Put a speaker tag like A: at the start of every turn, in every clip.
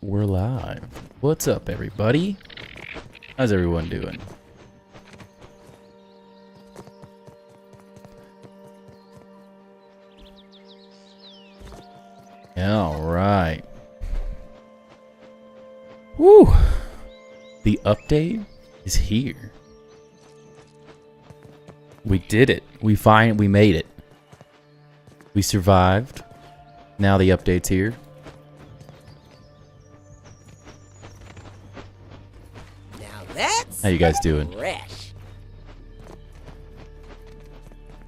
A: We're live. What's up, everybody? How's everyone doing? All right. Woo! The update is here. We did it. We made it. We survived. Now the update's here.
B: Now that's
A: how you guys doing?
B: Fresh.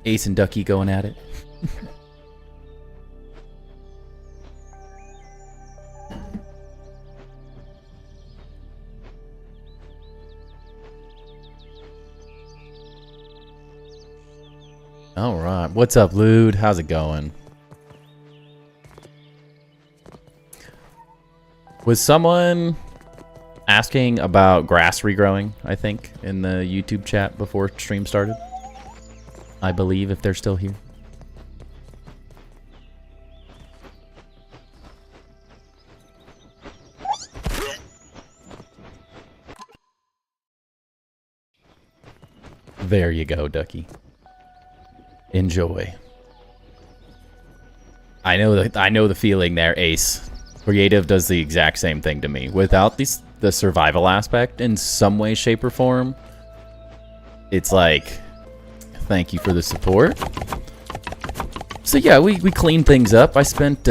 A: Ace and Ducky going at it. All right. What's up, Lude? How's it going? Was someone asking about grass regrowing, I think, in the YouTube chat before stream started? I believe, if they're still here. There you go, Ducky. Enjoy. I know the feeling there, Ace. Creative does the exact same thing to me. Without the survival aspect in some way, shape, or form, it's like, thank you for the support. So yeah, we cleaned things up. I spent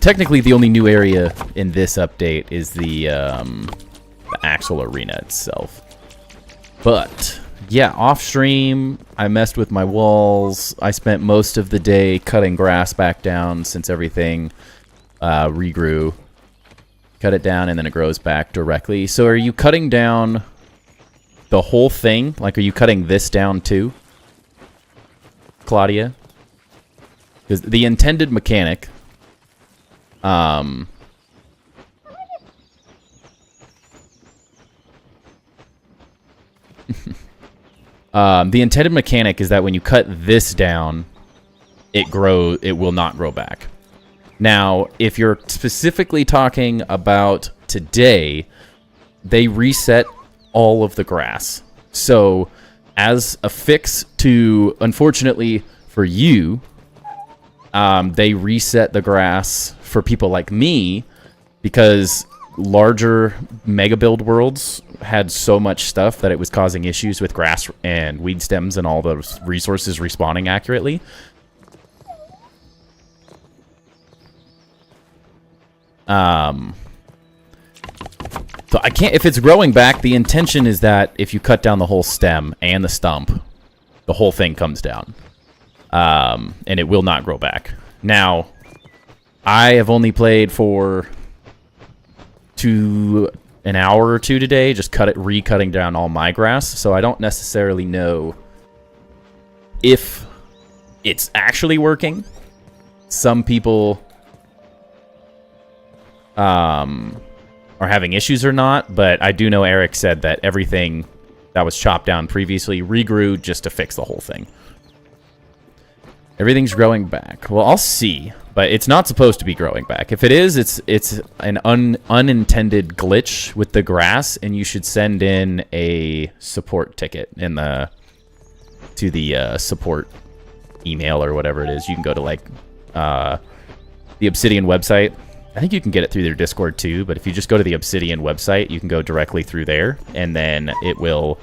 A: technically the only new area in this update is the Axel arena itself. But yeah, off stream, I messed with my walls. I spent most of the day cutting grass back down since everything regrew. Cut it down and then it grows back directly. So are you cutting down the whole thing? Like, are you cutting this down too, Claudia? Because the intended mechanic... the intended mechanic is that when you cut this down, it will not grow back. Now, if you're specifically talking about today, they reset all of the grass. So, as a fix to, unfortunately for you, they reset the grass for people like me because larger mega build worlds had so much stuff that it was causing issues with grass and weed stems and all those resources respawning accurately. So I can't, if it's growing back, the intention is that if you cut down the whole stem and the stump, the whole thing comes down. And it will not grow back. Now, I have only played for an hour or two today, just recutting down all my grass, so I don't necessarily know if it's actually working. Some people are having issues or not, but I do know Eric said that everything that was chopped down previously regrew just to fix the whole thing. Everything's growing back. Well, I'll see. But it's not supposed to be growing back. If it is, it's an unintended glitch with the grass, and you should send in a support ticket to the support email or whatever it is. You can go to like the Obsidian website. I think you can get it through their Discord too. But if you just go to the Obsidian website, you can go directly through there, and then it will.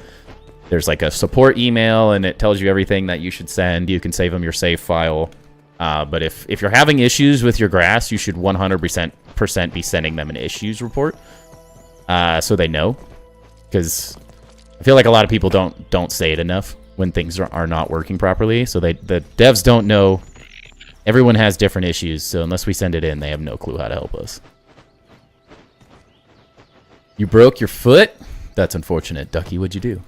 A: There's like a support email, and it tells you everything that you should send. You can save them your save file. But if you're having issues with your grass, you should 100% be sending them an issues report, so they know. Because I feel like a lot of people don't say it enough when things are not working properly. So the devs don't know. Everyone has different issues, so unless we send it in, they have no clue how to help us. You broke your foot? That's unfortunate. Ducky, what'd you do?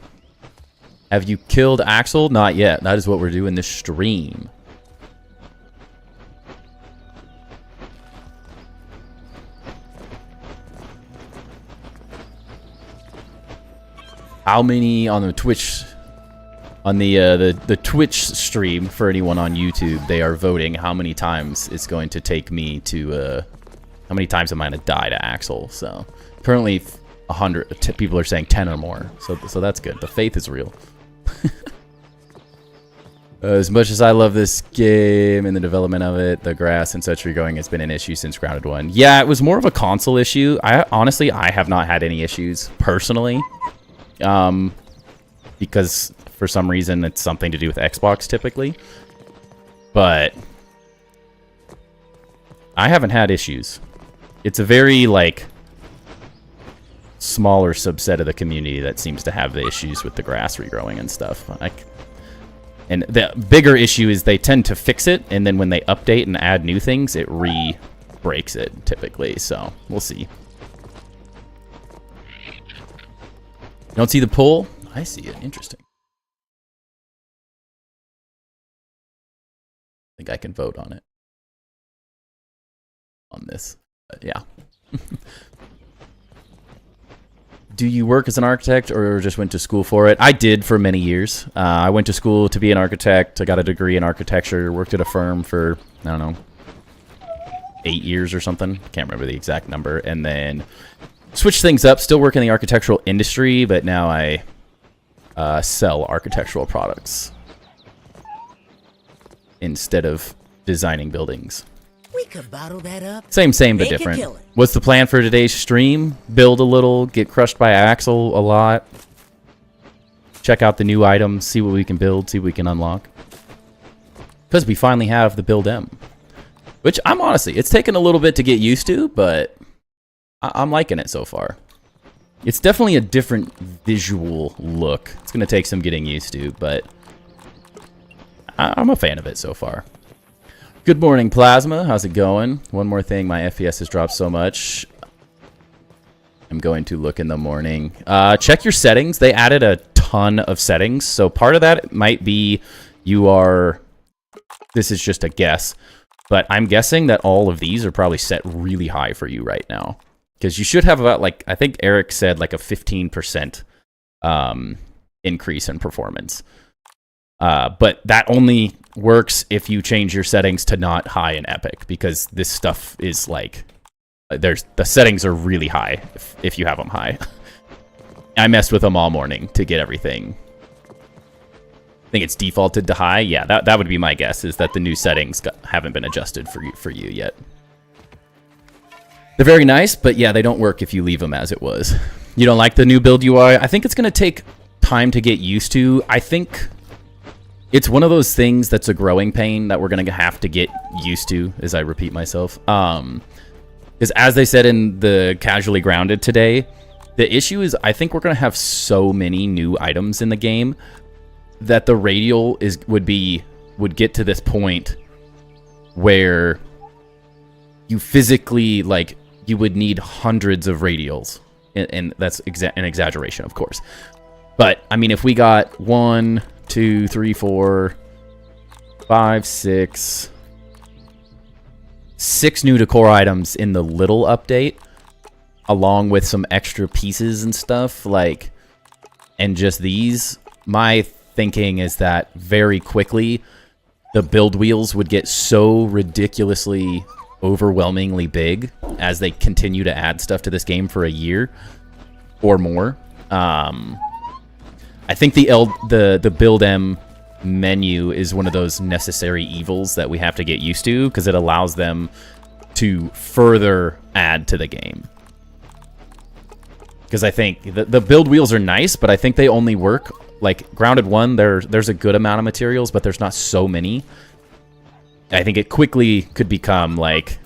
A: Have you killed Axel? Not yet. That is what we're doing this stream. How many on the Twitch, on the Twitch stream for anyone on YouTube, they are voting how many times it's going to take me to how many times am I going to die to Axel? So currently 100 people are saying 10 or more. So that's good. The faith is real. As much as I love this game and the development of it, the grass and such regrowing has been an issue since Grounded 1. Yeah, it was more of a console issue. Honestly, I have not had any issues personally. Because for some reason it's something to do with Xbox typically. But I haven't had issues. It's a very, like, smaller subset of the community that seems to have the issues with the grass regrowing and stuff. And the bigger issue is they tend to fix it, and then when they update and add new things, it re-breaks it, typically. So, we'll see. You don't see the poll? I see it. Interesting. I think I can vote on it. On this. Yeah. Do you work as an architect or just went to school for it? I did for many years. I went to school to be an architect. I got a degree in architecture. Worked at a firm for, I don't know, 8 years or something. Can't remember the exact number. And then switched things up. Still work in the architectural industry, but now I sell architectural products instead of designing buildings.
B: We could bottle that up.
A: Same, but
B: Make a
A: different.
B: killing.
A: What's the plan for today's stream? Build a little, get crushed by Axel a lot. Check out the new items, see what we can build, see what we can unlock. Because we finally have the Build M. Which I'm honestly, it's taken a little bit to get used to, but I'm liking it so far. It's definitely a different visual look. It's going to take some getting used to, but I'm a fan of it so far. Good morning, Plasma. How's it going? One more thing, my FPS has dropped so much. I'm going to look in the morning. Check your settings. They added a ton of settings, so part of that might be you are... This is just a guess, but I'm guessing that all of these are probably set really high for you right now. Because you should have about, like, I think Eric said, like a 15% increase in performance. But that only works if you change your settings to not high and epic, because this stuff is like, the settings are really high if you have them high. I messed with them all morning to get everything. I think it's defaulted to high. Yeah, that would be my guess, is that the new settings haven't been adjusted for you yet. They're very nice, but yeah, they don't work if you leave them as it was. You don't like the new build UI? I think it's going to take time to get used to. I think it's one of those things that's a growing pain that we're going to have to get used to, as I repeat myself. Because as they said in the Casually Grounded today, the issue is I think we're going to have so many new items in the game that the radial would get to this point where you physically, like, you would need hundreds of radials. And that's an exaggeration, of course. But, I mean, if we got 1, 2, 3, 4, 5, 6 new decor items in the little update, along with some extra pieces and stuff, like, and just these, my thinking is that very quickly the build wheels would get so ridiculously, overwhelmingly big as they continue to add stuff to this game for a year or more. I think the Build M menu is one of those necessary evils that we have to get used to, because it allows them to further add to the game. Because I think the build wheels are nice, but I think they only work, like Grounded 1, there's a good amount of materials, but there's not so many. I think it quickly could become like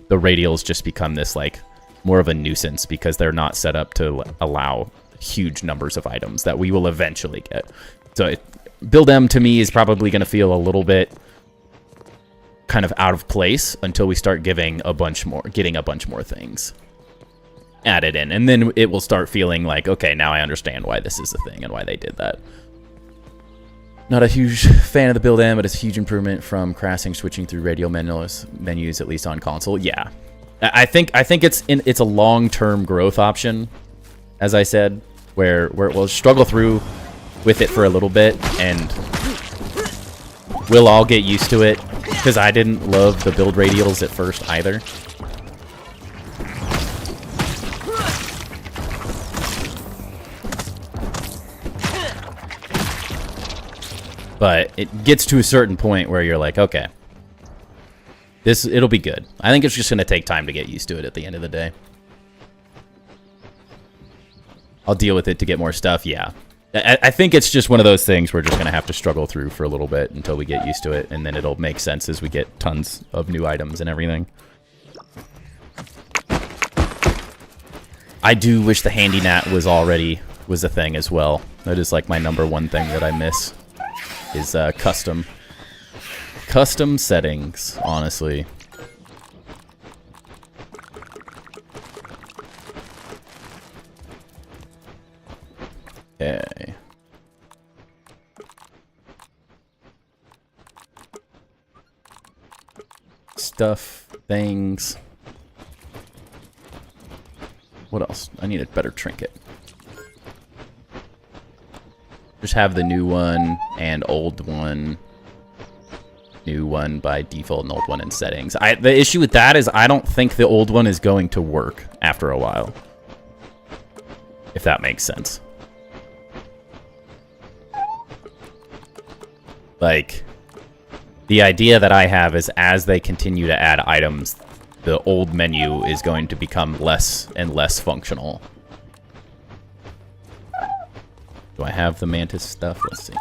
A: the radials just become this like more of a nuisance, because they're not set up to allow huge numbers of items that we will eventually get. So Build M to me is probably going to feel a little bit kind of out of place until we start getting a bunch more things added in, and then it will start feeling like, okay, now I understand why this is a thing and why they did that. Not a huge fan of the Build M, but it's a huge improvement from crashing switching through radial menus, at least on console. Yeah, I think it's a long-term growth option, as I said, where we'll struggle through with it for a little bit, and we'll all get used to it, because I didn't love the build radials at first either. But it gets to a certain point where you're like, okay, it'll be good. I think it's just going to take time to get used to it at the end of the day. I'll deal with it to get more stuff, yeah. I think it's just one of those things we're just going to have to struggle through for a little bit until we get used to it, and then it'll make sense as we get tons of new items and everything. I do wish the handy nat was a thing as well. That is like my #1 thing that I miss, is custom settings, honestly. Okay. Stuff, things. What else? I need a better trinket. Just have the new one and old one. New one by default and old one in settings. The issue with that is I don't think the old one is going to work after a while. If that makes sense. Like, the idea that I have is as they continue to add items, the old menu is going to become less and less functional. Do I have the mantis stuff? Let's see.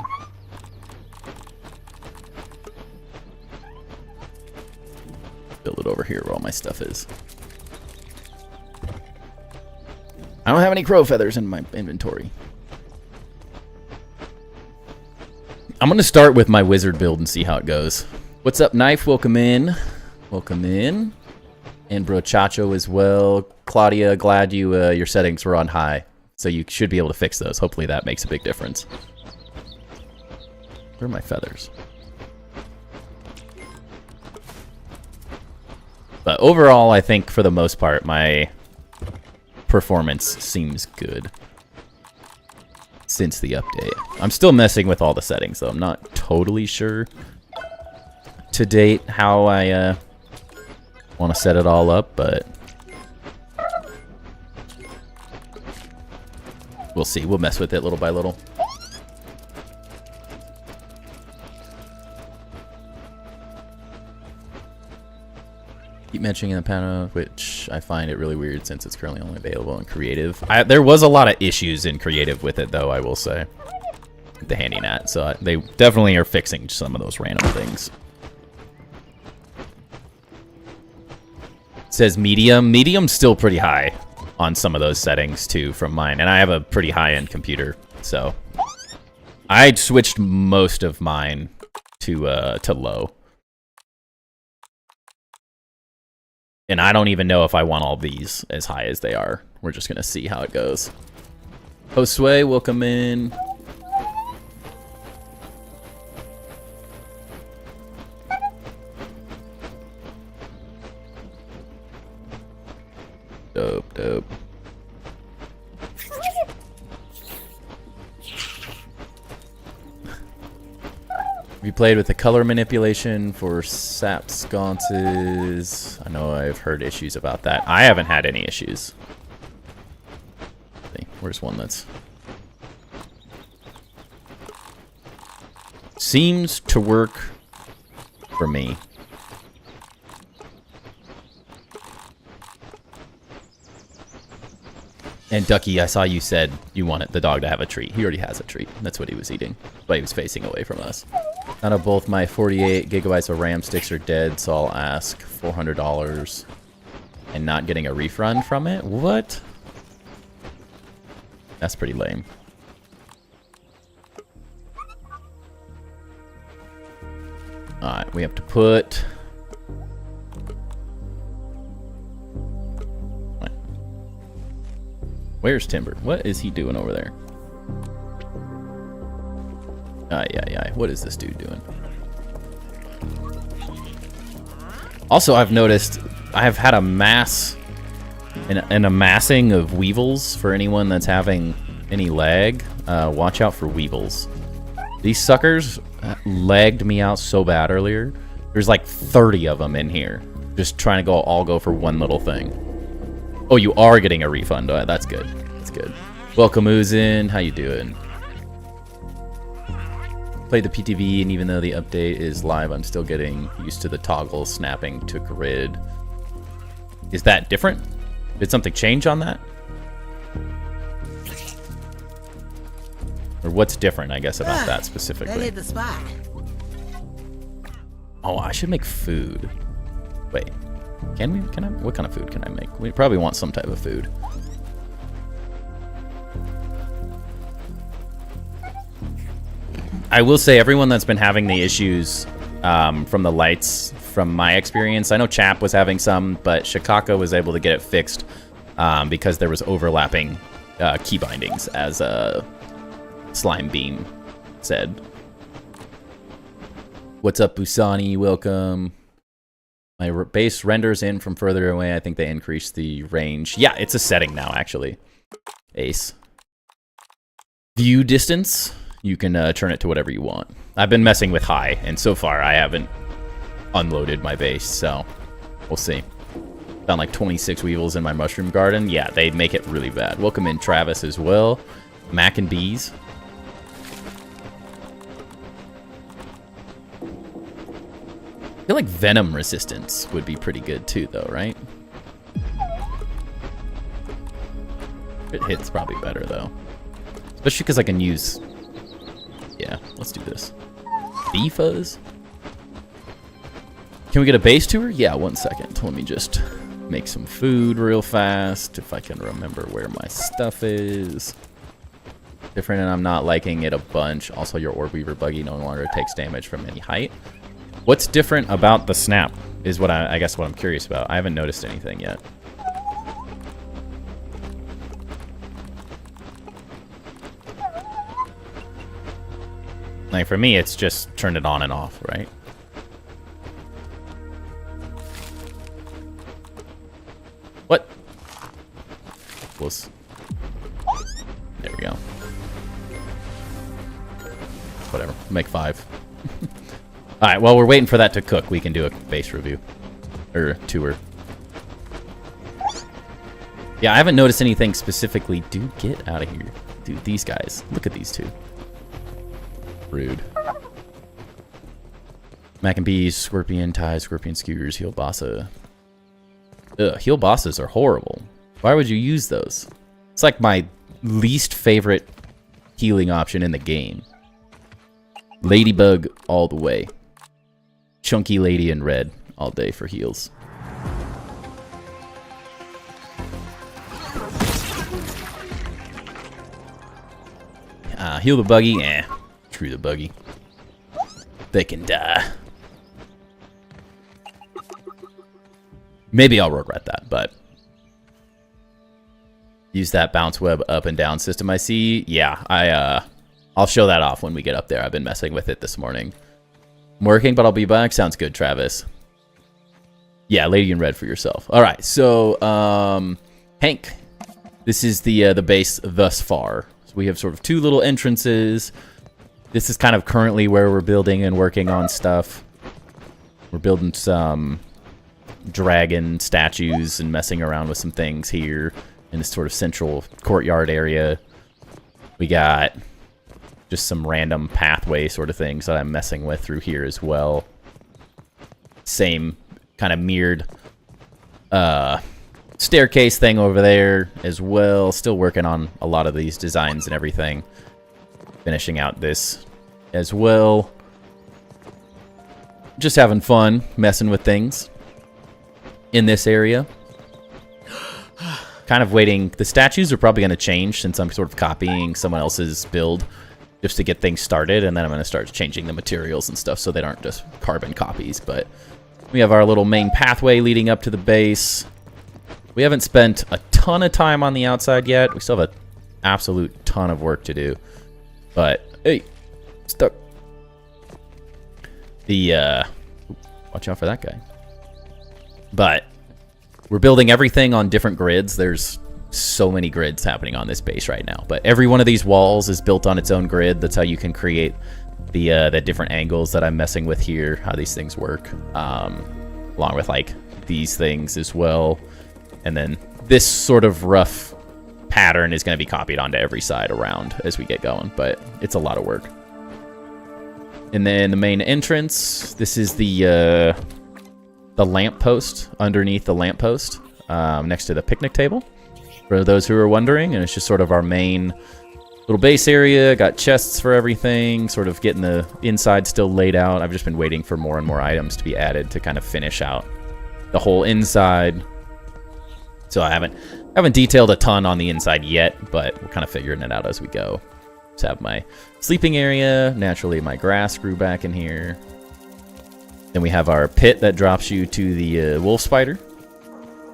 A: Build it over here where all my stuff is. I don't have any crow feathers in my inventory. I'm going to start with my wizard build and see how it goes. What's up, Knife? Welcome in. Welcome in. And Brochacho as well. Claudia, glad your settings were on high. So you should be able to fix those. Hopefully that makes a big difference. Where are my feathers? But overall, I think for the most part, my performance seems good since the update. I'm still messing with all the settings, though. I'm not totally sure to date how I want to set it all up, but we'll see. We'll mess with it little by little. Keep mentioning in the panel, which I find it really weird since it's currently only available in creative. There was a lot of issues in creative with it, though, I will say. The handy nat, so they definitely are fixing some of those random things. It says medium. Medium's still pretty high on some of those settings, too, from mine. And I have a pretty high-end computer, so I switched most of mine to low. And I don't even know if I want all these as high as they are. We're just going to see how it goes. Josue, welcome in. Dope, dope. Have you played with the color manipulation for sap sconces? I know I've heard issues about that. I haven't had any issues. Where's one that's... seems to work for me. And Ducky, I saw you said you wanted the dog to have a treat. He already has a treat. That's what he was eating. But he was facing away from us. None of both my 48 gigabytes of RAM sticks are dead, so I'll ask $400 and not getting a refund from it? What? That's pretty lame. Alright, we have to put... Where's Timber? What is he doing over there? Yeah. What is this dude doing? Also, I've noticed I have had an amassing of weevils for anyone that's having any lag. Watch out for weevils. These suckers lagged me out so bad earlier. There's like 30 of them in here, just trying to all go for one little thing. Oh, you are getting a refund. Oh, that's good. That's good. Welcome, Uzin. How you doing? Played the PTV, and even though the update is live, I'm still getting used to the toggle snapping to grid. Is that different? Did something change on that? Or what's different, I guess, about that specifically?
B: That hit the spot.
A: Oh, I should make food. Wait, can we? Can I? What kind of food can I make? We probably want some type of food. I will say, everyone that's been having the issues from the lights, from my experience, I know Chap was having some, but Shikaka was able to get it fixed because there was overlapping key bindings, as Slime Beam said. What's up, Busani? Welcome. My base renders in from further away. I think they increased the range. Yeah, it's a setting now, actually. Ace. View distance. You can turn it to whatever you want. I've been messing with high, and so far I haven't unloaded my base, so we'll see. Found like 26 weevils in my mushroom garden. Yeah, they make it really bad. Welcome in, Travis, as well. Mac and Bees. I feel like venom resistance would be pretty good too, though, right? It hits probably better, though. Especially because I can use... Yeah, let's do this. Bee fuzz? Can we get a base tour? Yeah, 1 second. Let me just make some food real fast, if I can remember where my stuff is. Different, and I'm not liking it a bunch. Also, your Orb Weaver buggy no longer takes damage from any height. What's different about the snap is what I guess what I'm curious about. I haven't noticed anything yet. Like, for me, it's just turn it on and off, right? What? Close. There we go. Whatever. Make 5. Alright, while we're waiting for that to cook, we can do a base review. Or tour. Yeah, I haven't noticed anything specifically. Dude, get out of here. Dude, these guys. Look at these two. Rude. Mac and Bees, Scorpion Ties, Scorpion Skewers, Heal Bossa. Ugh, Heal Bosses are horrible. Why would you use those? It's like my least favorite healing option in the game. Ladybug all the way. Chunky Lady in red all day for heals. Heal the buggy? Eh. Screw the buggy. They can die. Maybe I'll regret that, but... Use that bounce web up and down system I see. Yeah, I'll show that off when we get up there. I've been messing with it this morning. I'm working, but I'll be back. Sounds good, Travis. Yeah, Lady in red for yourself. All right, so Hank, this is the base thus far. So we have sort of 2 little entrances. This is kind of currently where we're building and working on stuff. We're building some dragon statues and messing around with some things here in this sort of central courtyard area. We got just some random pathway sort of things that I'm messing with through here as well. Same kind of mirrored staircase thing over there as well. Still working on a lot of these designs and everything. Finishing out this as well. Just having fun messing with things in this area. Kind of waiting. The statues are probably going to change since I'm sort of copying someone else's build just to get things started, and then I'm going to start changing the materials and stuff so they aren't just carbon copies. But we have our little main pathway leading up to the base. We haven't spent a ton of time on the outside yet. We still have an absolute ton of work to do. But, hey, stuck. Watch out for that guy. But we're building everything on different grids. There's so many grids happening on this base right now. But every one of these walls is built on its own grid. That's how you can create the different angles that I'm messing with here, how these things work. Along with, like, these things as well. And then this sort of rough pattern is going to be copied onto every side around as we get going. But it's a lot of work. And then the main entrance, this is the lamp post underneath the lamp post next to the picnic table. For those who are wondering, and it's just sort of our main little base area. Got chests for everything, sort of getting the inside still laid out. I've just been waiting for more and more items to be added to kind of finish out the whole inside. So I haven't detailed a ton on the inside yet, but we're kind of figuring it out as we go. Just have my sleeping area. Naturally, my grass grew back in here. Then we have our pit that drops you to the wolf spider,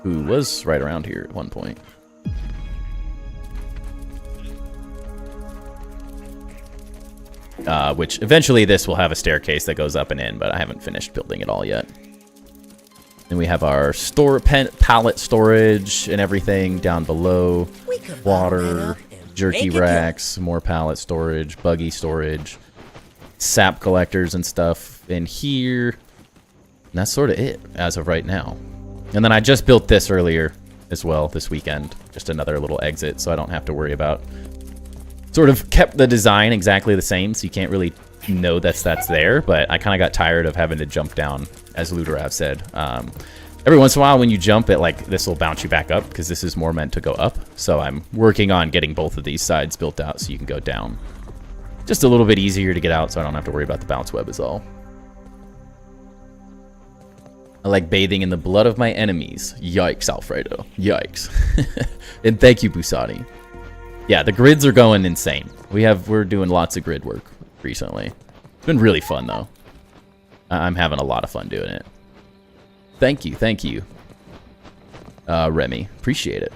A: who was right around here at one point. Which eventually this will have a staircase that goes up and in, but I haven't finished building it all yet. Then we have our pallet storage and everything down below. Water, jerky racks, more pallet storage, buggy storage, sap collectors and stuff in here. And that's sort of it as of right now. And then I just built this earlier as well this weekend. Just another little exit so I don't have to worry about... Sort of kept the design exactly the same, so you can't really know that's there, but I kind of got tired of having to jump down, as Luderav said. Every once in a while when you jump, this will bounce you back up, because this is more meant to go up. So I'm working on getting both of these sides built out so you can go down. Just a little bit easier to get out, so I don't have to worry about the bounce web is all. I like bathing in the blood of my enemies. Yikes, Alfredo. Yikes. And thank you, Busati. Yeah, the grids are going insane. We're doing lots of grid work recently. It's been really fun though. I'm having a lot of fun doing it. Thank you, Remy. Appreciate it.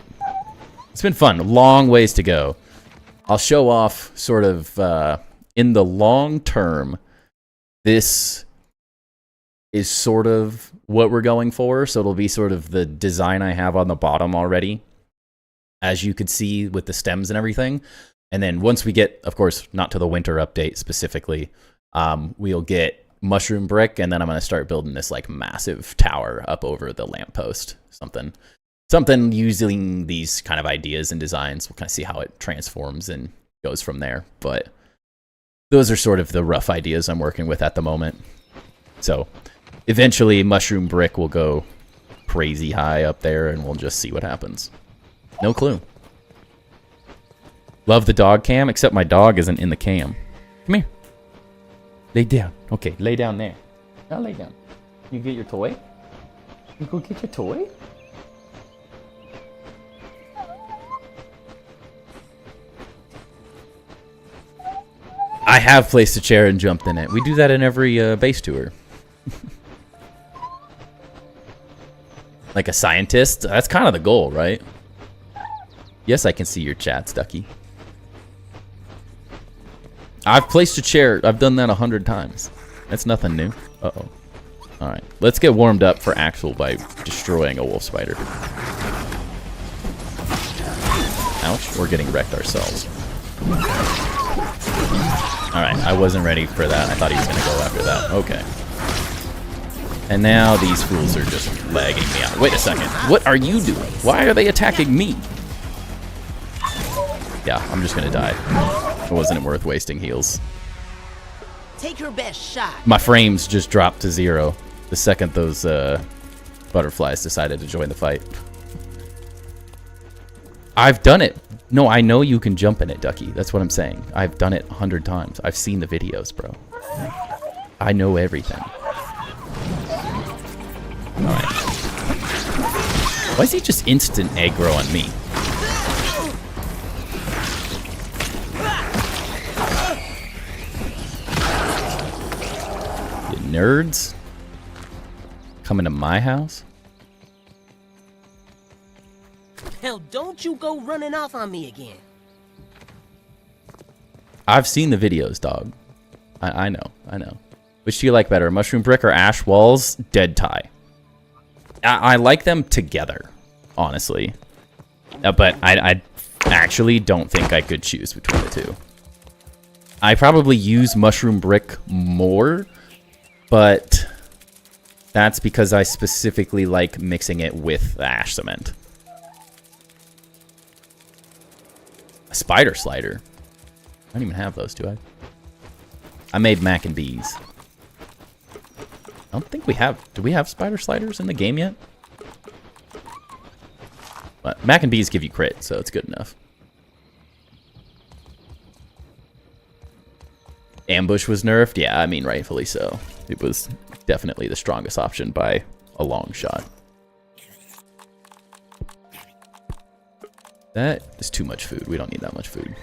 A: It's been fun. Long ways to go. I'll show off sort of in the long term. This is sort of what we're going for. So it'll be sort of the design I have on the bottom already, as you could see with the stems and everything. And then once we get, of course, not to the winter update specifically, we'll get mushroom brick, and then I'm going to start building this like massive tower up over the lamppost. Something using these kind of ideas and designs. We'll kind of see how it transforms and goes from there. But those are sort of the rough ideas I'm working with at the moment. So eventually mushroom brick will go crazy high up there, and we'll just see what happens. No clue. Love the dog cam, except my dog isn't in the cam. Come here. Lay down. Okay, lay down there. Now lay down. You get your toy? You go get your toy? I have placed a chair and jumped in it. We do that in every base tour. Like a scientist? That's kind of the goal, right? Yes, I can see your chats, Ducky. I've placed a chair. I've done that 100 times. That's nothing new. Uh-oh. Alright, let's get warmed up for Axel by destroying a wolf spider. Ouch, we're getting wrecked ourselves. Alright, I wasn't ready for that. I thought he was going to go after that. Okay. And now these fools are just lagging me out. Wait a second. What are you doing? Why are they attacking me? Yeah, I'm just gonna die. It wasn't worth wasting heals.
B: Take your best shot.
A: My frames just dropped to 0 the second those butterflies decided to join the fight. I've done it. No, I know you can jump in it, Ducky. That's what I'm saying. I've done it 100 times. I've seen the videos, bro. I know everything. Alright. Why is he just instant aggro on me? Nerds coming to my house?
B: Hell, don't you go running off on me again.
A: I've seen the videos, dog. I know. Which do you like better, mushroom brick or ash walls? Dead tie. I like them together, honestly. But I actually don't think I could choose between the two. I probably use mushroom brick more, but that's because I specifically like mixing it with the ash cement. A spider slider. I don't even have those, do I? I made mac and bees. I don't think we have... Do we have spider sliders in the game yet? But mac and bees give you crit, so it's good enough. Ambush was nerfed? Yeah, I mean, rightfully so. It was definitely the strongest option by a long shot. That is too much food. We don't need that much food.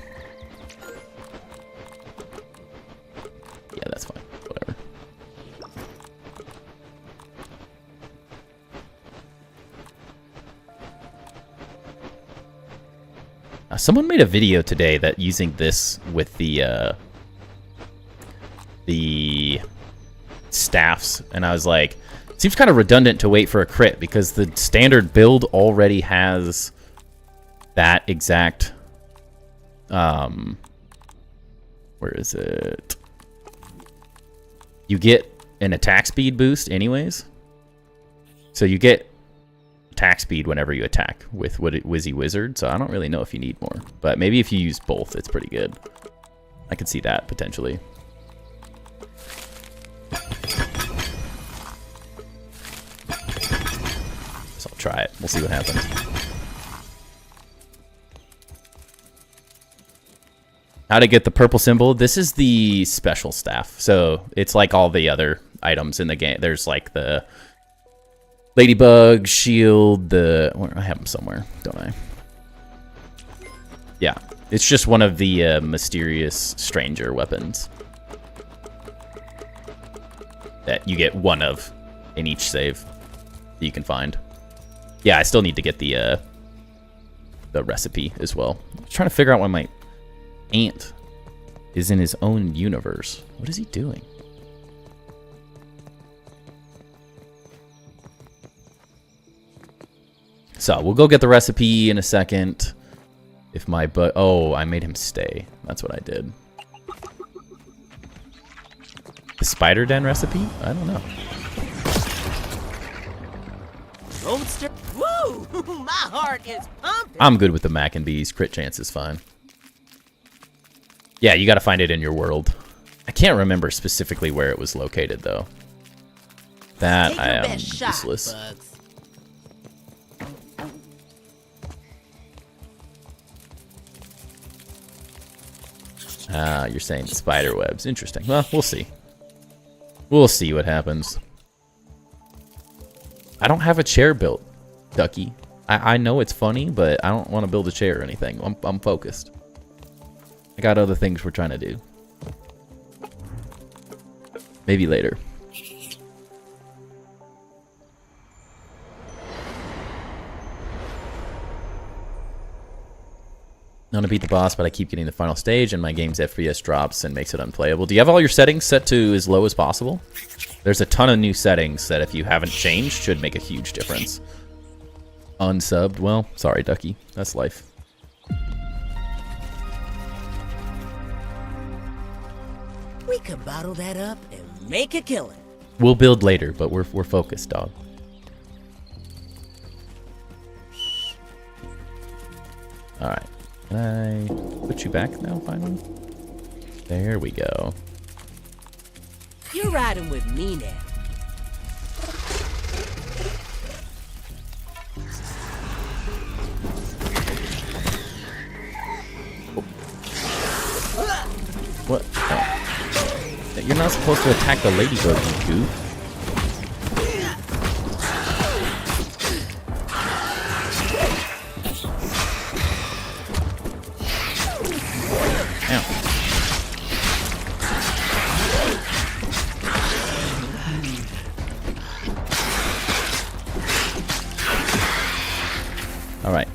A: Yeah, that's fine. Whatever. Someone made a video today that using this with the staffs, and I was like, it seems kind of redundant to wait for a crit because the standard build already has that exact where is it? You get an attack speed boost anyways. So you get attack speed whenever you attack with Wizzy Wizard, so I don't really know if you need more. But maybe if you use both, it's pretty good. I could see that potentially. So I'll try it. We'll see what happens. How to get the purple symbol. This is the special staff. So it's like all the other items in the game. There's like the ladybug, shield, I have them somewhere, don't I? Yeah. It's just one of the mysterious stranger weapons that you get one of in each save that you can find. Yeah, I still need to get the recipe as well. I'm trying to figure out why my ant is in his own universe. What is he doing? So we'll go get the recipe in a second. If my oh, I made him stay. That's what I did. The spider den recipe? I don't know.
B: Roadster. Woo! My heart is pumping.
A: I'm good with the mac and bees. Crit chance is fine. Yeah, you got to find it in your world. I can't remember specifically where it was located though. That I am useless. You're saying spider webs. Interesting. Well, we'll see. We'll see what happens. I don't have a chair built, Ducky. I know it's funny, but I don't want to build a chair or anything. I'm focused. I got other things we're trying to do. Maybe later. I want to beat the boss, but I keep getting the final stage, and my game's FPS drops and makes it unplayable. Do you have all your settings set to as low as possible? There's a ton of new settings that if you haven't changed, should make a huge difference. Unsubbed? Well, sorry, Ducky. That's life.
B: We could bottle that up and make a killing.
A: We'll build later, but we're focused, dog. All right. Can I put you back now, finally? There we go.
B: You're riding with me now.
A: What? Oh. You're not supposed to attack the ladybug, you goof. Alright.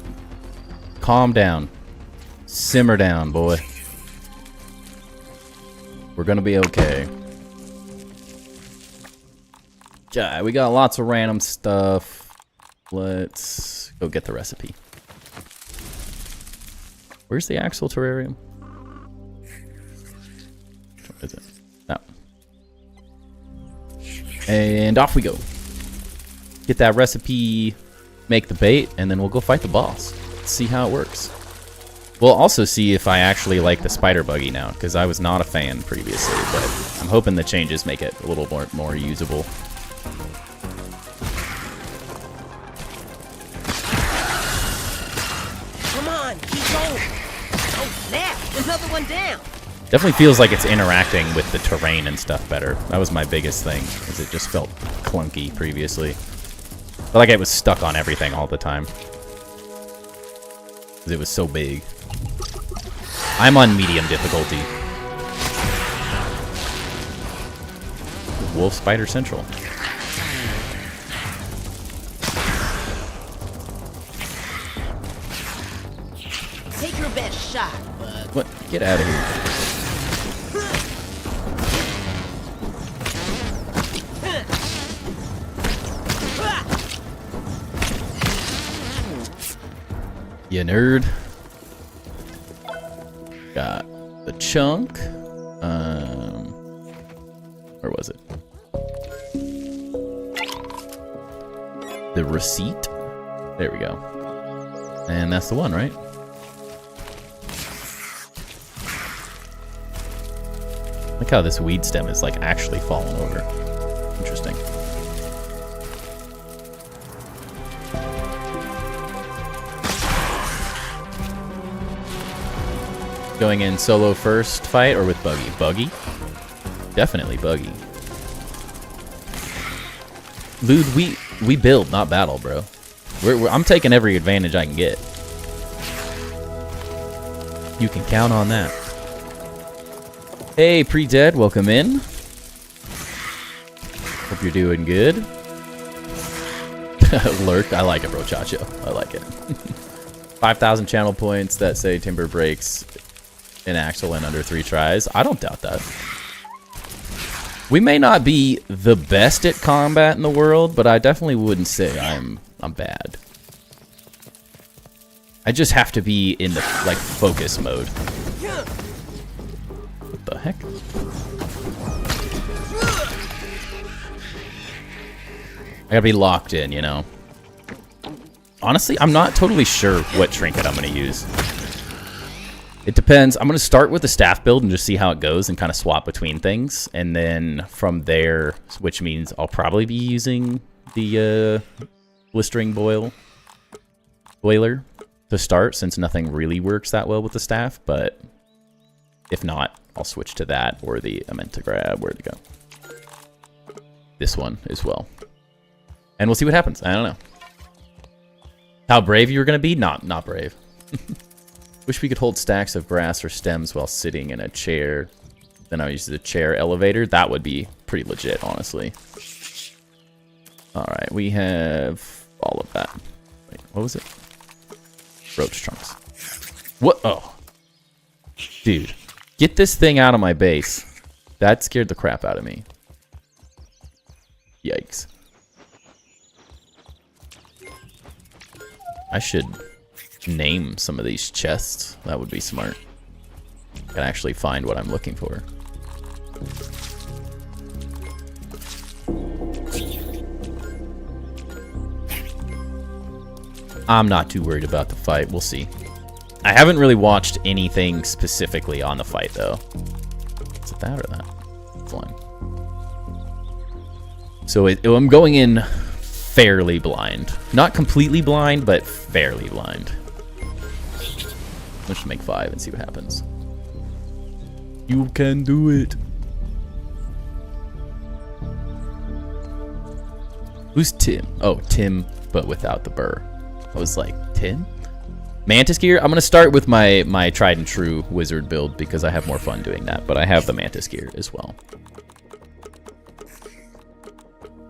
A: Calm down. Simmer down, boy. We're gonna be okay. Yeah, we got lots of random stuff. Let's go get the recipe. Where's the Axel terrarium? What is it? No. And off we go. Get that recipe, make the bait, and then we'll go fight the boss. Let's see how it works. We'll also see if I actually like the spider buggy now, because I was not a fan previously, but I'm hoping the changes make it a little more usable.
B: Come on, keep going. Oh, snap! Another one down.
A: Definitely feels like it's interacting with the terrain and stuff better. That was my biggest thing, because it just felt clunky previously. Felt like it was stuck on everything all the time. Because it was so big. I'm on medium difficulty. Wolf Spider Central.
B: Take your best shot, bud.
A: What? Get out of here. You nerd. Got the chunk. Where was it? The receipt. There we go. And that's the one, right? Look how this weed stem is like actually falling over. Interesting. Going in solo first fight or with Buggy? Buggy? Definitely Buggy. Lude, we build, not battle, bro. I'm taking every advantage I can get. You can count on that. Hey, Pre-Dead, welcome in. Hope you're doing good. Lurk, I like it, bro, Chacho. I like it. 5,000 channel points that say Timber breaks an Axel in under 3 tries. I don't doubt that. We may not be the best at combat in the world, but I definitely wouldn't say I'm bad. I just have to be in the like focus mode. What the heck? I gotta be locked in, you know. Honestly, I'm not totally sure what trinket I'm gonna use. It depends. I'm going to start with the staff build and just see how it goes and kind of swap between things. And then from there, which means I'll probably be using the blistering boiler to start, since nothing really works that well with the staff. But if not, I'll switch to that or the Amenta grab. Where'd it go? This one as well. And we'll see what happens. I don't know. How brave you were going to be? Not brave. Wish we could hold stacks of grass or stems while sitting in a chair. Then I'll use the chair elevator. That would be pretty legit, honestly. Alright, we have all of that. Wait, what was it? Roach trunks. What? Oh. Dude, get this thing out of my base. That scared the crap out of me. Yikes. I should name some of these chests. That would be smart. I can actually find what I'm looking for. I'm not too worried about the fight. We'll see. I haven't really watched anything specifically on the fight, though. Is it that or that? It's one. So I'm going in fairly blind. Not completely blind, but fairly blind. Let's just make 5 and see what happens. You can do it. Who's Tim? Oh, Tim, but without the burr. I was like, Tim? Mantis gear? I'm going to start with my tried and true wizard build because I have more fun doing that, but I have the mantis gear as well.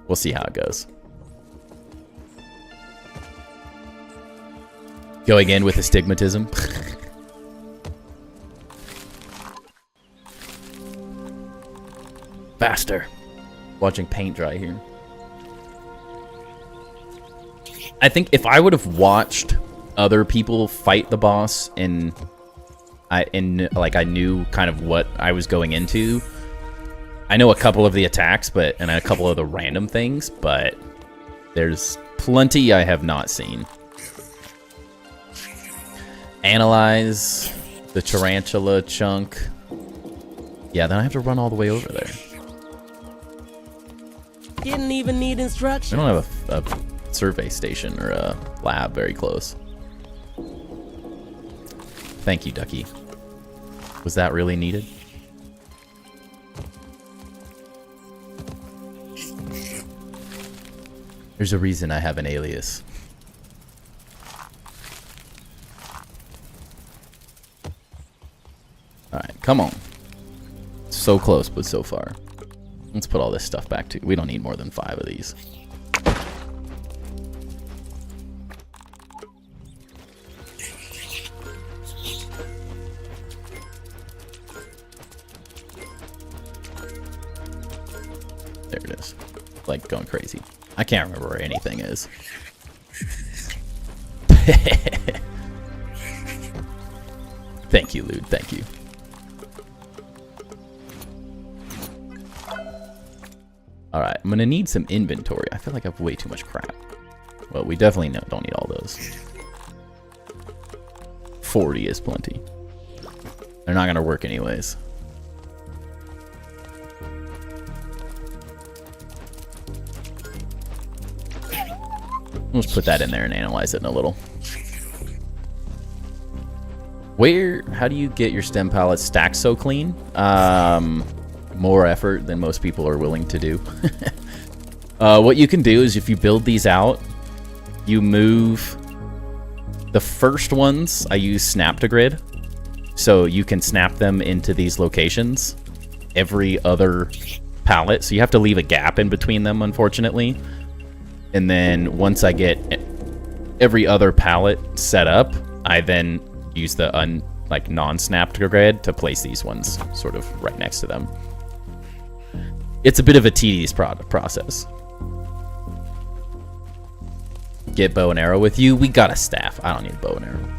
A: We'll see how it goes. Going in with astigmatism. Faster. Watching paint dry here. I think if I would have watched other people fight the boss and I knew kind of what I was going into. I know a couple of the attacks, and a couple of the random things, but there's plenty I have not seen. Analyze the tarantula chunk. Yeah, then I have to run all the way over there.
B: Didn't even need
A: We
B: instructions.
A: don't have a survey station or a lab very close. Thank you, Ducky. Was that really needed? There's a reason I have an alias. Alright, come on. So close, but so far. Let's put all this stuff back too. We don't need more than 5 of these. There it is. Like going crazy. I can't remember where anything is. Thank you, Lude. Thank you. Alright, I'm gonna need some inventory. I feel like I have way too much crap. Well, we definitely don't need all those. 40 is plenty. They're not gonna work anyways. We'll just put that in there and analyze it in a little. How do you get your stem pallets stacked so clean? More effort than most people are willing to do. What you can do is if you build these out, you move the first ones. I use snap to grid, so you can snap them into these locations every other pallet. So you have to leave a gap in between them, unfortunately. And then once I get every other pallet set up, I then use the non-snap to grid to place these ones sort of right next to them. It's a bit of a tedious process. Get bow and arrow with you. We got a staff. I don't need a bow and arrow.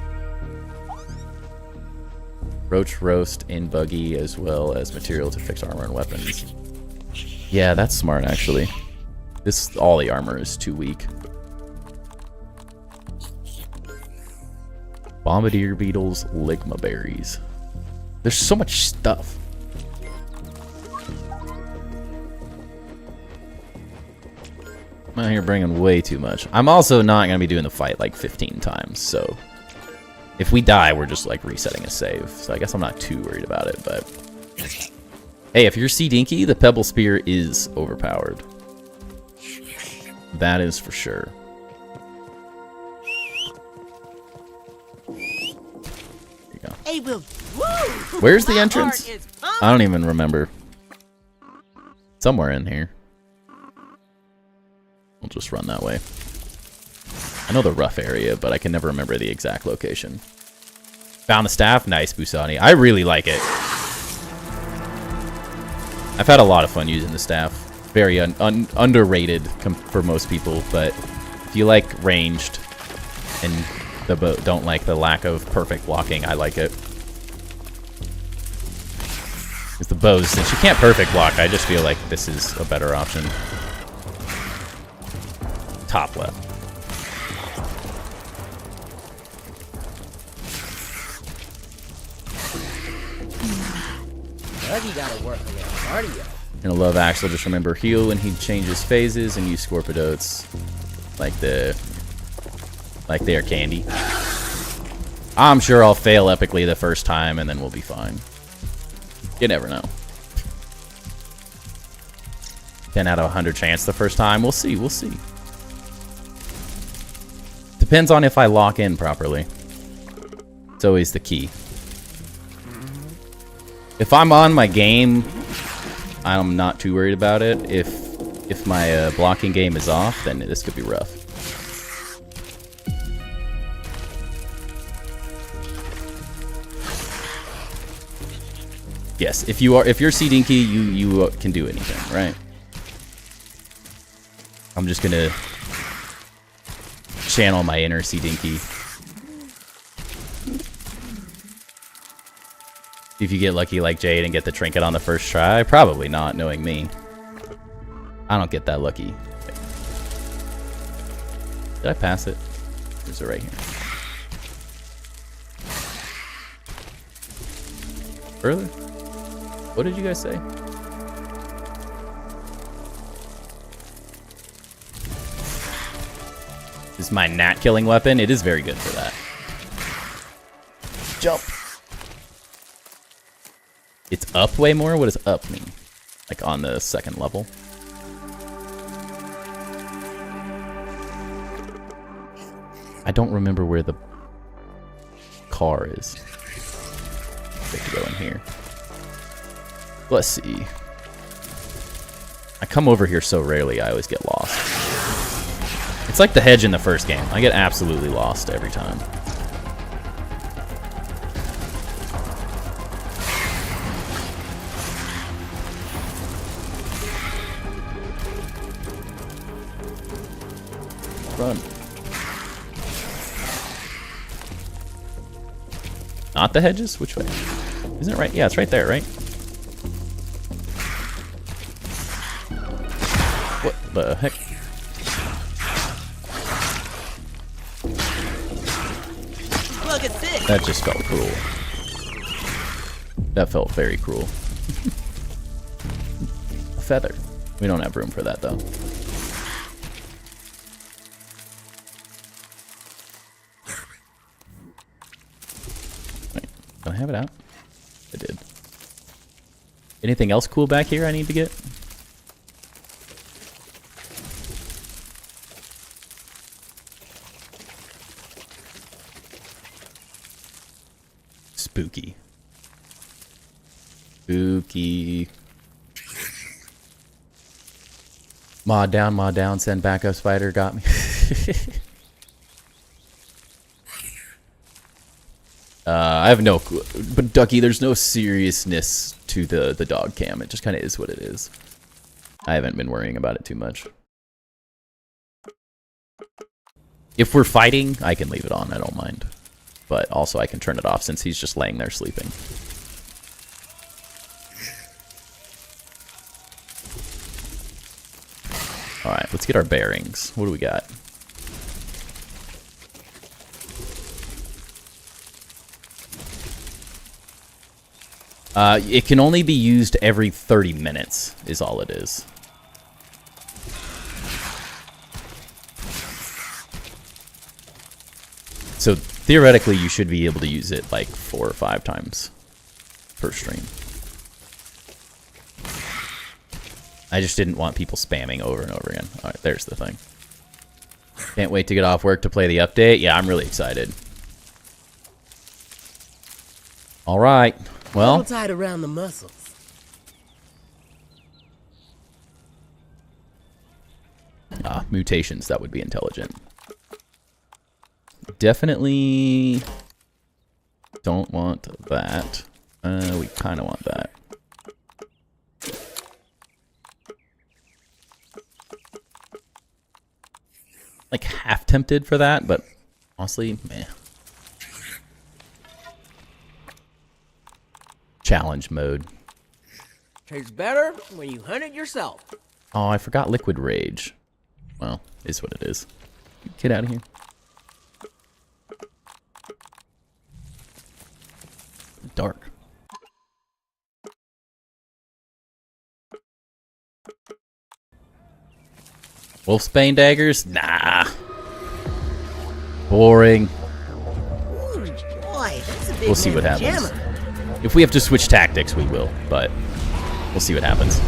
A: Roach roast in buggy as well as material to fix armor and weapons. Yeah, that's smart actually. All the armor is too weak. Bombardier beetles, ligma berries. There's so much stuff. I'm out here bringing way too much. I'm also not going to be doing the fight like 15 times, so if we die, we're just like resetting a save. So I guess I'm not too worried about it, but hey, if you're C-Dinky, the Pebble Spear is overpowered. That is for sure. There you go.
B: Hey, Will.
A: Where's the entrance? I don't even remember. Somewhere in here. We'll just run that way. I know the rough area, but I can never remember the exact location. Found the staff. Nice, Busani. I really like it. I've had a lot of fun using the staff. Very underrated for most people, but if you like ranged and don't like the lack of perfect blocking, I like it. Because the bows, since you can't perfect block, I just feel like this is a better option. Top left.
B: Buggy gotta work on that cardio.
A: Gonna love Axel. Just remember heal when he changes phases and use Scorpidotes like they're candy. I'm sure I'll fail epically the first time and then we'll be fine. You never know. 10 out of 100 chance the first time. We'll see. We'll see. Depends on if I lock in properly. It's always the key. If I'm on my game, I'm not too worried about it. If my blocking game is off, then this could be rough. Yes, if you're C-Dinky, you can do anything, right? I'm just gonna channel my inner C-Dinky. If you get lucky like Jade and get the trinket on the first try, probably not, knowing me. I don't get that lucky. Did I pass it? Or is it right here? Further? What did you guys say? This is my gnat killing weapon. It is very good for that. Jump. It's up way more? What does up mean? Like on the second level? I don't remember where the car is. I have to go in here. Let's see. I come over here so rarely, I always get lost. It's like the hedge in the first game. I get absolutely lost every time. Run. Not the hedges? Which way? Isn't it right? Yeah, it's right there, right? What the heck?
B: Look at this.
A: That just felt cruel. That felt very cruel. A feather. We don't have room for that, though. Wait, did I have it out? I did. Anything else cool back here I need to get? Spooky. Spooky. Mod down, send backup spider, got me. I have no clue. But Ducky, there's no seriousness to the dog cam. It just kind of is what it is. I haven't been worrying about it too much. If we're fighting, I can leave it on, I don't mind. But also I can turn it off since he's just laying there sleeping. Alright, let's get our bearings. What do we got? It can only be used every 30 minutes, is all it is. So theoretically, you should be able to use it like 4 or 5 times per stream. I just didn't want people spamming over and over again. Alright, there's the thing. Can't wait to get off work to play the update. Yeah, I'm really excited. Alright, well.
B: Tied around the muscles.
A: Mutations, that would be intelligent. Definitely don't want that. We kind of want that. Like half tempted for that, but honestly, meh. Challenge mode.
B: Tastes better when you hunt it yourself.
A: Oh, I forgot liquid rage. Well, is what it is. Get out of here. Dark. Wolfsbane daggers? Nah. Boring.
B: Ooh, boy, that's a big
A: We'll see what
B: mamma
A: happens.
B: jamma.
A: If we have to switch tactics, we will, but we'll see what happens.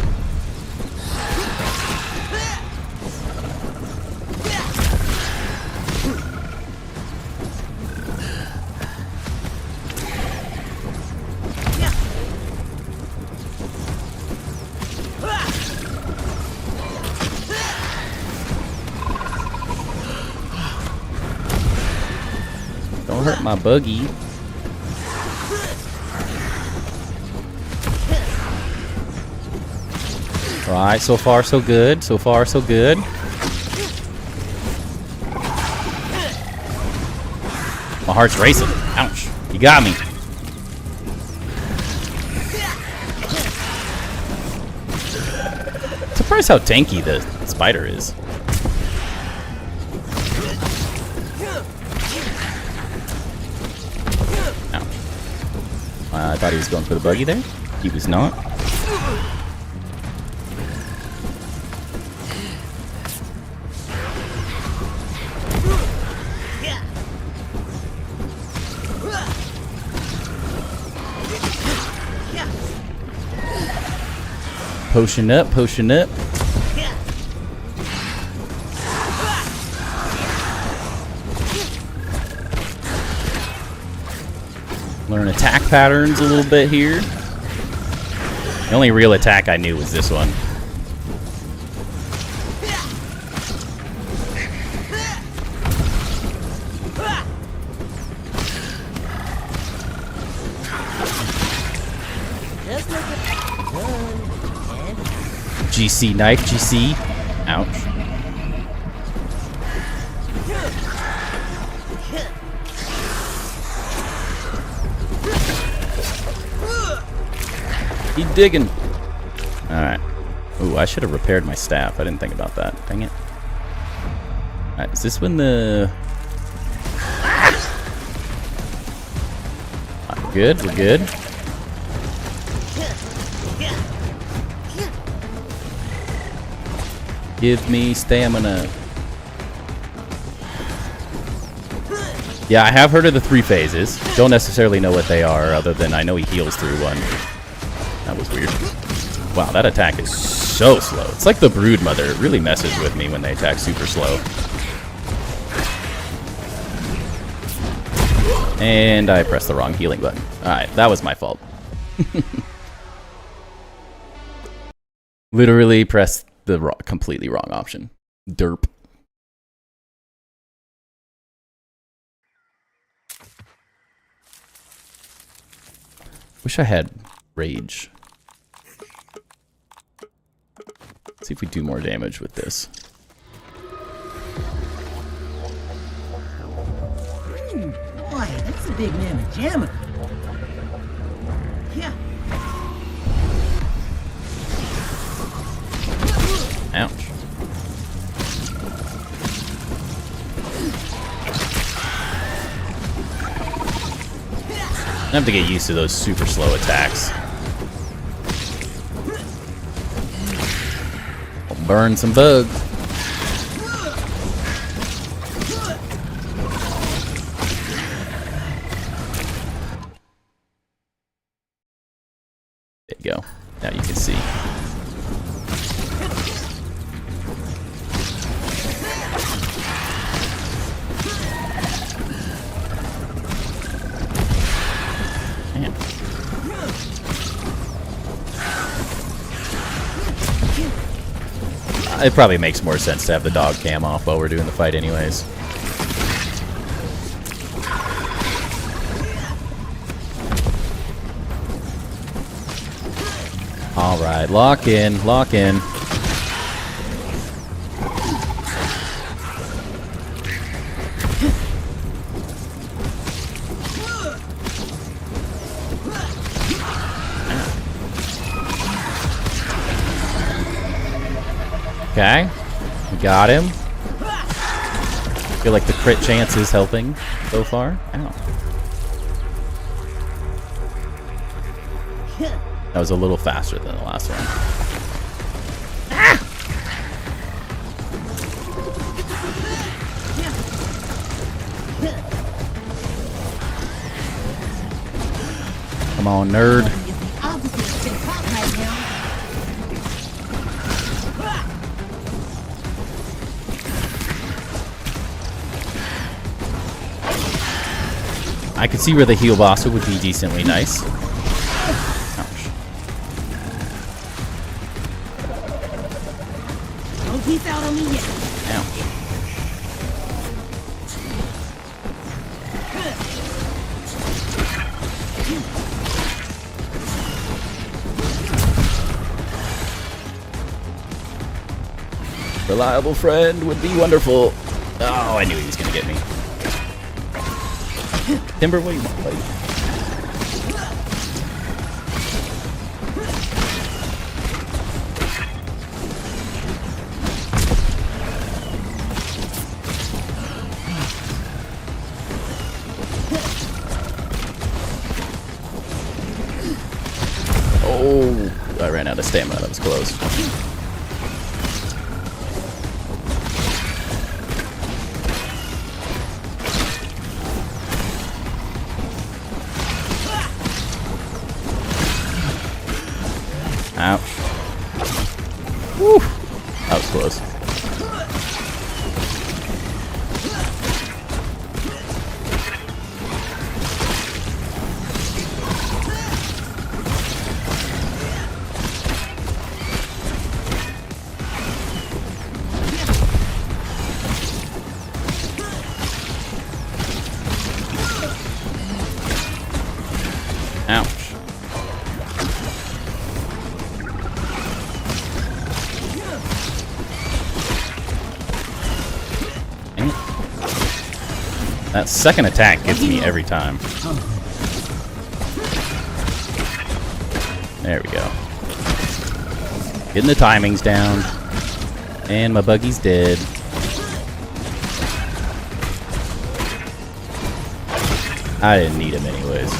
A: Don't hurt my buggy. Alright, so far so good. So far so good. My heart's racing. Ouch. You got me. Surprised how tanky the spider is. I thought he was going for the buggy there. He was not. Potion up, potion up. Learn attack patterns a little bit here. The only real attack I knew was this one. GC knife, GC. Ouch. Keep digging. Alright. Ooh, I should have repaired my staff. I didn't think about that. Dang it. Alright, is this when the... Good, we're good. Give me stamina. Yeah, I have heard of the 3 phases. Don't necessarily know what they are, other than I know he heals through one. That was weird. Wow, that attack is so slow. It's like the Brood Mother. It really messes with me when they attack super slow. And I pressed the wrong healing button. Alright, that was my fault. Literally pressed the completely wrong option. Derp. Wish I had rage. Let's see if we do more damage with this.
B: Ooh, boy, that's a big mamma jamma. Yeah.
A: Ouch. I have to get used to those super slow attacks. I'll burn some bugs. There you go. Now you can see. It probably makes more sense to have the dog cam off while we're doing the fight anyways. Alright, lock in, lock in. Okay, we got him. Feel like the crit chance is helping so far. Ow. That was a little faster than the last one. Come on, nerd. I could see where the heal bossa would be decently nice. Ouch.
B: Don't peace out on me yet.
A: Ouch. Reliable friend would be wonderful. Oh, I knew he was gonna get me. Timber, what do you want, buddy? the stamina, that was close. Ouch. Woo! That was close. Ouch. Dang it. That second attack gets me every time. There we go. Getting the timings down. And my buggy's dead. I didn't need him anyways.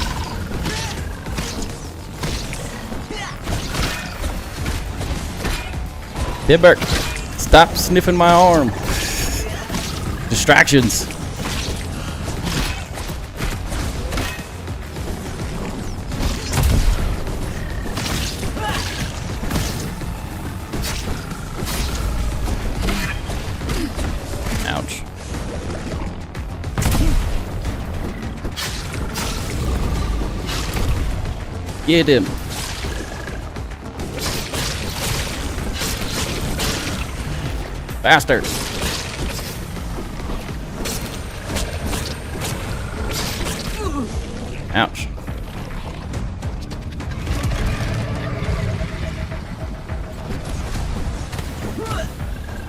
A: Timber, stop sniffing my arm. Distractions. Ouch. Get him. Faster. Ouch.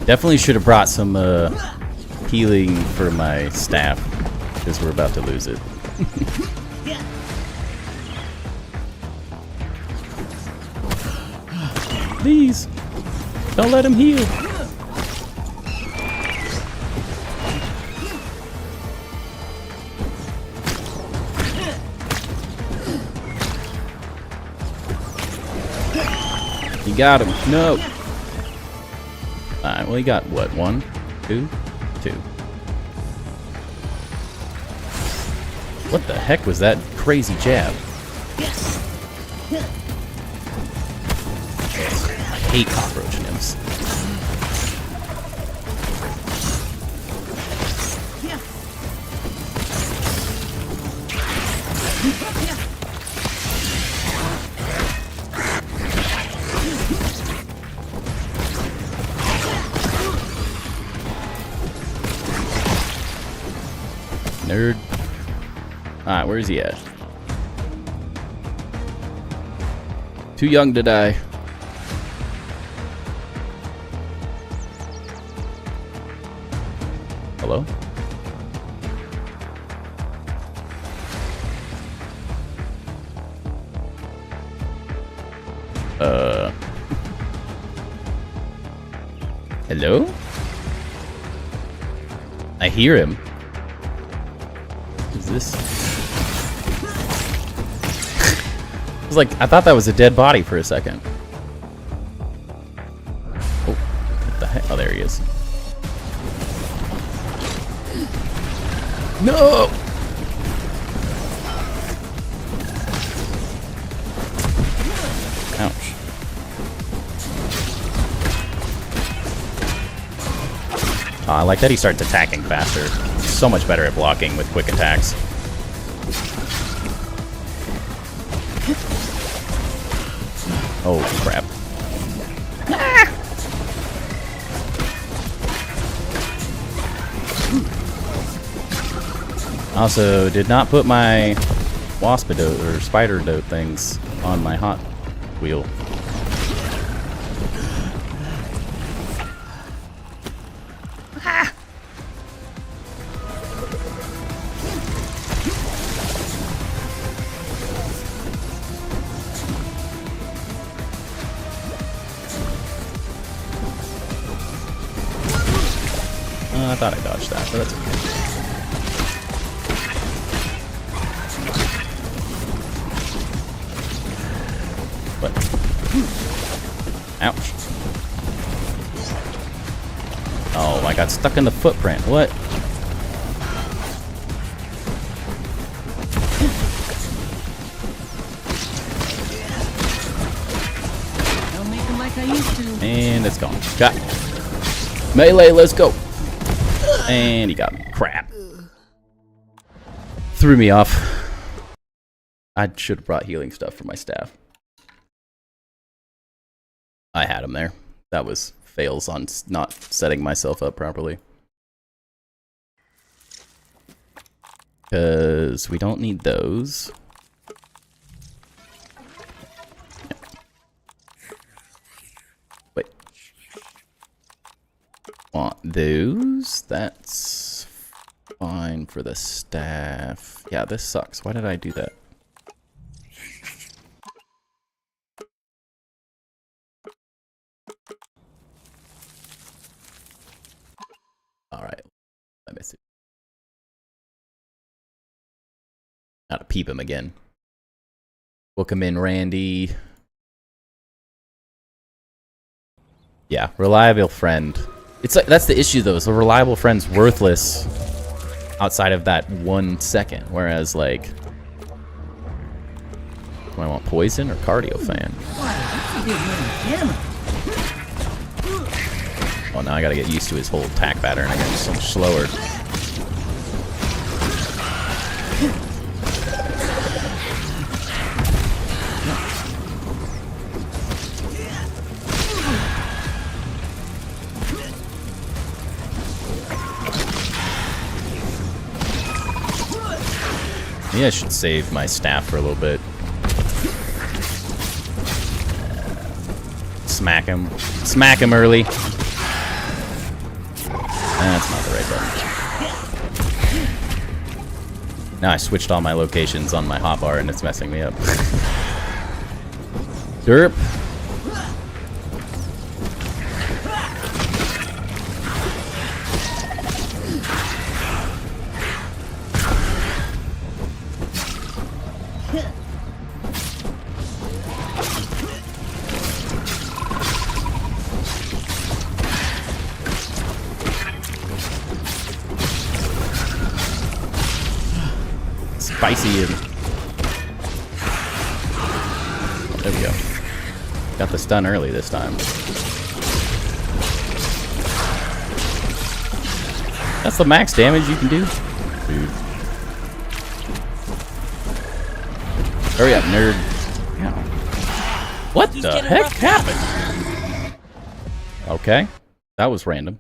A: Definitely should have brought some healing for my staff, because we're about to lose it. Please, don't let him heal. You got him. No. Alright, well, he got what? 1, 2, 2. What the heck was that crazy jab? I hate cockroach nymphs. Nerd. Alright, where is he at? Too young to die. Hello? Hello? I hear him. Is this? It was like, I thought that was a dead body for a second. Oh, what the heck? Oh, there he is. No! Ouch. I like that he starts attacking faster. He's so much better at blocking with quick attacks. Oh, crap. Also, did not put my waspidote or spider dote things on my hot wheel. I thought I dodged that, but that's okay. What? got stuck in the footprint. What?
B: Don't make them like I used to.
A: And it's gone. Got melee, let's go. And he got me. Crap. Threw me off. I should have brought healing stuff for my staff. I had him there. That was fails on not setting myself up properly. Because we don't need those. Wait. Want those? That's fine for the staff. Yeah, this sucks. Why did I do that? Alright. I miss it. Gotta peep him again. Book him in, Randy. Yeah, reliable friend. It's like that's the issue though. Is a reliable friend's worthless outside of that 1 second. Whereas like, do I want poison or cardio fan? Oh, now I gotta get used to his whole attack pattern. I got so much slower. Maybe I should save my staff for a little bit. Smack him. Smack him early. That's not the right button. Now I switched all my locations on my hotbar and it's messing me up. Derp. Spicy. Oh, there we go. Got the stun early this time. That's the max damage you can do? Dude. Hurry up, nerd. Ow. What the heck happened? Okay. That was random.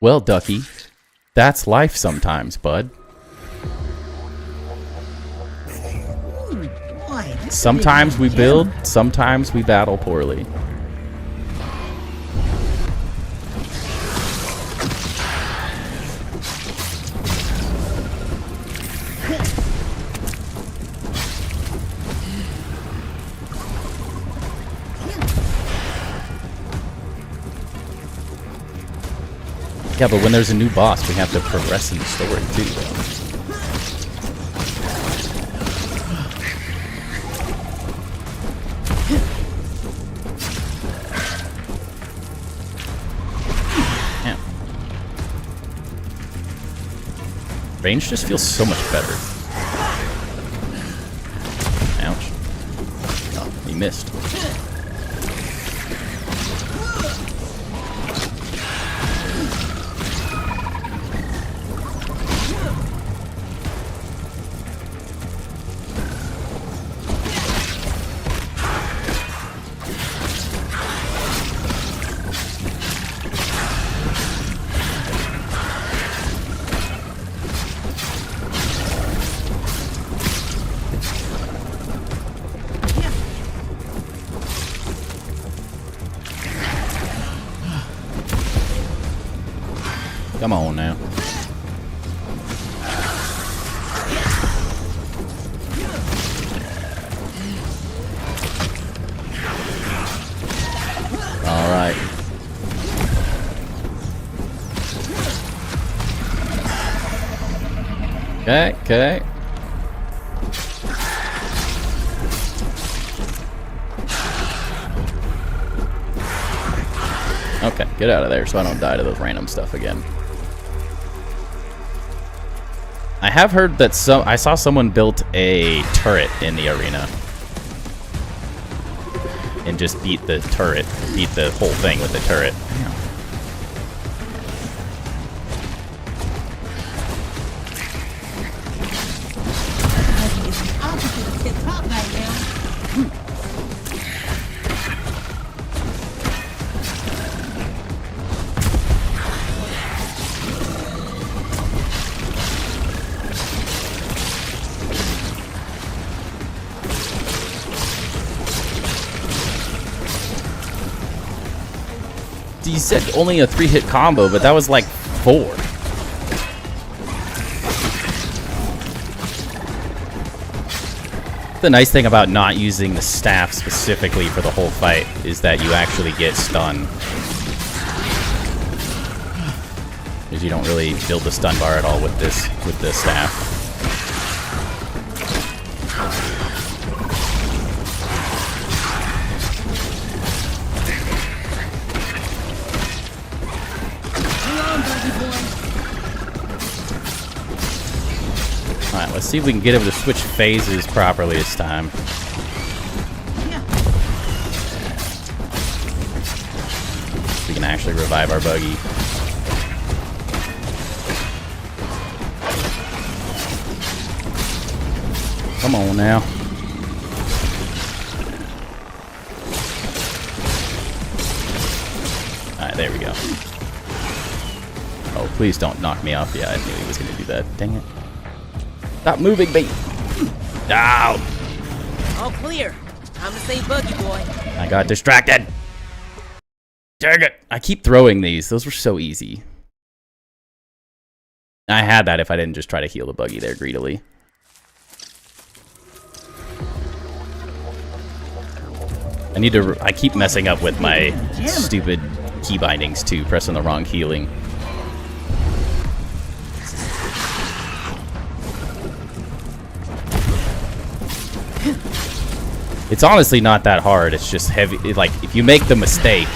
A: Well, Ducky, that's life sometimes, bud. Sometimes we build, sometimes we battle poorly. Yeah, but when there's a new boss, we have to progress in the story too. Yeah. Range just feels so much better. Ouch. Oh, he missed. Come on now. All right. Okay, okay. Okay, get out of there so I don't die to those random stuff again. I have heard that I saw someone built a turret in the arena. And just beat the turret. Beat the whole thing with the turret. Damn. You said only a 3-hit combo, but that was like 4. The nice thing about not using the staff specifically for the whole fight is that you actually get stun. Because you don't really build the stun bar at all with the staff. Alright, let's see if we can get him to switch phases properly this time. We can actually revive our buggy. Come on now. Alright, there we go. Oh, please don't knock me off. Yeah, I knew he was going to do that. Dang it. Stop moving, bait. Down.
B: All clear. Time to save Buggy Boy.
A: I got distracted. Dang it. I keep throwing these. Those were so easy. I had that if I didn't just try to heal the buggy there greedily. I keep messing up with my stupid key bindings too, pressing the wrong healing. It's honestly not that hard. It's just heavy. Like, if you make the mistake,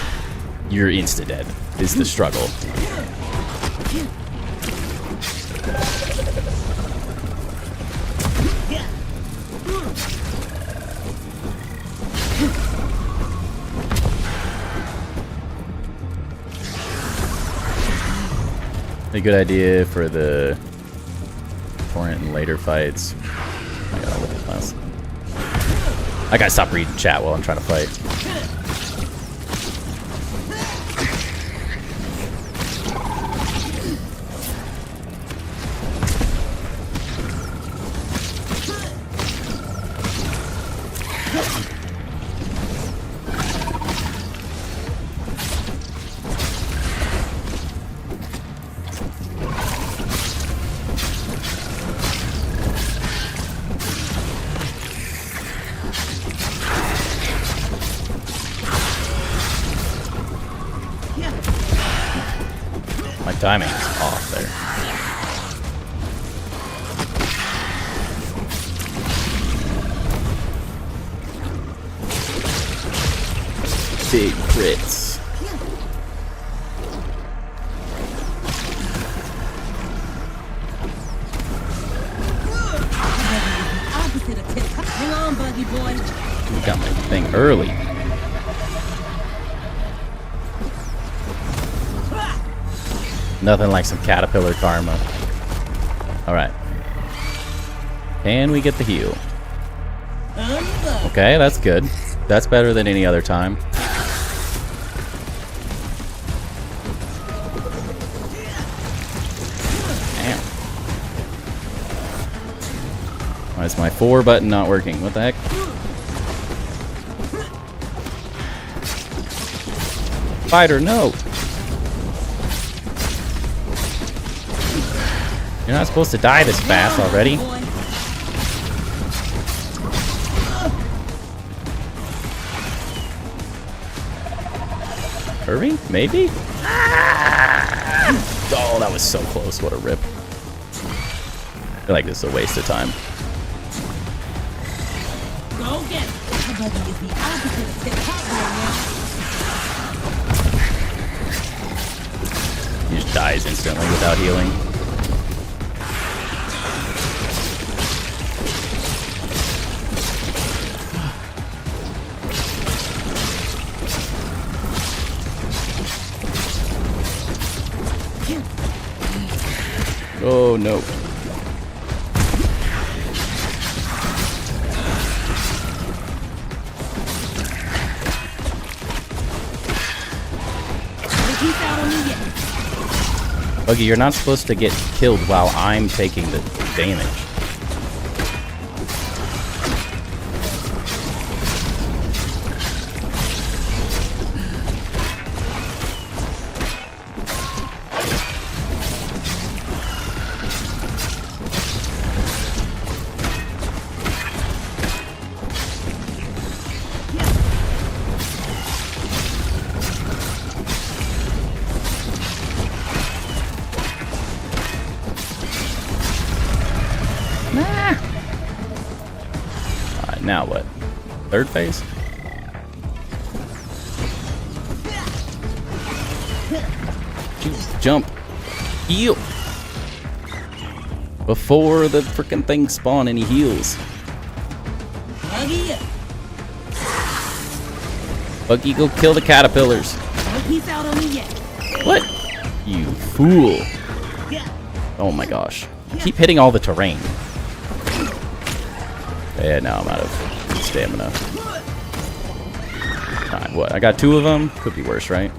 A: you're insta-dead, is the struggle. A good idea for the torrent and later fights. I gotta look at last. I gotta stop reading chat while I'm trying to fight. My timing is off there. Big crits.
B: Hang on, Buggy Boy.
A: You got my thing early. Nothing like some caterpillar karma. Alright. Can we get the heal? Okay, that's good. That's better than any other time. Damn. Why is my 4 button not working? What the heck? Fighter, no! You're not supposed to die this fast already. Hurry? Maybe? Ah! Oh, that was so close. What a rip. I feel like this is a waste of time.
B: Go get it. The buggy is the opposite of tip-top right now.
A: dies instantly without healing. Oh no. Buggy, you're not supposed to get killed while I'm taking the damage. Alright, now what? Third phase? Jump. Heal. Before the freaking thing spawn and he heals. Buggy, go kill the caterpillars. What? You fool. Oh my gosh. You keep hitting all the terrain. Yeah, now I'm out of stamina. Alright, what? I got 2 of them? Could be worse, right?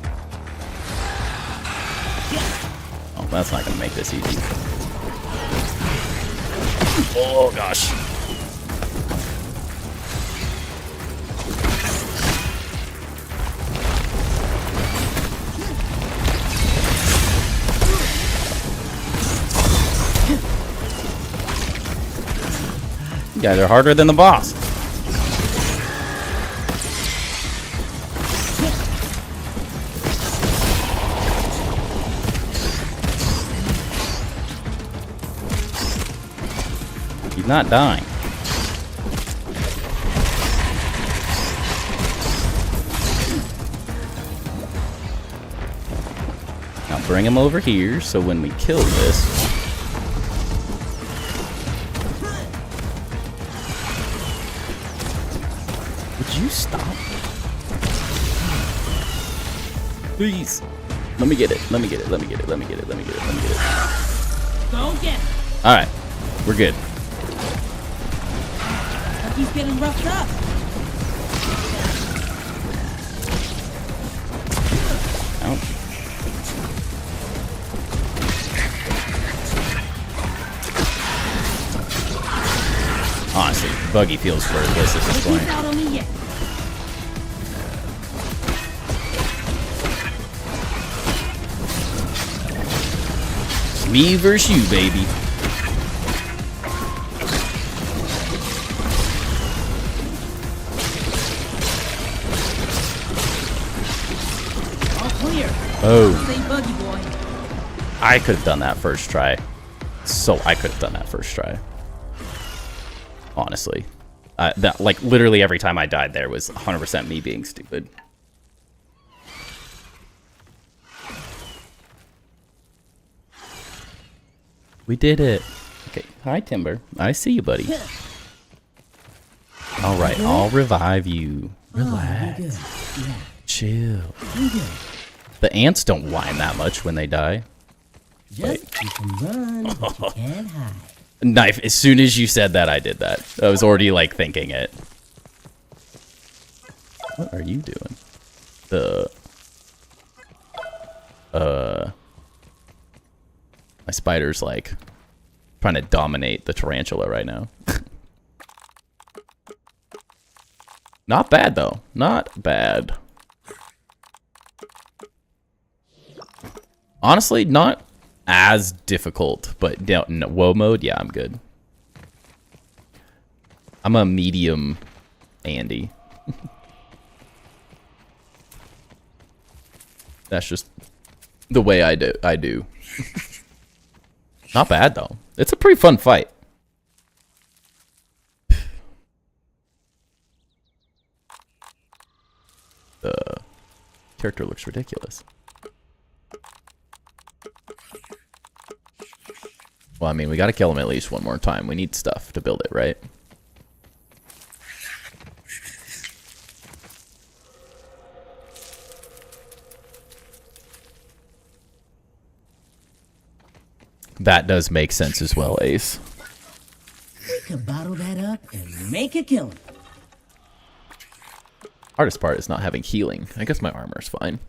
A: Oh, that's not gonna make this easy. Oh gosh. You guys are harder than the boss. He's not dying. Now bring him over here so when we kill this. You stop. Please. Let me get it. Let me get it. Let me get it. Let me get it. Let me get it. Let me get it.
B: Go get it.
A: Alright. We're good.
B: He's getting roughed up.
A: Ouch. Honestly, Buggy feels worthless at this point. It's me versus you, baby.
B: All clear.
A: Oh.
B: Say Buggy boy.
A: I could have done that first try. So I could have done that first try. Honestly, that like literally every time I died there was 100% me being stupid. We did it. Okay, hi Timber. I see you, buddy. All right, I'll revive you. Relax. Chill. The ants don't whine that much when they die.
B: Just you can run, but you can't hide.
A: Knife, as soon as you said that, I did that. I was already, like, thinking it. What are you doing? My spider's, like, trying to dominate the tarantula right now. Not bad, though. Not bad. Honestly, not as difficult, but no, woe mode, yeah, I'm good. I'm a medium Andy. That's just the way I do. Not bad though. It's a pretty fun fight. The character looks ridiculous. Well, I mean, we gotta kill him at least one more time. We need stuff to build it, right? That does make sense as well, Ace.
B: We could bottle that up and make a killing.
A: Hardest part is not having healing. I guess my armor's fine.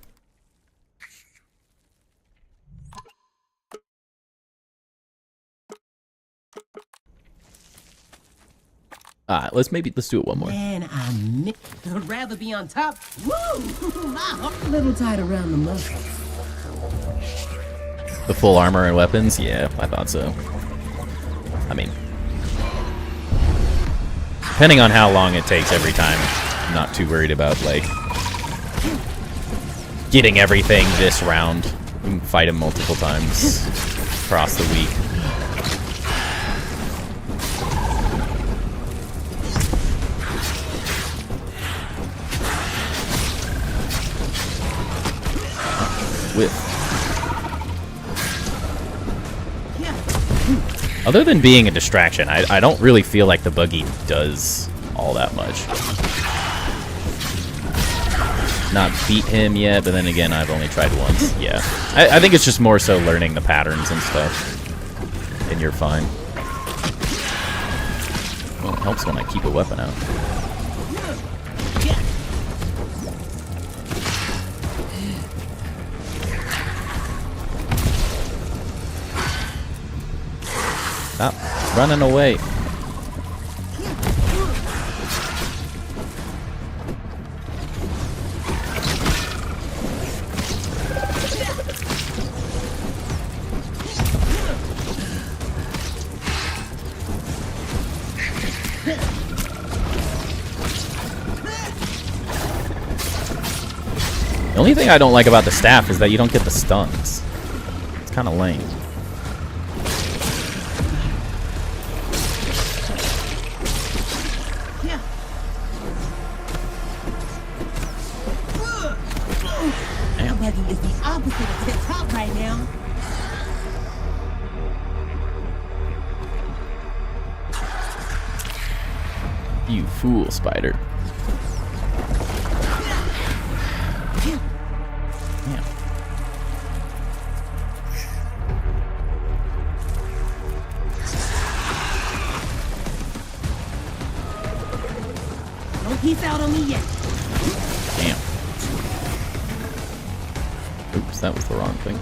A: Let's do it one more.
B: Man, I'd rather be on top. Woo! My heart a little tight around the muscles.
A: The full armor and weapons? Yeah, I thought so. I mean, depending on how long it takes every time, I'm not too worried about, like, getting everything this round. We can fight him multiple times across the week. Other than being a distraction, I don't really feel like the buggy does all that much. Not beat him yet, but then again, I've only tried once. Yeah. I think it's just more so learning the patterns and stuff. And you're fine. Well, it helps when I keep a weapon out. Stop running away. The only thing I don't like about the staff is that you don't get the stuns. It's kind of lame.
B: Is the opposite of tip top right now.
A: You fool, spider. Yeah.
B: Don't peace out on me yet.
A: Damn. Oops, that was the wrong thing.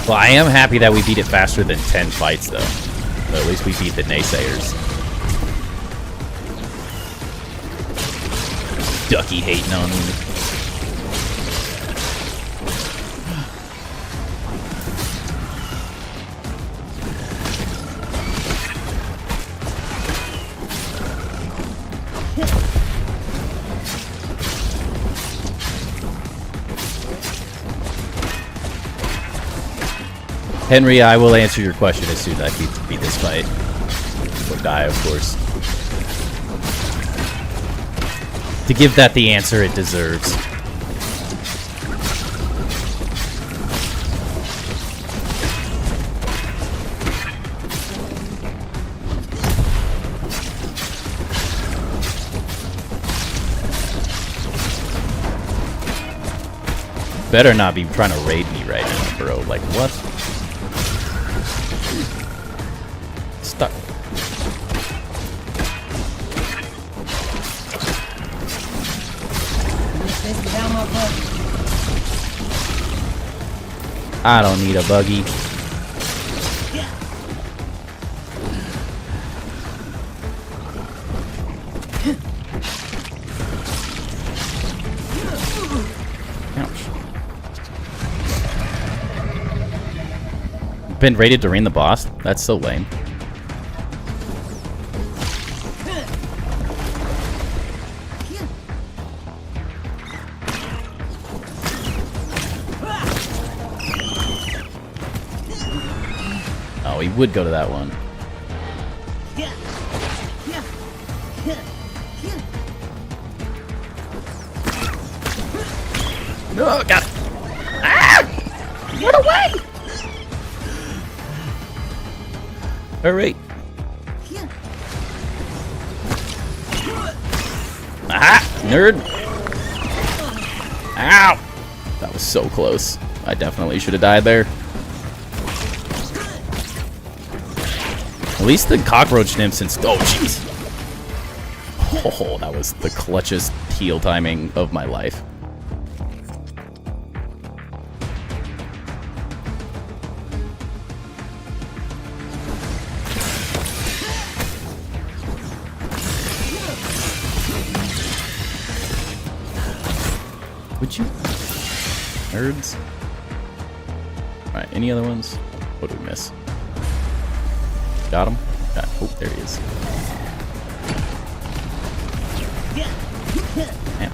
A: Well, I am happy that we beat it faster than 10 fights, though. But at least we beat the naysayers. Ducky hating on me. Henry, I will answer your question as soon as I beat this fight. Or die, of course. To give that the answer it deserves. Better not be trying to raid me right now, bro. Like, what? Stuck. I don't need a buggy. Been rated to reign the boss? That's so lame. Oh, he would go to that one. No, got it. Ah! Run away! All right. Ah! Nerd! Ow! That was so close. I definitely should have died there. At least the cockroach nymphs and... Oh, jeez! Oh, that was the clutchest heal timing of my life. Would you? Nerds? Alright, any other ones? What did we miss? Got him? Oh, there he is. Damn.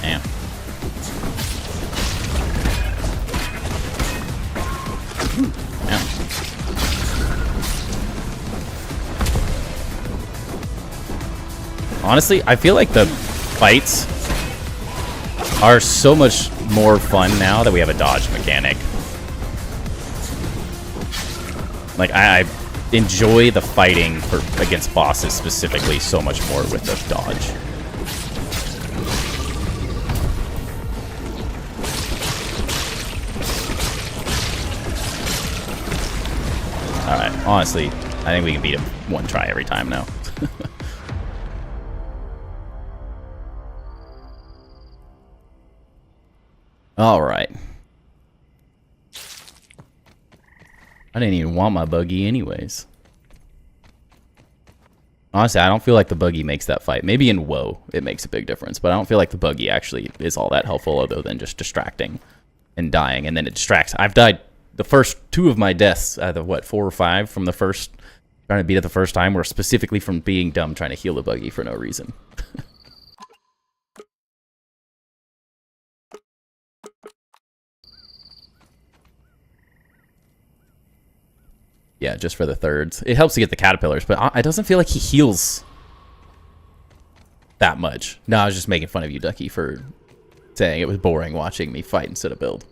A: Damn. Damn. Honestly, I feel like the fights are so much more fun now that we have a dodge mechanic. Like, I enjoy the fighting against bosses specifically so much more with the dodge. Alright, honestly, I think we can beat him one try every time now. Alright. I didn't even want my buggy anyways. Honestly, I don't feel like the buggy makes that fight. Maybe in WoW it makes a big difference, but I don't feel like the buggy actually is all that helpful other than just distracting and dying, and then it distracts. I've died the first 2 of my deaths out of, what, 4 or 5 from the first, trying to beat it the first time, were specifically from being dumb trying to heal the buggy for no reason. Yeah, just for the thirds. It helps to get the caterpillars, but it doesn't feel like he heals that much. No, I was just making fun of you, Ducky, for saying it was boring watching me fight instead of build.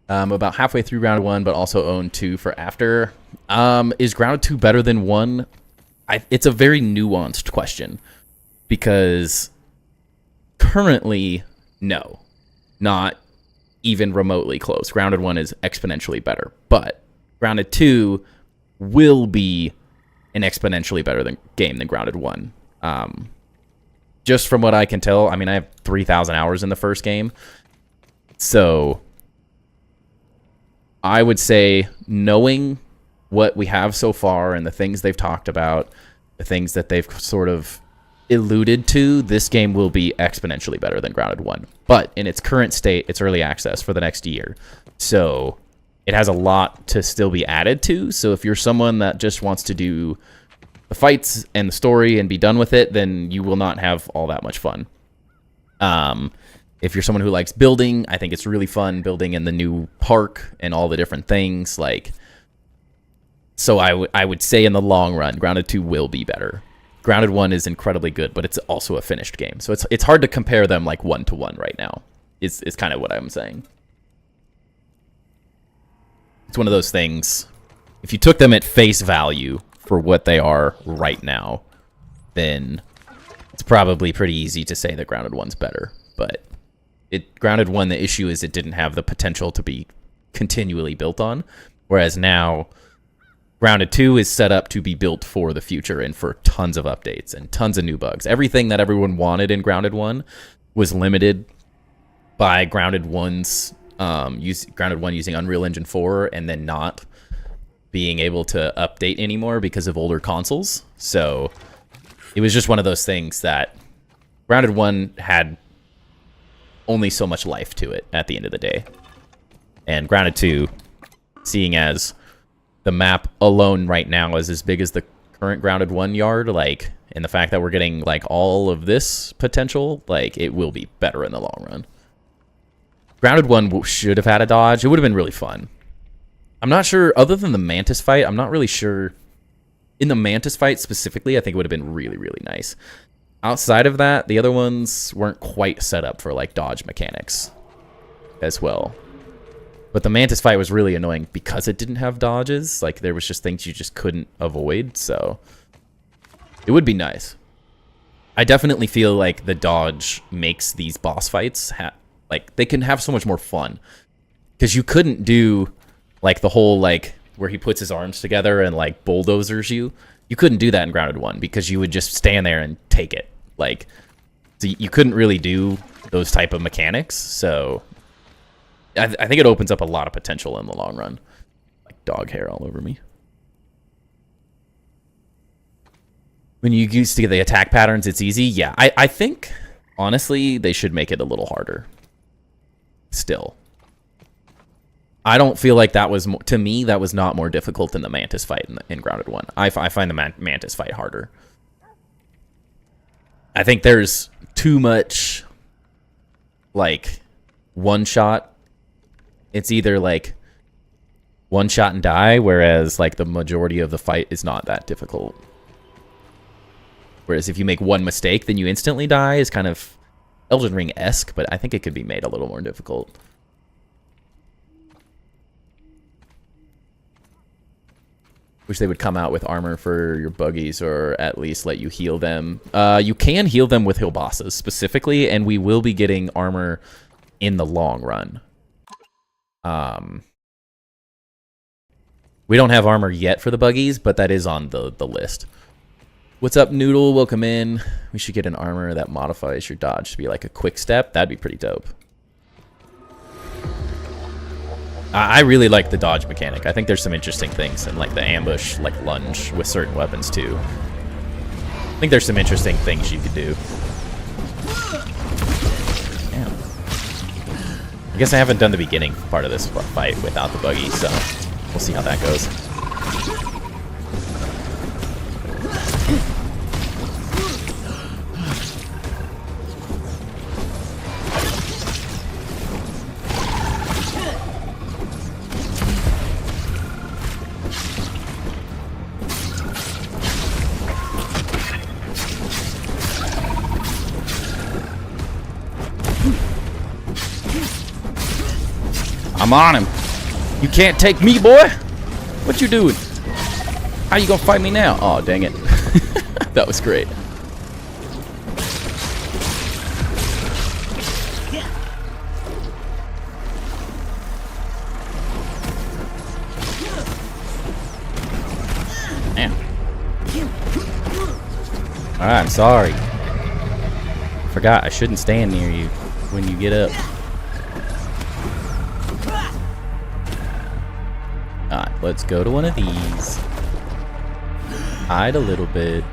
A: About halfway through round 1, but also own 2 for after. Is ground 2 better than 1? It's a very nuanced question, because currently, no. Not even remotely close. Grounded 1 is exponentially better, but Grounded 2 will be an exponentially better game than Grounded 1. Just from what I can tell, I mean, I have 3,000 hours in the first game, so I would say, knowing what we have so far and the things they've talked about, the things that they've sort of alluded to, this game will be exponentially better than Grounded 1. But in its current state, it's early access for the next year. So it has a lot to still be added to. So if you're someone that just wants to do the fights and the story and be done with it, then you will not have all that much fun. If you're someone who likes building, I think it's really fun building in the new park and all the different things. So I would say in the long run, Grounded 2 will be better. Grounded 1 is incredibly good, but it's also a finished game. So it's hard to compare them like 1-to-1 right now, is kind of what I'm saying. It's one of those things, if you took them at face value for what they are right now, then it's probably pretty easy to say that Grounded 1's better. But Grounded 1, the issue is it didn't have the potential to be continually built on, whereas now Grounded 2 is set up to be built for the future and for tons of updates and tons of new bugs. Everything that everyone wanted in Grounded 1 was limited by Grounded 1's Grounded 1 using Unreal Engine 4 and then not being able to update anymore because of older consoles. So it was just one of those things that Grounded 1 had only so much life to it at the end of the day. And Grounded 2, seeing as the map alone right now is as big as the current Grounded 1 yard, and the fact that we're getting, all of this potential, it will be better in the long run. Grounded 1 should have had a dodge. It would have been really fun. I'm not sure, other than the Mantis fight, I'm not really sure In the Mantis fight specifically, I think it would have been really, really nice. Outside of that, the other ones weren't quite set up for like dodge mechanics as well. But the Mantis fight was really annoying because it didn't have dodges. Like, there was just things you just couldn't avoid, so it would be nice. I definitely feel like the dodge makes these boss fights, like, they can have so much more fun. Because you couldn't do, like, the whole, like, where he puts his arms together and, like, bulldozers you. You couldn't do that in Grounded 1 because you would just stand there and take it. Like, so you couldn't really do those type of mechanics, so I think it opens up a lot of potential in the long run. Like dog hair all over me. When you used to get the attack patterns, it's easy. Yeah, I think, honestly, they should make it a little harder. Still. I don't feel like that was, to me, that was not more difficult than the Mantis fight in Grounded 1. I find the Mantis fight harder. I think there's too much, like, one shot. It's either, like, one shot and die, whereas, like, the majority of the fight is not that difficult. Whereas if you make one mistake, then you instantly die is kind of Elden Ring-esque, but I think it could be made a little more difficult. Wish they would come out with armor for your buggies, or at least let you heal them. You can heal them with hill bosses specifically, and we will be getting armor in the long run. We don't have armor yet for the buggies, but that is on the list. What's up, Noodle? Welcome in. We should get an armor that modifies your dodge to be like a quick step. That'd be pretty dope. I really like the dodge mechanic. I think there's some interesting things, and like the ambush, like lunge with certain weapons too. I think there's some interesting things you could do. Damn. I guess I haven't done the beginning part of this fight without the buggy, so we'll see how that goes. I'm on him. You can't take me, boy. What you doing? How you gonna fight me now? Oh, dang it. That was great. Man. Alright, I'm sorry. Forgot I shouldn't stand near you when you get up. Alright, let's go to one of these. Hide a little bit.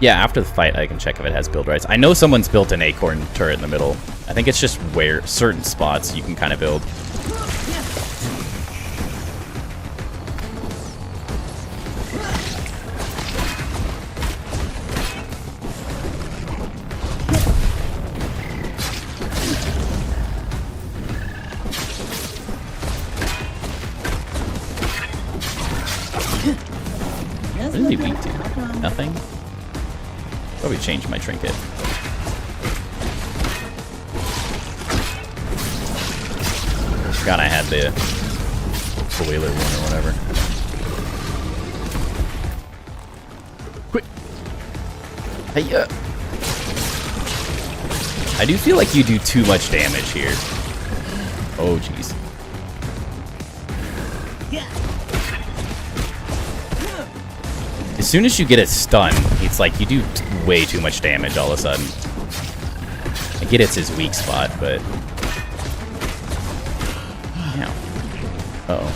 A: Yeah, after the fight, I can check if it has build rights. I know someone's built an acorn turret in the middle. I think it's just where certain spots you can kind of build. What is he weak to? Nothing? Probably change my trinket. Forgot I had the boiler one or whatever. Quick! Hey, I do feel like you do too much damage here. Oh, jeez. As soon as you get it stunned, it's like you do way too much damage all of a sudden. I get it's his weak spot, but... Ow. Uh-oh.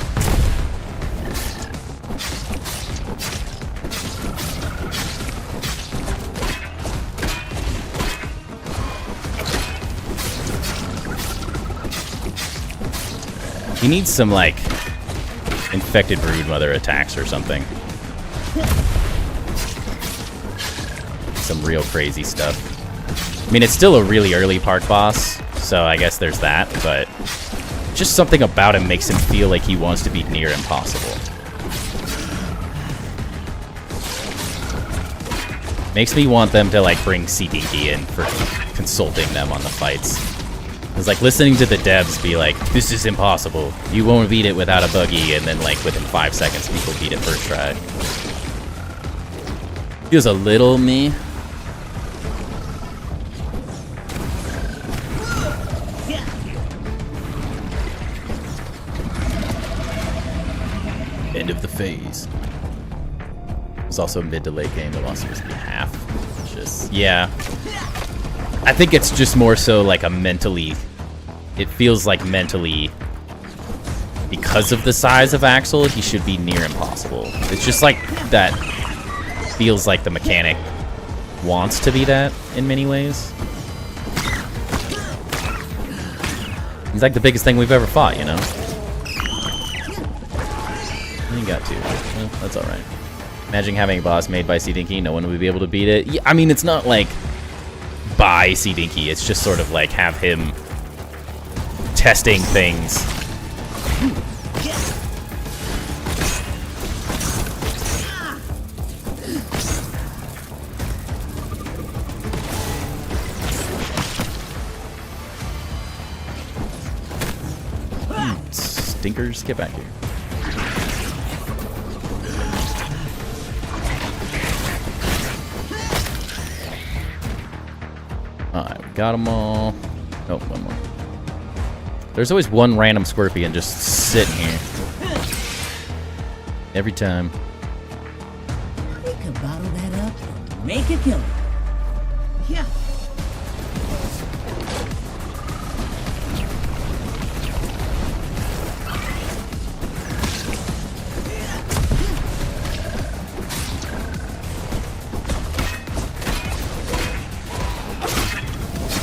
A: He needs some, like, infected broodmother attacks or something. Some real crazy stuff. I mean, it's still a really early part boss, so I guess there's that, but just something about him makes him feel like he wants to be near impossible. Makes me want them to, like, bring C-Dinky in for consulting them on the fights. It's like listening to the devs be like, this is impossible. You won't beat it without a buggy, and then, like, within 5 seconds, people beat it first try. Feels a little me. End of the phase. It's also a mid to late game. It was supposed to be half. It's just, yeah. I think it's just more so like a mentally. It feels like mentally, because of the size of Axel, he should be near impossible. It's just like that. Feels like the mechanic wants to be that in many ways. He's like the biggest thing we've ever fought, you know. You got to. Well, that's all right. Imagine having a boss made by C-Dinky, no one would be able to beat it. Yeah, I mean, it's not like by C-Dinky, it's just sort of like have him testing things. Stinkers, get back here. Alright, we got them all. Oh, one more. There's always one random Scorpion just sitting here. Every time.
B: We could bottle that up and make a killer. Yeah.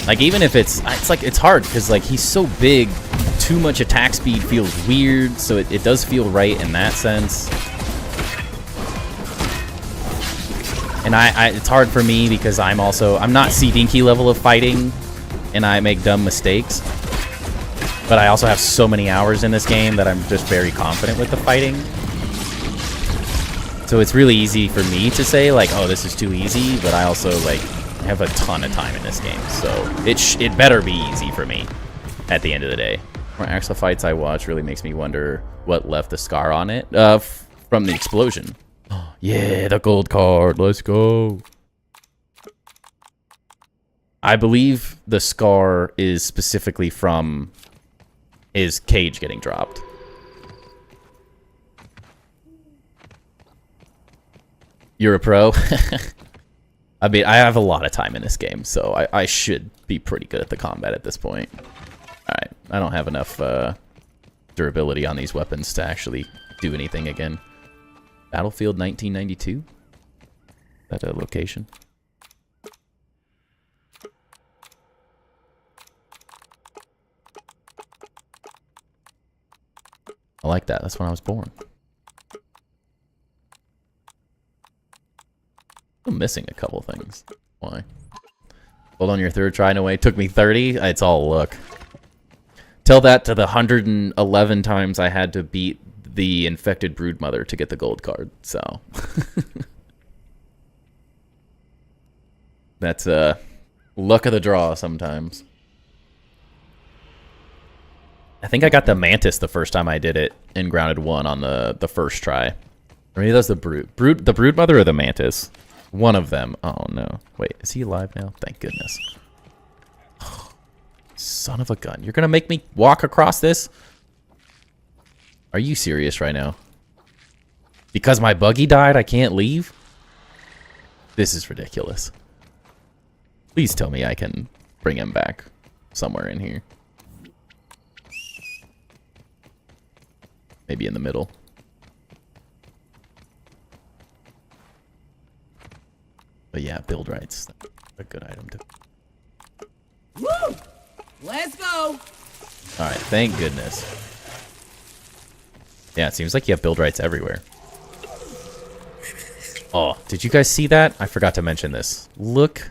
A: Like, even if it's like, it's hard, because, like, he's so big, too much attack speed feels weird, so it does feel right in that sense. And it's hard for me, because I'm not C-Dinky level of fighting, and I make dumb mistakes. But I also have so many hours in this game that I'm just very confident with the fighting. So it's really easy for me to say, like, oh, this is too easy, but I also, like, have a ton of time in this game, so it better be easy for me at the end of the day. More Axel fights I watch really makes me wonder what left the scar on it from the explosion. Yeah, the gold card, let's go. I believe the scar is specifically from his cage getting dropped. You're a pro? I mean, I have a lot of time in this game, so I should be pretty good at the combat at this point. Alright, I don't have enough durability on these weapons to actually do anything again. Battlefield 1992? Is that a location? I like that, that's when I was born. I'm missing a couple things. Why? Hold on your third try, no way. It took me 30. It's all luck. Tell that to the 111 times I had to beat the infected broodmother to get the gold card. So that's luck of the draw sometimes. I think I got the mantis the first time I did it in Grounded 1 on the first try. Or maybe that's the the broodmother or the mantis. One of them. Oh, no. Wait, is he alive now? Thank goodness. Son of a gun. You're going to make me walk across this? Are you serious right now? Because my buggy died, I can't leave? This is ridiculous. Please tell me I can bring him back somewhere in here. Maybe in the middle. But yeah, build rights. A good item to.
B: Woo! Let's go!
A: Alright, thank goodness. Yeah, it seems like you have build rights everywhere. Oh, did you guys see that? I forgot to mention this. Look.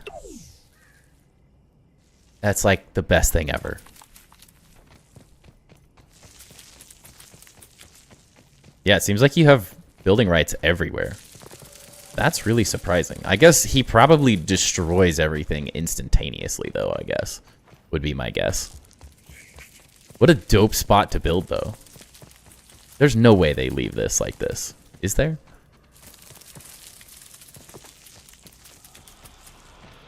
A: That's like the best thing ever. Yeah, it seems like you have building rights everywhere. That's really surprising. I guess he probably destroys everything instantaneously, though, I guess. Would be my guess. What a dope spot to build, though. There's no way they leave this like this. Is there?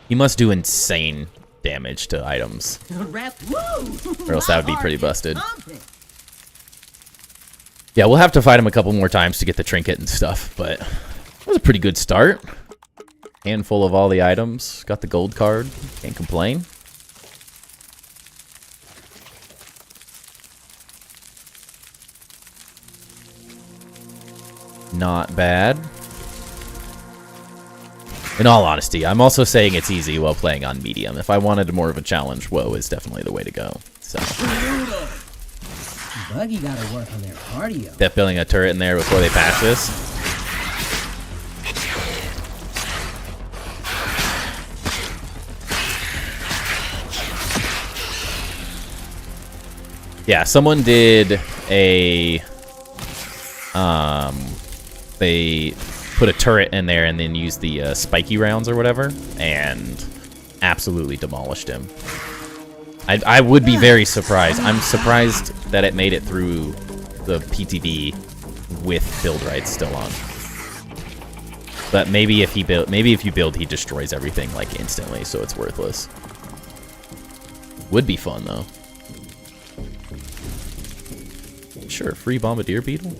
A: He must do insane damage to items. Or else that would be pretty busted. Yeah, we'll have to fight him a couple more times to get the trinket and stuff, but that was a pretty good start. Handful of all the items. Got the gold card. Can't complain. Not bad. In all honesty, I'm also saying it's easy while playing on medium. If I wanted more of a challenge, woe is definitely the way to go. So,
B: Buggy gotta work on their cardio.
A: They're building a turret in there before they patch this. Yeah, someone did a they put a turret in there and then used the spiky rounds or whatever, and absolutely demolished him. I would be very surprised. I'm surprised that it made it through the PTB with build rights still on. But maybe if you build, he destroys everything like instantly, so it's worthless. Would be fun though. Sure, free bombardier beetle.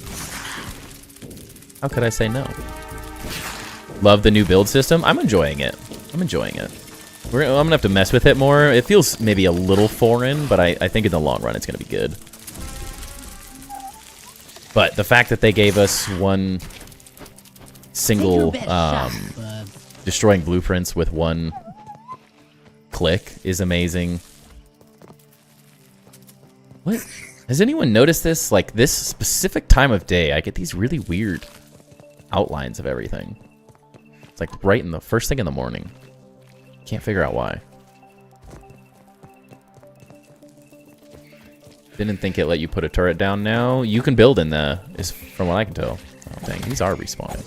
A: How could I say no? Love the new build system. I'm enjoying it. I'm enjoying it. I'm gonna have to mess with it more. It feels maybe a little foreign, but I think in the long run it's gonna be good. But the fact that they gave us one single destroying blueprints with one click is amazing. What? Has anyone noticed this? Like, this specific time of day, I get these really weird outlines of everything. It's like right in the first thing in the morning. Can't figure out why. Didn't think it let you put a turret down now. You can build in the, is from what I can tell. Oh, dang, these are respawning.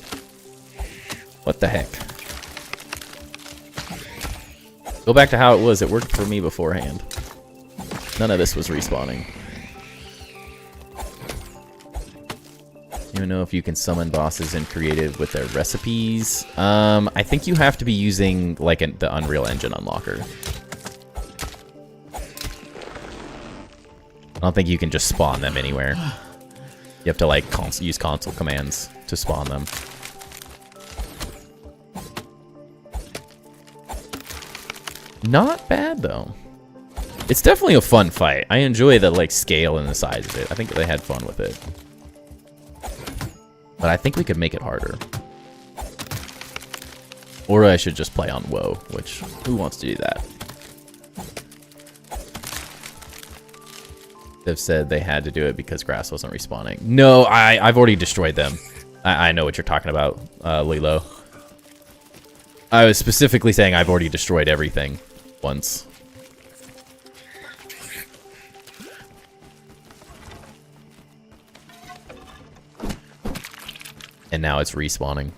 A: What the heck? Go back to how it was. It worked for me beforehand. None of this was respawning. I don't know if you can summon bosses in creative with their recipes. I think you have to be using like the Unreal Engine unlocker. I don't think you can just spawn them anywhere. You have to like use console commands to spawn them. Not bad though. It's definitely a fun fight. I enjoy the like scale and the size of it. I think they had fun with it. But I think we could make it harder. Or I should just play on woe, which, who wants to do that? They've said they had to do it because grass wasn't respawning. No, I've already destroyed them. I know what you're talking about, Lilo. I was specifically saying I've already destroyed everything once. And now it's respawning.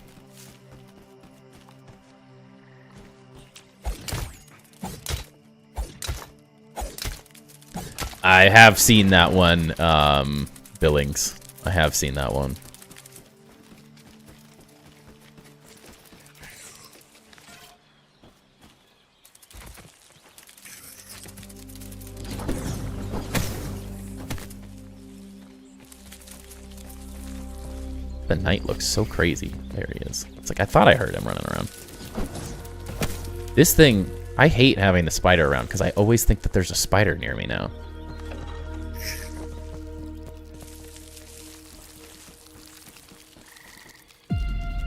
A: I have seen that one, Billings. I have seen that one. The knight looks so crazy. There he is. It's like I thought I heard him running around. This thing, I hate having the spider around because I always think that there's a spider near me now.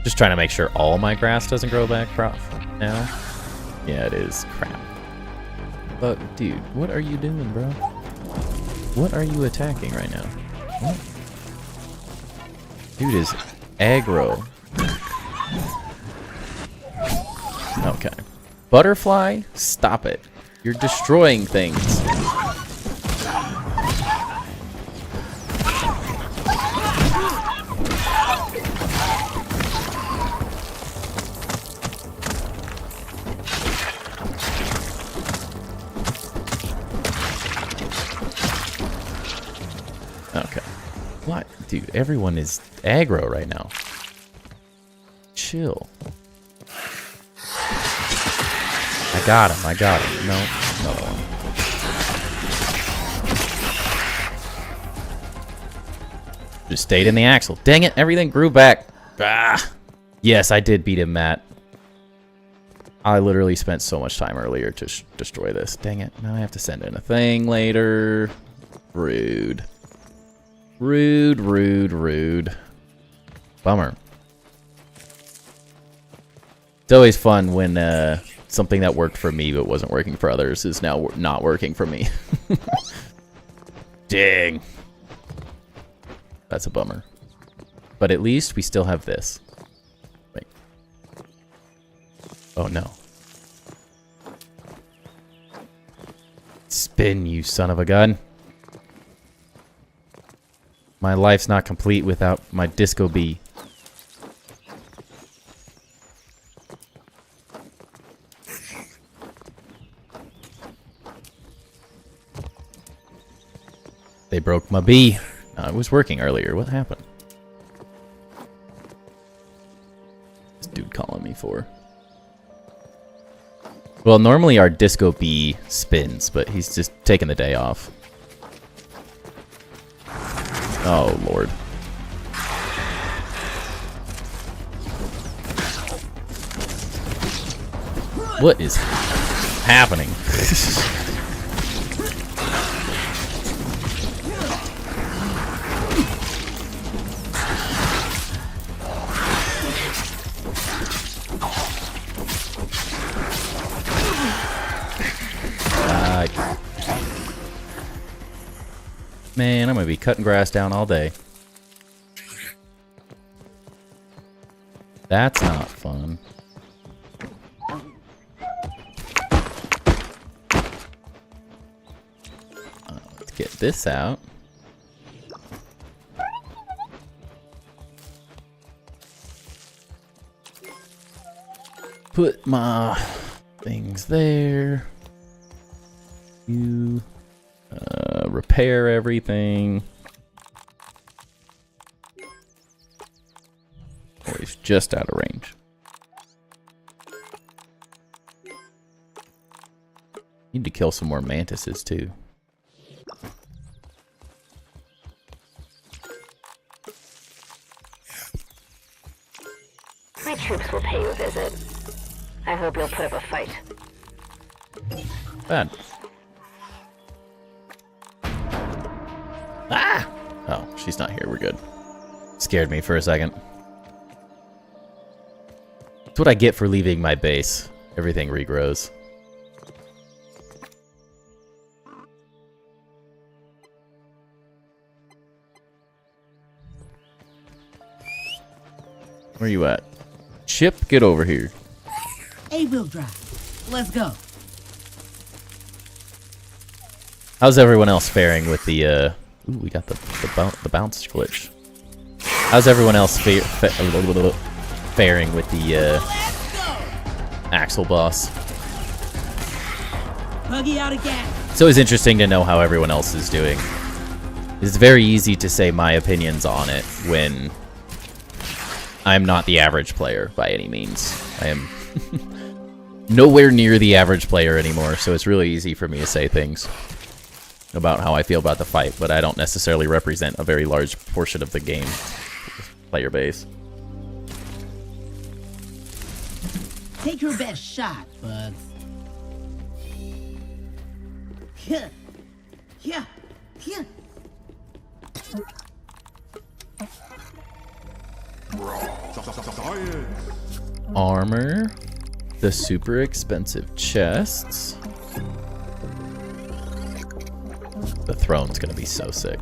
A: Just trying to make sure all my grass doesn't grow back now. Yeah, it is. Crap. But, dude, what are you doing, bro? What are you attacking right now? What? Dude is aggro. Okay. Butterfly, stop it. You're destroying things. Dude, everyone is aggro right now. Chill. I got him. No, another one. Just stayed in the Axel. Dang it, everything grew back. Ah. Yes, I did beat him, Matt. I literally spent so much time earlier to destroy this. Dang it, now I have to send in a thing later. Rude. Rude, rude, rude. Bummer. It's always fun when something that worked for me but wasn't working for others is now not working for me. Dang. That's a bummer. But at least we still have this. Wait. Oh no. Spin, you son of a gun. My life's not complete without my disco bee. They broke my bee. It was working earlier. What happened? This dude calling me for? Well, normally our disco bee spins, but he's just taking the day off. Oh, Lord. What is happening? Man, I'm gonna be cutting grass down all day. That's not fun. Let's get this out. Put my things there. You repair everything. Oh, he's just out of range. Need to kill some more mantises too.
C: My troops will pay you a visit. I hope you'll put up a fight.
A: Bad. Ah! Oh, she's not here. We're good. Scared me for a second. That's what I get for leaving my base. Everything regrows. Where you at? Chip, get over here.
B: A-wheel drive. Let's go.
A: How's everyone else faring with the, Ooh, we got the bounce glitch. How's everyone else faring with the, Axel boss?
B: Buggy out of gas.
A: It's always interesting to know how everyone else is doing. It's very easy to say my opinions on it when I'm not the average player by any means. I am nowhere near the average player anymore, so it's really easy for me to say things about how I feel about the fight, but I don't necessarily represent a very large portion of the game player base.
B: Take your best shot, Bugs. Yeah. Yeah. Yeah.
A: Armor. The super expensive chests. The throne's gonna be so sick.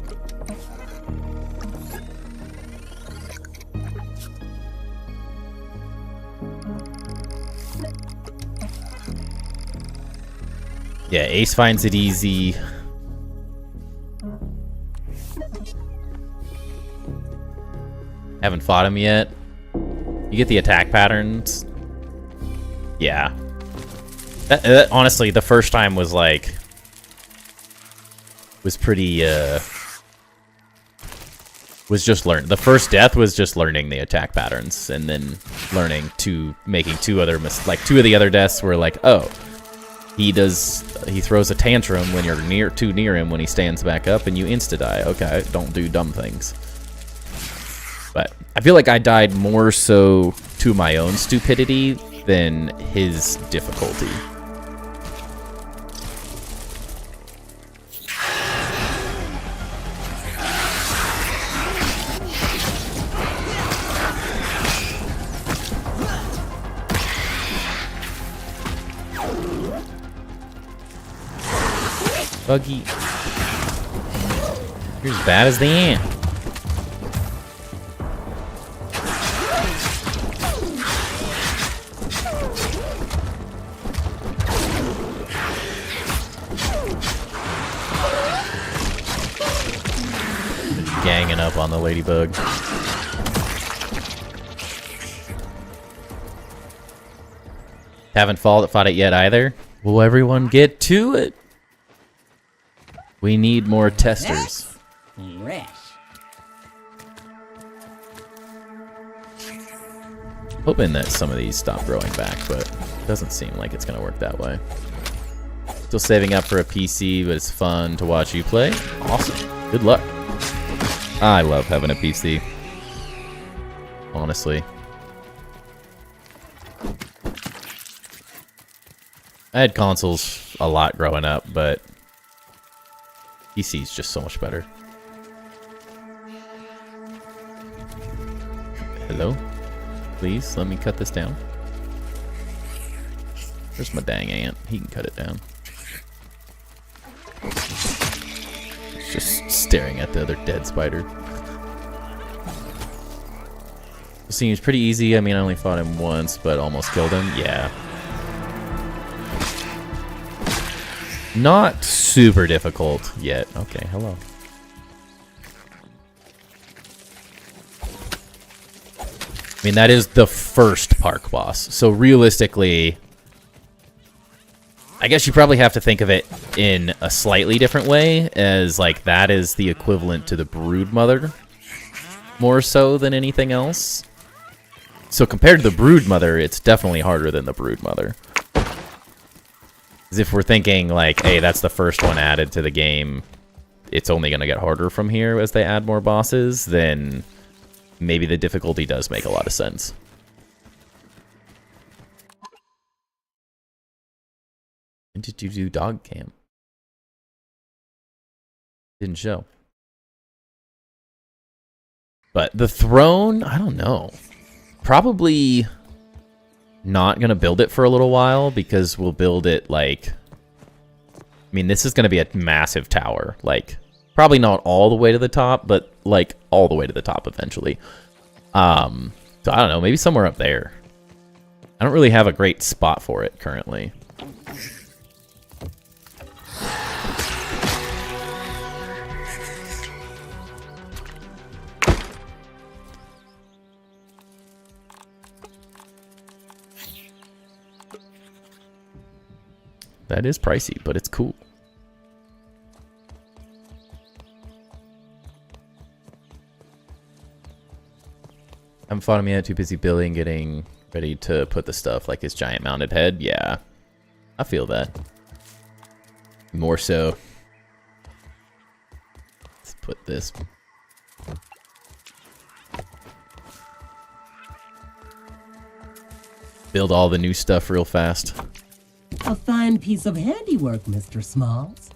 A: Yeah, Ace finds it easy. Haven't fought him yet. You get the attack patterns. Yeah. That, honestly, the first time was like... was pretty, was just learn. The first death was just learning the attack patterns, and then learning to making two of the other deaths were like, oh, he throws a tantrum when you're too near him when he stands back up, and you insta die. Okay, don't do dumb things. But I feel like I died more so to my own stupidity than his difficulty. Buggy. You're as bad as the ant. Ganging up on the ladybug. Haven't fought it yet either. Will everyone get to it? We need more testers.
B: Fresh.
A: Hoping that some of these stop growing back, but it doesn't seem like it's going to work that way. Still saving up for a PC, but it's fun to watch you play. Awesome. Good luck. I love having a PC. Honestly. I had consoles a lot growing up, but PC's just so much better. Hello? Please, let me cut this down. Where's my dang ant? He can cut it down. It's just staring at the other dead spider. Seems pretty easy. I mean, I only fought him once, but almost killed him. Yeah. Not super difficult yet. Okay, hello. I mean, that is the first park boss. So realistically, I guess you probably have to think of it in a slightly different way, as like that is the equivalent to the Broodmother, more so than anything else. So compared to the Broodmother, it's definitely harder than the Broodmother. As if we're thinking like, hey, that's the first one added to the game, it's only going to get harder from here as they add more bosses, then maybe the difficulty does make a lot of sense. When did you do dog camp? Didn't show. But the throne, I don't know. Probably not going to build it for a little while, because we'll build it like... I mean, this is going to be a massive tower. Like, probably not all the way to the top, but like all the way to the top eventually. So I don't know, maybe somewhere up there. I don't really have a great spot for it currently. That is pricey, but it's cool. Haven't fought him yet, too busy building, getting ready to put the stuff like his giant mounted head. Yeah, I feel that. More so. Let's put this. Build all the new stuff real fast.
B: A fine piece of handiwork, Mr. Smalls.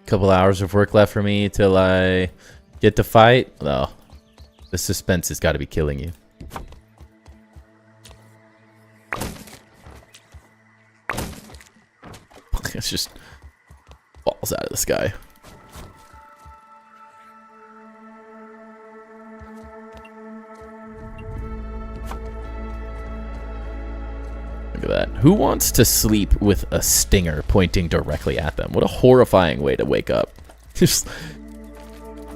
A: Couple hours of work left for me till I get to fight. Oh, the suspense has got to be killing you. It's just falls out of the sky. Look at that. Who wants to sleep with a stinger pointing directly at them? What a horrifying way to wake up. Just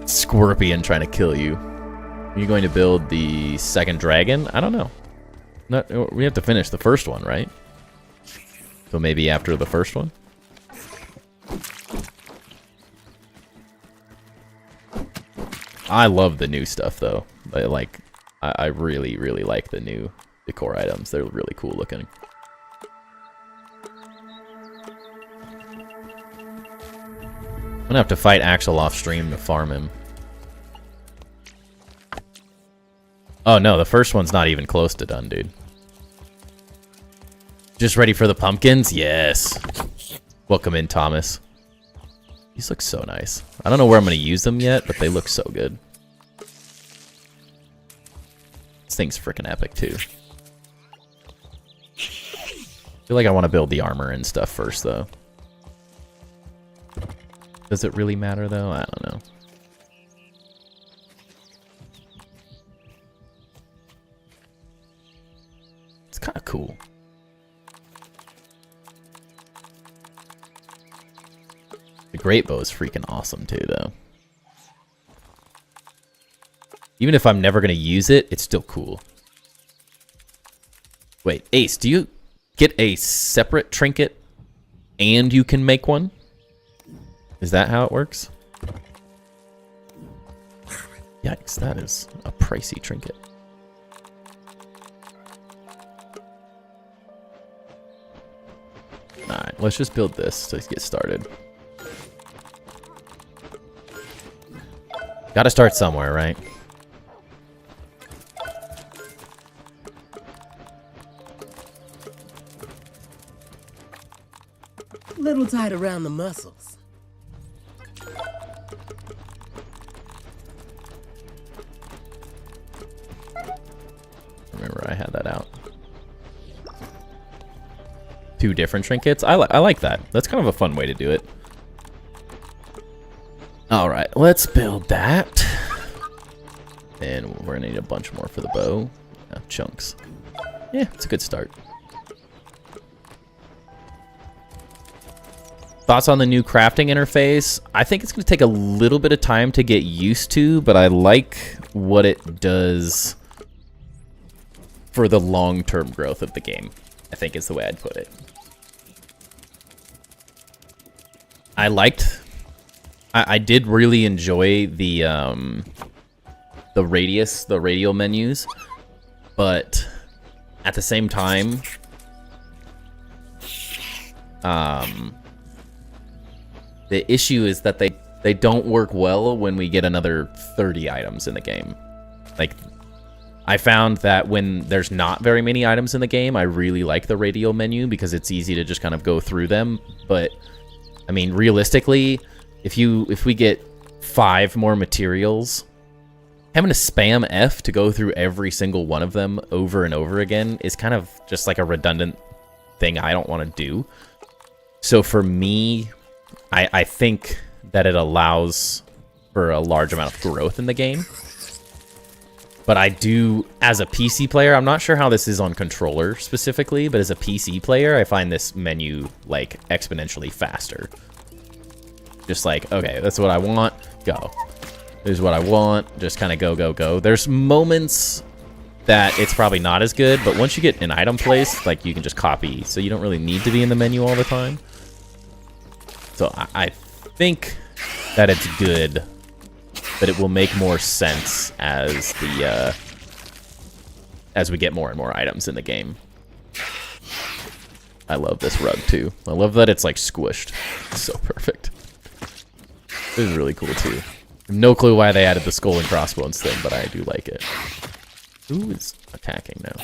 A: Scorpion trying to kill you. Are you going to build the second dragon? I don't know. We have to finish the first one, right? So maybe after the first one? I love the new stuff though. I really, really like the new decor items. They're really cool looking. I'm gonna have to fight Axel off stream to farm him. Oh no, the first one's not even close to done, dude. Just ready for the pumpkins? Yes. Welcome in, Thomas. These look so nice. I don't know where I'm going to use them yet, but they look so good. This thing's freaking epic, too. I feel like I want to build the armor and stuff first, though. Does it really matter, though? I don't know. It's kind of cool. The great bow is freaking awesome too, though. Even if I'm never gonna use it, it's still cool. Wait, Ace, do you get a separate trinket and you can make one? Is that how it works? Yikes, that is a pricey trinket. Alright, let's just build this to get started. Gotta start somewhere, right?
B: Little tight around the muscles.
A: Remember, I had that out. 2 different trinkets. I like that. That's kind of a fun way to do it. All right, let's build that. And we're gonna need a bunch more for the bow. Chunks. Yeah, it's a good start. Thoughts on the new crafting interface? I think it's gonna take a little bit of time to get used to, but I like what it does for the long-term growth of the game, I think is the way I'd put it. I did really enjoy the radial menus, but at the same time, the issue is that they don't work well when we get another 30 items in the game. Like, I found that when there's not very many items in the game, I really like the radial menu because it's easy to just kind of go through them. But I mean, realistically, if we get 5 more materials, having to spam F to go through every single one of them over and over again is kind of just like a redundant thing I don't want to do. So for me, I think that it allows for a large amount of growth in the game. But I do, as a PC player, I'm not sure how this is on controller specifically, but as a PC player, I find this menu like exponentially faster. Just like, okay, that's what I want, go. This is what I want, just kind of go, go, go. There's moments that it's probably not as good, but once you get an item placed, like, you can just copy, so you don't really need to be in the menu all the time. So I think that it's good, but it will make more sense as the as we get more and more items in the game. I love this rug too. I love that it's like squished. It's so perfect. This is really cool too. I have no clue why they added the skull and crossbones thing, but I do like it. Who is attacking now?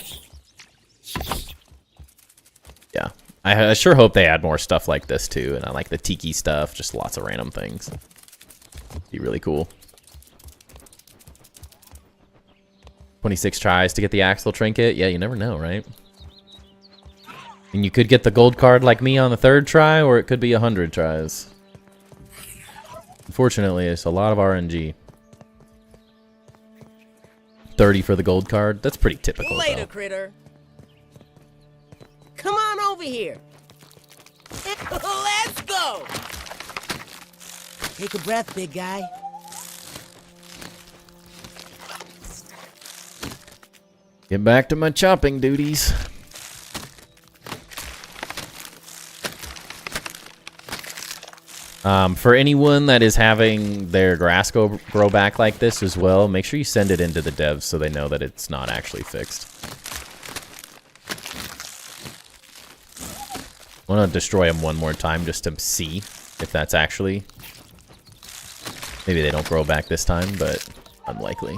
A: Yeah. I sure hope they add more stuff like this too, and I like the tiki stuff, just lots of random things. Be really cool. 26 tries to get the Axel trinket. Yeah, you never know, right? And you could get the gold card like me on the 3rd try, or it could be 100 tries. Unfortunately, it's a lot of RNG. 30 for the gold card. That's pretty typical.
B: Later,
A: though.
B: critter. Come on over here. Let's go. Take a breath, big guy.
A: Get back to my chopping duties. For anyone that is having their grass grow back like this as well, make sure you send it into the devs so they know that it's not actually fixed. I want to destroy them one more time just to see if that's actually... Maybe they don't grow back this time, but unlikely.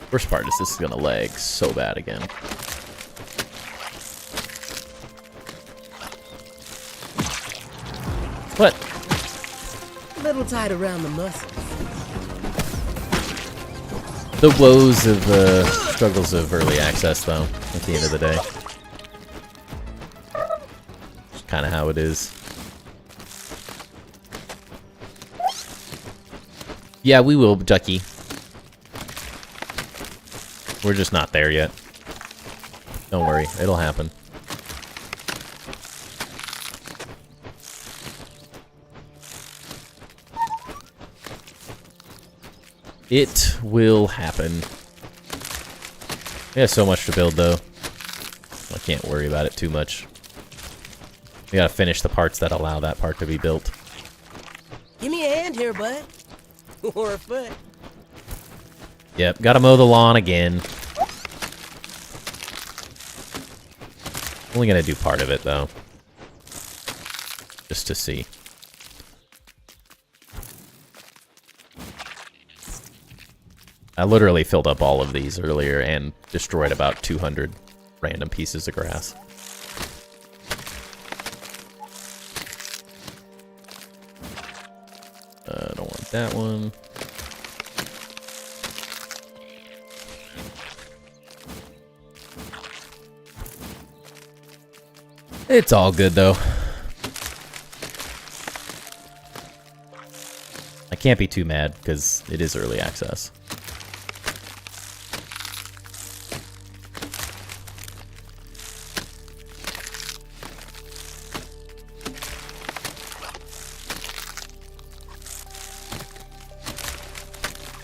A: Worst part is this is going to lag so bad again. What?
B: A little tight around the muscles.
A: The woes of struggles of early access, though, at the end of the day. It's kind of how it is. Yeah, we will, Ducky. We're just not there yet. Don't worry, it'll happen. It will happen. We have so much to build, though. I can't worry about it too much. We gotta finish the parts that allow that part to be built.
B: Give me a hand here, bud. Or a foot.
A: Yep, gotta mow the lawn again. Only gonna do part of it, though. Just to see. I literally filled up all of these earlier and destroyed about 200 random pieces of grass. I don't want that one. It's all good, though. I can't be too mad because it is early access.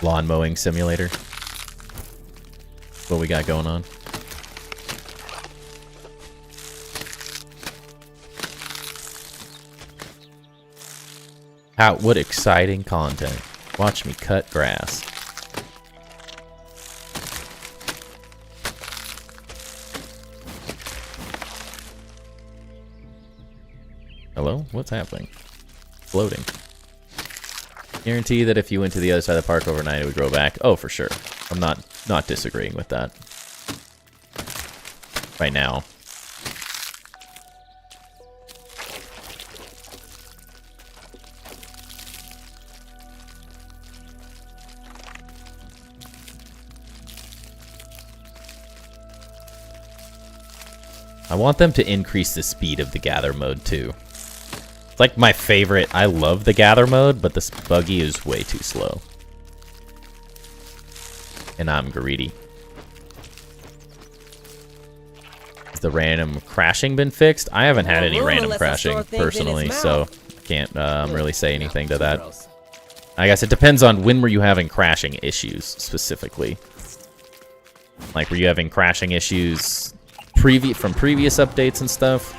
A: Lawn mowing simulator. What we got going on? What exciting content. Watch me cut grass. Hello? What's happening? Floating. Guarantee that if you went to the other side of the park overnight, it would grow back. Oh, for sure. I'm not disagreeing with that. Right now. I want them to increase the speed of the gather mode, too. It's like my favorite. I love the gather mode, but this buggy is way too slow. And I'm greedy. Has the random crashing been fixed? I haven't had any random crashing, personally, so can't really say anything to that. I guess it depends on when were you having crashing issues, specifically. Like, were you having crashing issues from previous updates and stuff?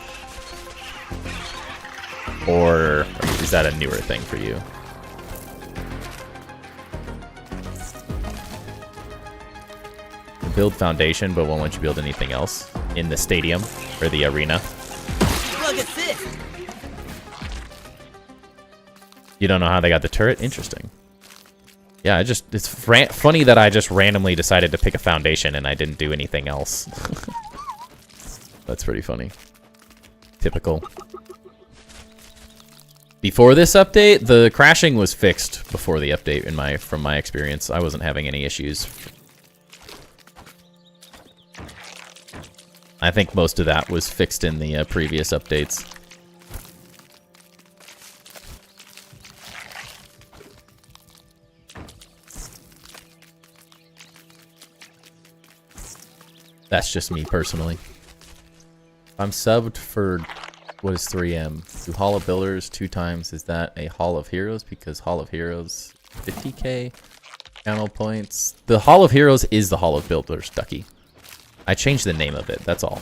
A: Or is that a newer thing for you? Build foundation, but won't let you build anything else in the stadium or the arena. You don't know how they got the turret? Interesting. Yeah, it's funny that I just randomly decided to pick a foundation and I didn't do anything else. That's pretty funny. Typical. Before this update, the crashing was fixed before the update from my experience. I wasn't having any issues. I think most of that was fixed in the previous updates. That's just me personally. I'm subbed for what is 3M? Do Hall of Builders 2 times. Is that a Hall of Heroes? Because Hall of Heroes 50k channel points. The Hall of Heroes is the Hall of Builders, Ducky. I changed the name of it, that's all.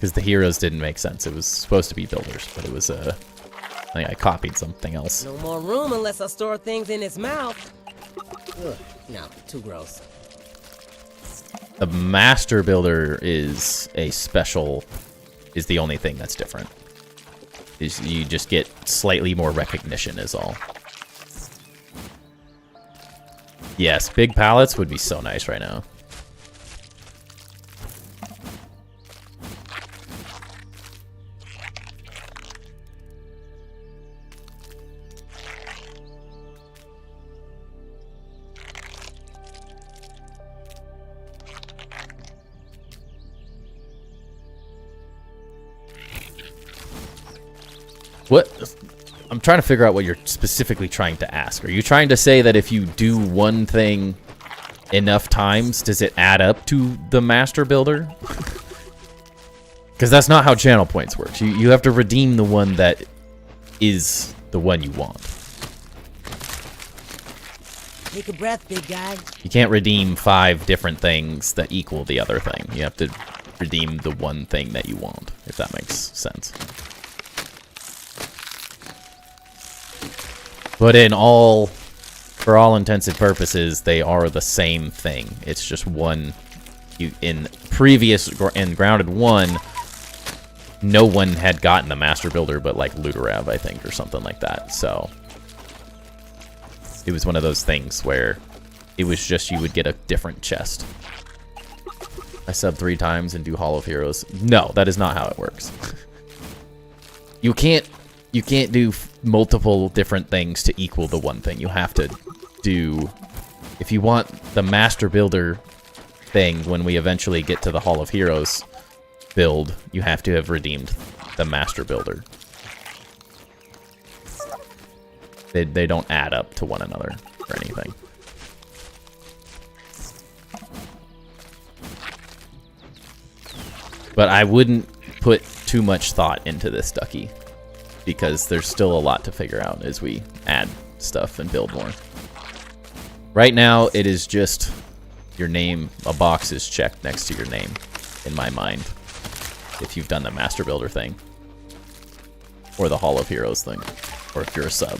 A: Because the heroes didn't make sense. It was supposed to be builders, but it was I think I copied something else.
B: No more room unless I store things in its mouth. Ugh, no, too gross.
A: The master builder is the only thing that's different. Is you just get slightly more recognition is all. Yes, big pallets would be so nice right now. What? I'm trying to figure out what you're specifically trying to ask. Are you trying to say that if you do one thing enough times, does it add up to the master builder? Because that's not how channel points works. You have to redeem the one that is the one you want.
B: Take a breath, big guy.
A: You can't redeem 5 different things that equal the other thing. You have to redeem the one thing that you want, if that makes sense. But for all intents and purposes, they are the same thing. It's just one. In Grounded 1, no one had gotten the Master Builder but like Luderav, I think, or something like that. So it was one of those things where it was just you would get a different chest. I sub 3 times and do Hall of Heroes. No, that is not how it works. You can't do multiple different things to equal the one thing. You have to do... If you want the Master Builder thing when we eventually get to the Hall of Heroes build, you have to have redeemed the Master Builder. They don't add up to one another or anything. But I wouldn't put too much thought into this, Ducky, because there's still a lot to figure out as we add stuff and build more. Right now, it is just your name. A box is checked next to your name, in my mind, if you've done the Master Builder thing, or the Hall of Heroes thing, or if you're a sub.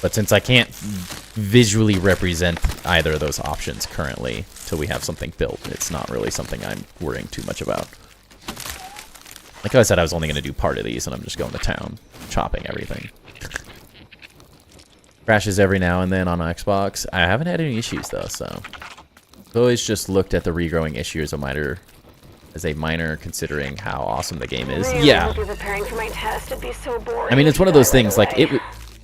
A: But since I can't visually represent either of those options currently till we have something built, it's not really something I'm worrying too much about. Like I said, I was only going to do part of these, and I'm just going to town, chopping everything. Crashes every now and then on Xbox. I haven't had any issues, though, so... I've always just looked at the regrowing issue as a minor, considering how awesome the game is.
C: Really,
A: Yeah.
C: I'll be preparing for my test. It'd be so boring.
A: I mean, it's one of those things, like,
C: it.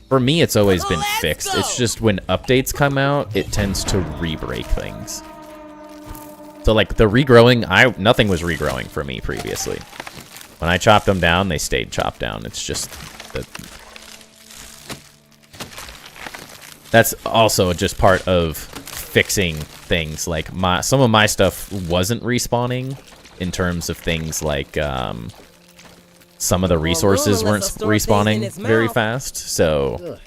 A: for me, it's always been fixed. It's just when updates come out, it tends to re-break things. So, like, the regrowing, nothing was regrowing for me previously. When I chopped them down, they stayed chopped down. It's just that... That's also just part of fixing things. Like, some of my stuff wasn't respawning in terms of things like, some of the resources weren't respawning very fast. So,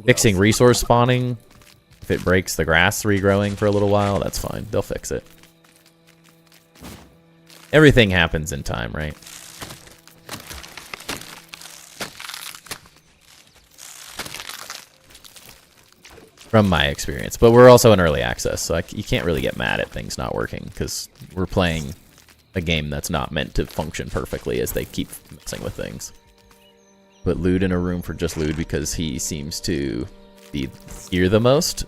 A: fixing resource spawning, if it breaks the grass regrowing for a little while, that's fine. They'll fix it. Everything happens in time, right? From my experience. But we're also in early access, so you can't really get mad at things not working, because we're playing a game that's not meant to function perfectly as they keep messing with things. Put Lude in a room for just Lude because he seems to be here the most.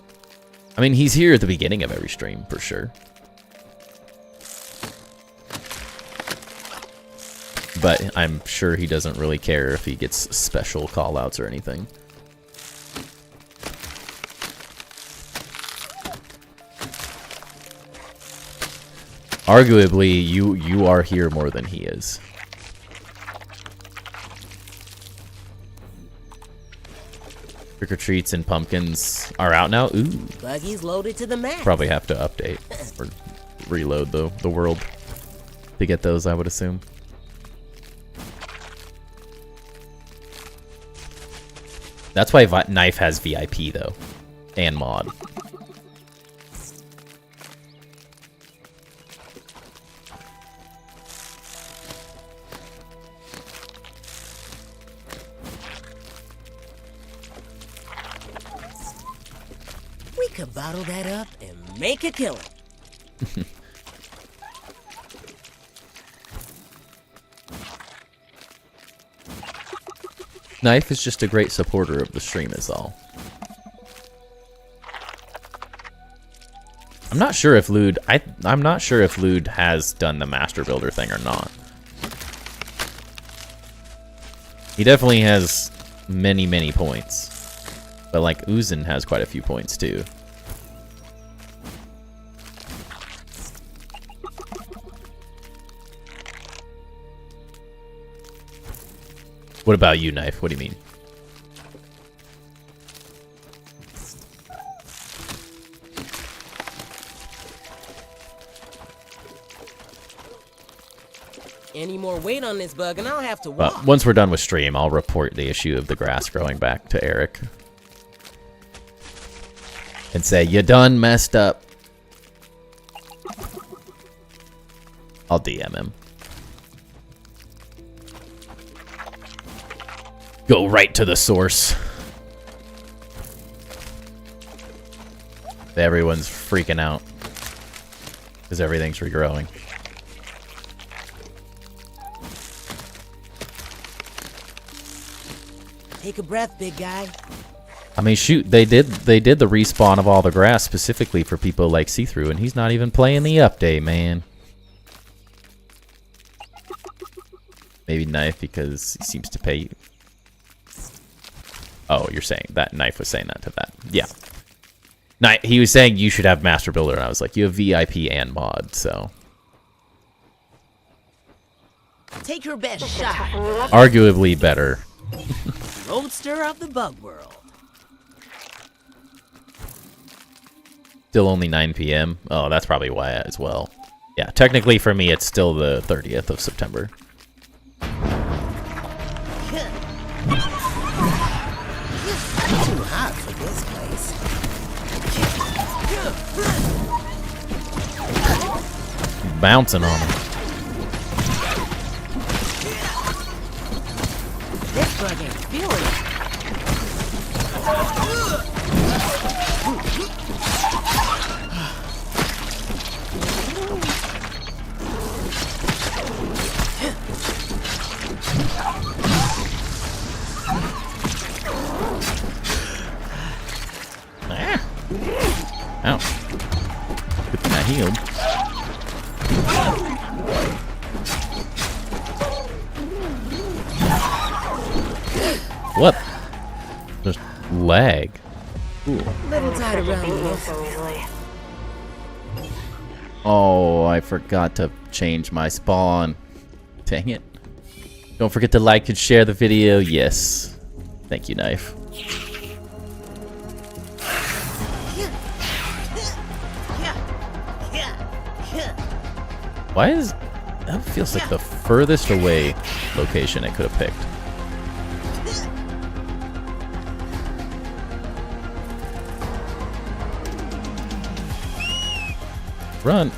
A: I mean, he's here at the beginning of every stream, for sure. But I'm sure he doesn't really care if he gets special call-outs or anything. Arguably, you are here more than he is. Trick or treats and pumpkins are out now. Ooh.
B: Buggy's loaded to the max.
A: Probably have to update or reload the world to get those, I would assume. That's why Knife has VIP though, and mod.
B: could bottle that up and make a killing.
A: Knife is just a great supporter of the stream is all. I'm not sure if Lude I'm not sure if Lude has done the master builder thing or not. He definitely has many points. But like Uzin has quite a few points too. What about you, Knife? What do you mean?
B: Any more weight on this bug and I'll have to walk.
A: Well, once we're done with stream, I'll report the issue of the grass growing back to Eric. And say, you done messed up. I'll DM him. Go right to the source. Everyone's freaking out. Because everything's regrowing.
B: Take a breath, big guy.
A: I mean, shoot, they did the respawn of all the grass specifically for people like See-Through, and he's not even playing the update, man. Maybe Knife because he seems to pay you. Oh, you're saying that Knife was saying that to that. Yeah. Knife, he was saying you should have Master Builder, and I was like, you have VIP and mod, so.
B: Take your best shot.
A: Arguably better.
B: Roadster of the bug world.
A: Still only 9 p.m. Oh, that's probably why as well. Yeah, technically for me, it's still the 30th of September.
B: Too hot for this place.
A: Bouncing on him.
B: This bug ain't feeling it.
A: Ow. Good thing I healed. What? Just lag. Ooh.
B: Little tight around the
C: so easily.
A: Oh, I forgot to change my spawn. Dang it. Don't forget to like and share the video. Yes. Thank you, Knife. Why is... That feels like the furthest away location I could have picked. Run.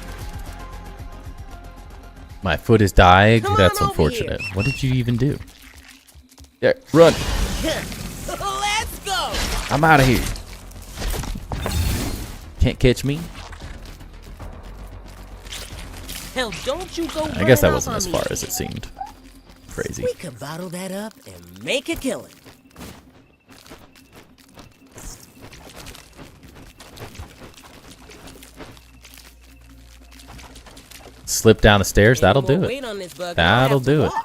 A: My foot is dying. That's unfortunate. What did you even do? Yeah, run.
B: Let's go.
A: I'm out of here. Can't catch me.
B: Hell, don't you go.
A: I guess that
B: running
A: wasn't
B: off
A: as
B: on
A: far
B: me.
A: as it seemed. Crazy.
B: We could bottle that up and make a killing.
A: Slip down the stairs. That'll do it.
B: Weight on this bug and I'll
A: That'll
B: have to
A: do it.
B: walk.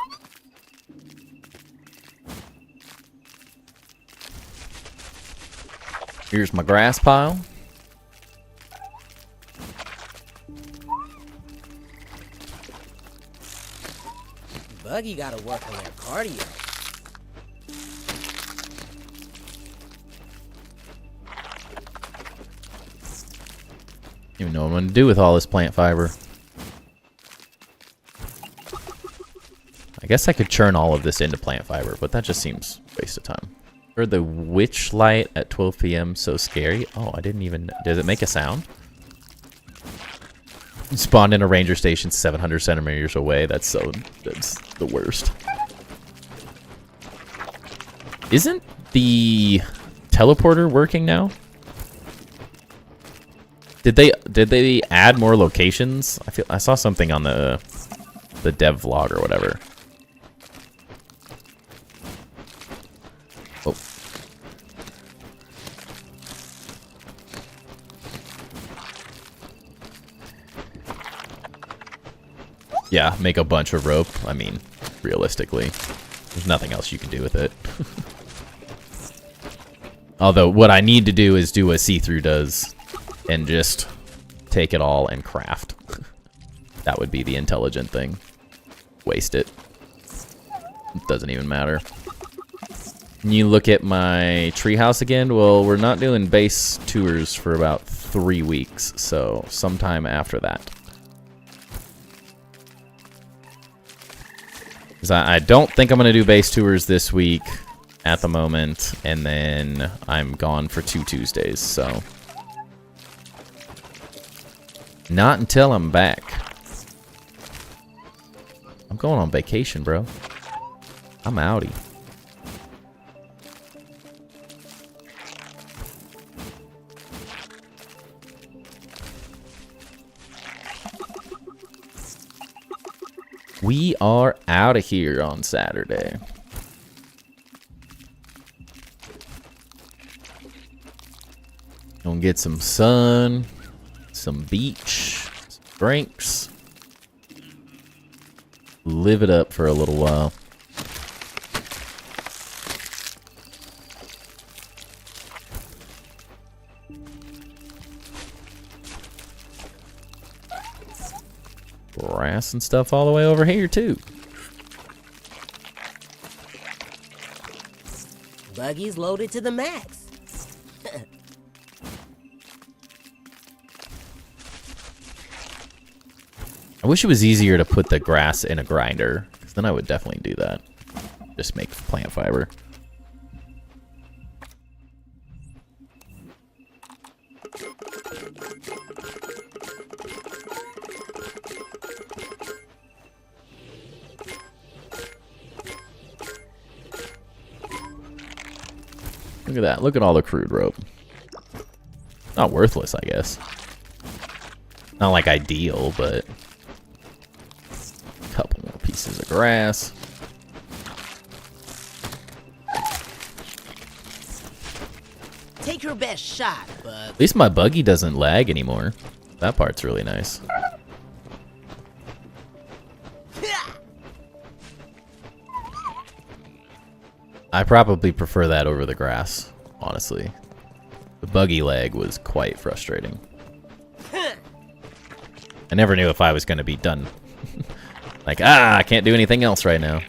A: Here's my grass pile.
B: Buggy gotta work on that cardio.
A: You know what I'm gonna do with all this plant fiber. I guess I could churn all of this into plant fiber, but that just seems a waste of time. Heard the witch light at 12 p.m. so scary. Oh, I didn't even... Does it make a sound? Spawned in a ranger station 700 centimeters away. That's the worst. Isn't the teleporter working now? Did they add more locations? I saw something on the dev vlog or whatever. Oh. Yeah, make a bunch of rope. I mean, realistically, there's nothing else you can do with it. Although, what I need to do is do what see-through does and just take it all and craft. That would be the intelligent thing. Waste it. It doesn't even matter. You look at my treehouse again? Well, we're not doing base tours for about 3 weeks, so sometime after that. Because I don't think I'm going to do base tours this week at the moment, and then I'm gone for 2 Tuesdays, so not until I'm back. I'm going on vacation, bro. I'm outie. We are out of here on Saturday. Gonna get some sun, some beach, some drinks. Live it up for a little while. Grass and stuff all the way over here too.
B: Buggy's loaded to the max.
A: I wish it was easier to put the grass in a grinder, because then I would definitely do that. Just make plant fiber. Look at that. Look at all the crude rope. Not worthless, I guess. Not like ideal, but a couple more pieces of grass.
B: Take your best shot, bud.
A: At least my buggy doesn't lag anymore. That part's really nice. I probably prefer that over the grass, honestly. The buggy lag was quite frustrating. I never knew if I was going to be done. Like, I can't do anything else right now.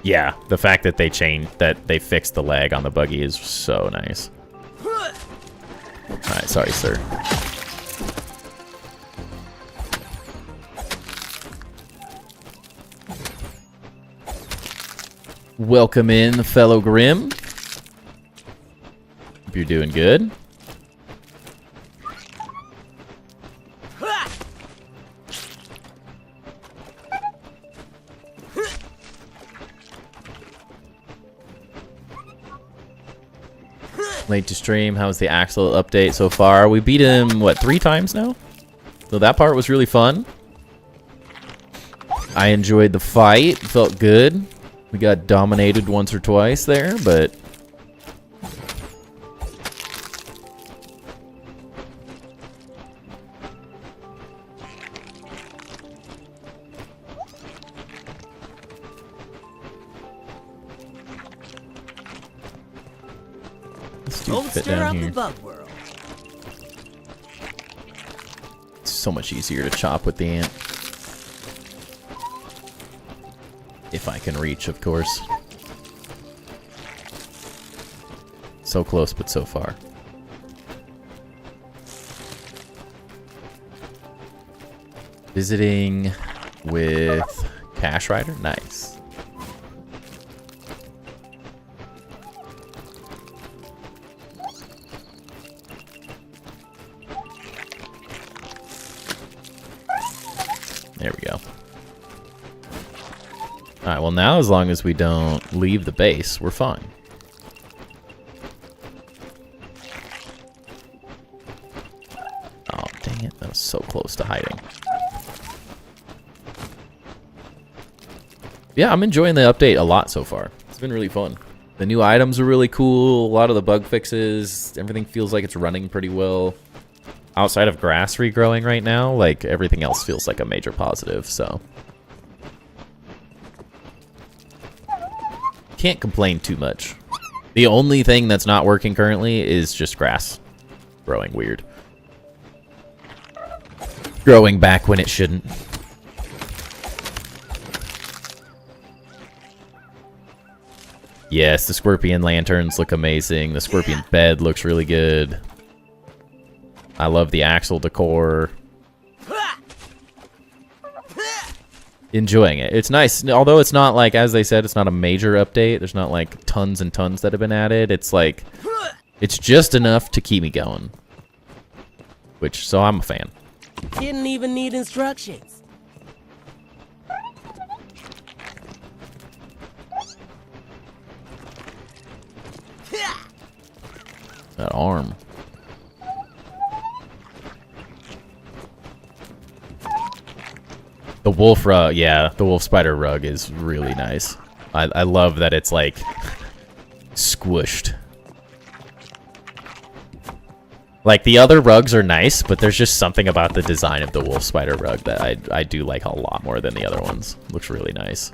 A: Yeah, the fact that they fixed the lag on the buggy is so nice. Alright, sorry, sir. Welcome in, fellow Grim. Hope you're doing good. Late to stream. How's the Axel update so far? We beat him, what, 3 times now? So that part was really fun. I enjoyed the fight. Felt good. We got dominated once or twice there, but let's do fit down here. It's so much easier to chop with the ant. If I can reach, of course. So close, but so far. Visiting with Cash Rider? Nice. There we go. Alright, well now as long as we don't leave the base, we're fine. it, that was so close to hiding. Yeah, I'm enjoying the update a lot so far. It's been really fun. The new items are really cool. A lot of the bug fixes. Everything feels like it's running pretty well. Outside of grass regrowing right now, like, everything else feels like a major positive, so. Can't complain too much. The only thing that's not working currently is just grass growing weird. Growing back when it shouldn't. Yes, the scorpion lanterns look amazing. The scorpion bed looks really good. I love the Axel decor. Enjoying it. It's nice. Although it's not like, as they said, it's not a major update. There's not like tons and tons that have been added. It's like, it's just enough to keep me going. Which, so I'm a fan.
B: Didn't even need instructions.
A: That arm. The wolf rug, yeah, the wolf spider rug is really nice. I love that it's like squished. Like the other rugs are nice, but there's just something about the design of the wolf spider rug that I do like a lot more than the other ones. Looks really nice.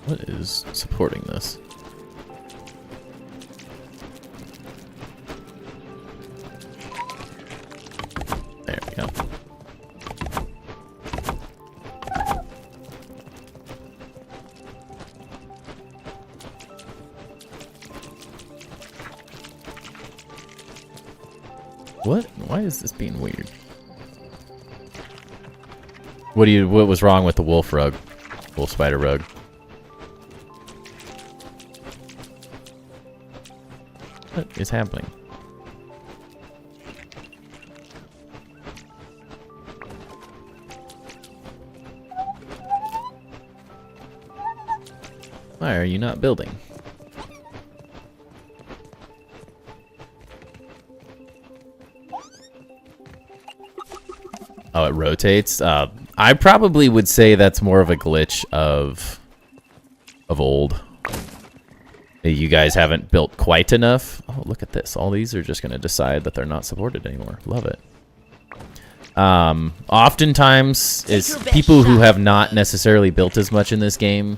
A: What is supporting this? There we go. What? Why is this being weird? What was wrong with the wolf rug? Wolf spider rug? What is happening? Why are you not building? Oh, it rotates? I probably would say that's more of a glitch of old. You guys haven't built quite enough. Oh, look at this. All these are just going to decide that they're not supported anymore. Love it. Oftentimes, is people who have not necessarily built as much in this game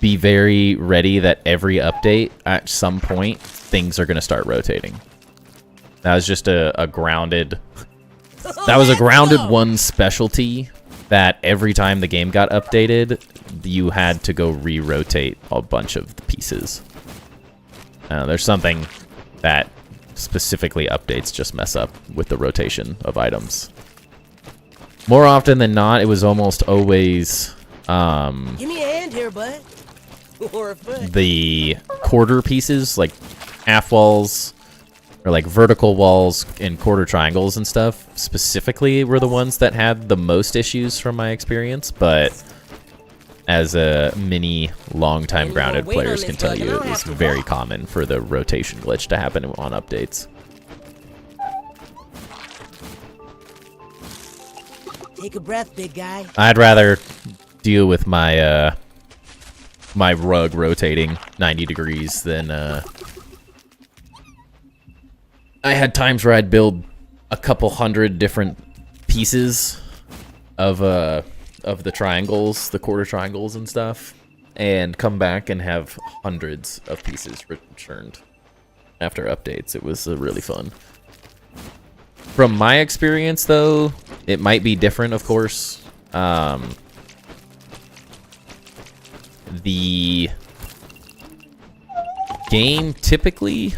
A: be very ready that every update, at some point, things are going to start rotating. That was just a grounded... That was a grounded one specialty that every time the game got updated, you had to go re-rotate a bunch of the pieces. There's something that specifically updates just mess up with the rotation of items. More often than not, it was almost always
B: Give me a hand here, bud. Or a foot.
A: The quarter pieces, like half walls, or like vertical walls and quarter triangles and stuff, specifically were the ones that had the most issues from my experience, but as a many long-time grounded players can tell you, it was very common for the rotation glitch to happen on updates.
B: Take a breath, big guy.
A: I'd rather deal with my my rug rotating 90 degrees than I had times where I'd build a couple hundred different pieces of the triangles, the quarter triangles and stuff, and come back and have hundreds of pieces returned after updates. It was really fun. From my experience, though, it might be different, of course. The game typically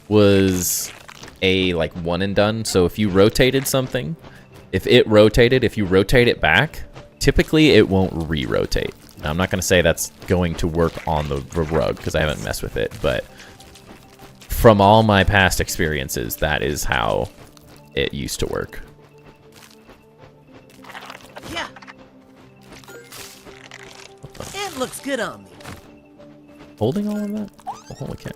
A: was a like one and done. So if you rotated something, if you rotate it back, typically it won't re-rotate. Now, I'm not going to say that's going to work on the rug because I haven't messed with it, but from all my past experiences, that is how it used to work.
B: looks good on me.
A: Holding all of that? Oh, holy cow.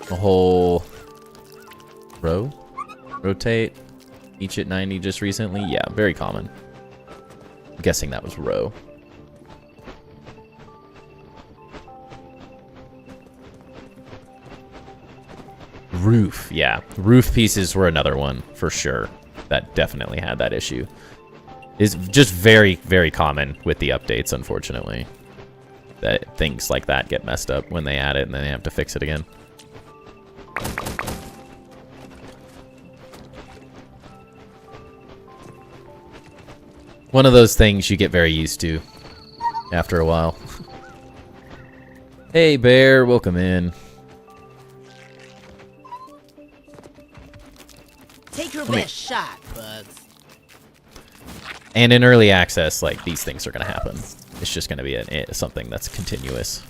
A: A whole row? Rotate. Each at 90 just recently? Yeah, very common. I'm guessing that was row. Roof, yeah. Roof pieces were another one, for sure. That definitely had that issue. It's just very, very common with the updates, unfortunately. That things like that get messed up when they add it and then they have to fix it again. One of those things you get very used to after a while. Hey, Bear, welcome in.
B: Take your best shot, Bugs.
A: And in early access, like, these things are going to happen. It's just going to be something that's continuous.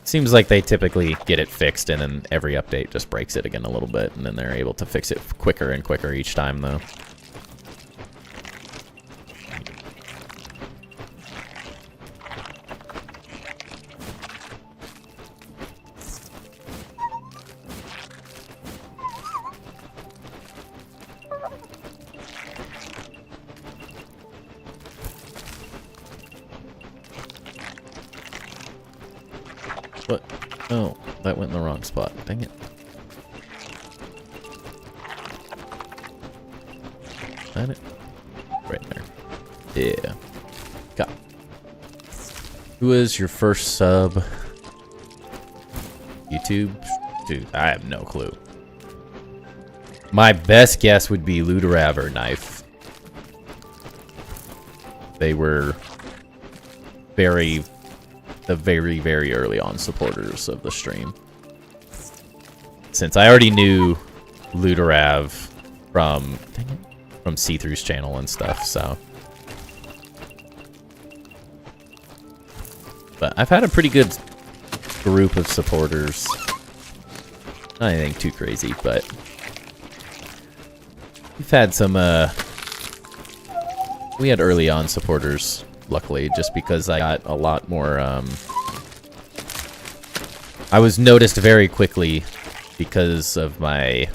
A: Seems like they typically get it fixed, and then every update just breaks it again a little bit, and then they're able to fix it quicker and quicker each time, though. What? Oh, that went in the wrong spot. Dang it. That it? Right there. Yeah. Got it. Who is your first sub? YouTube? Dude, I have no clue. My best guess would be Luderav or Knife. They were very early on supporters of the stream. Since I already knew Luderav from See-Through's channel and stuff, so. But I've had a pretty good group of supporters. Not anything too crazy, but we've had some, we had early on supporters. Luckily, just because I got a lot more, I was noticed very quickly because of my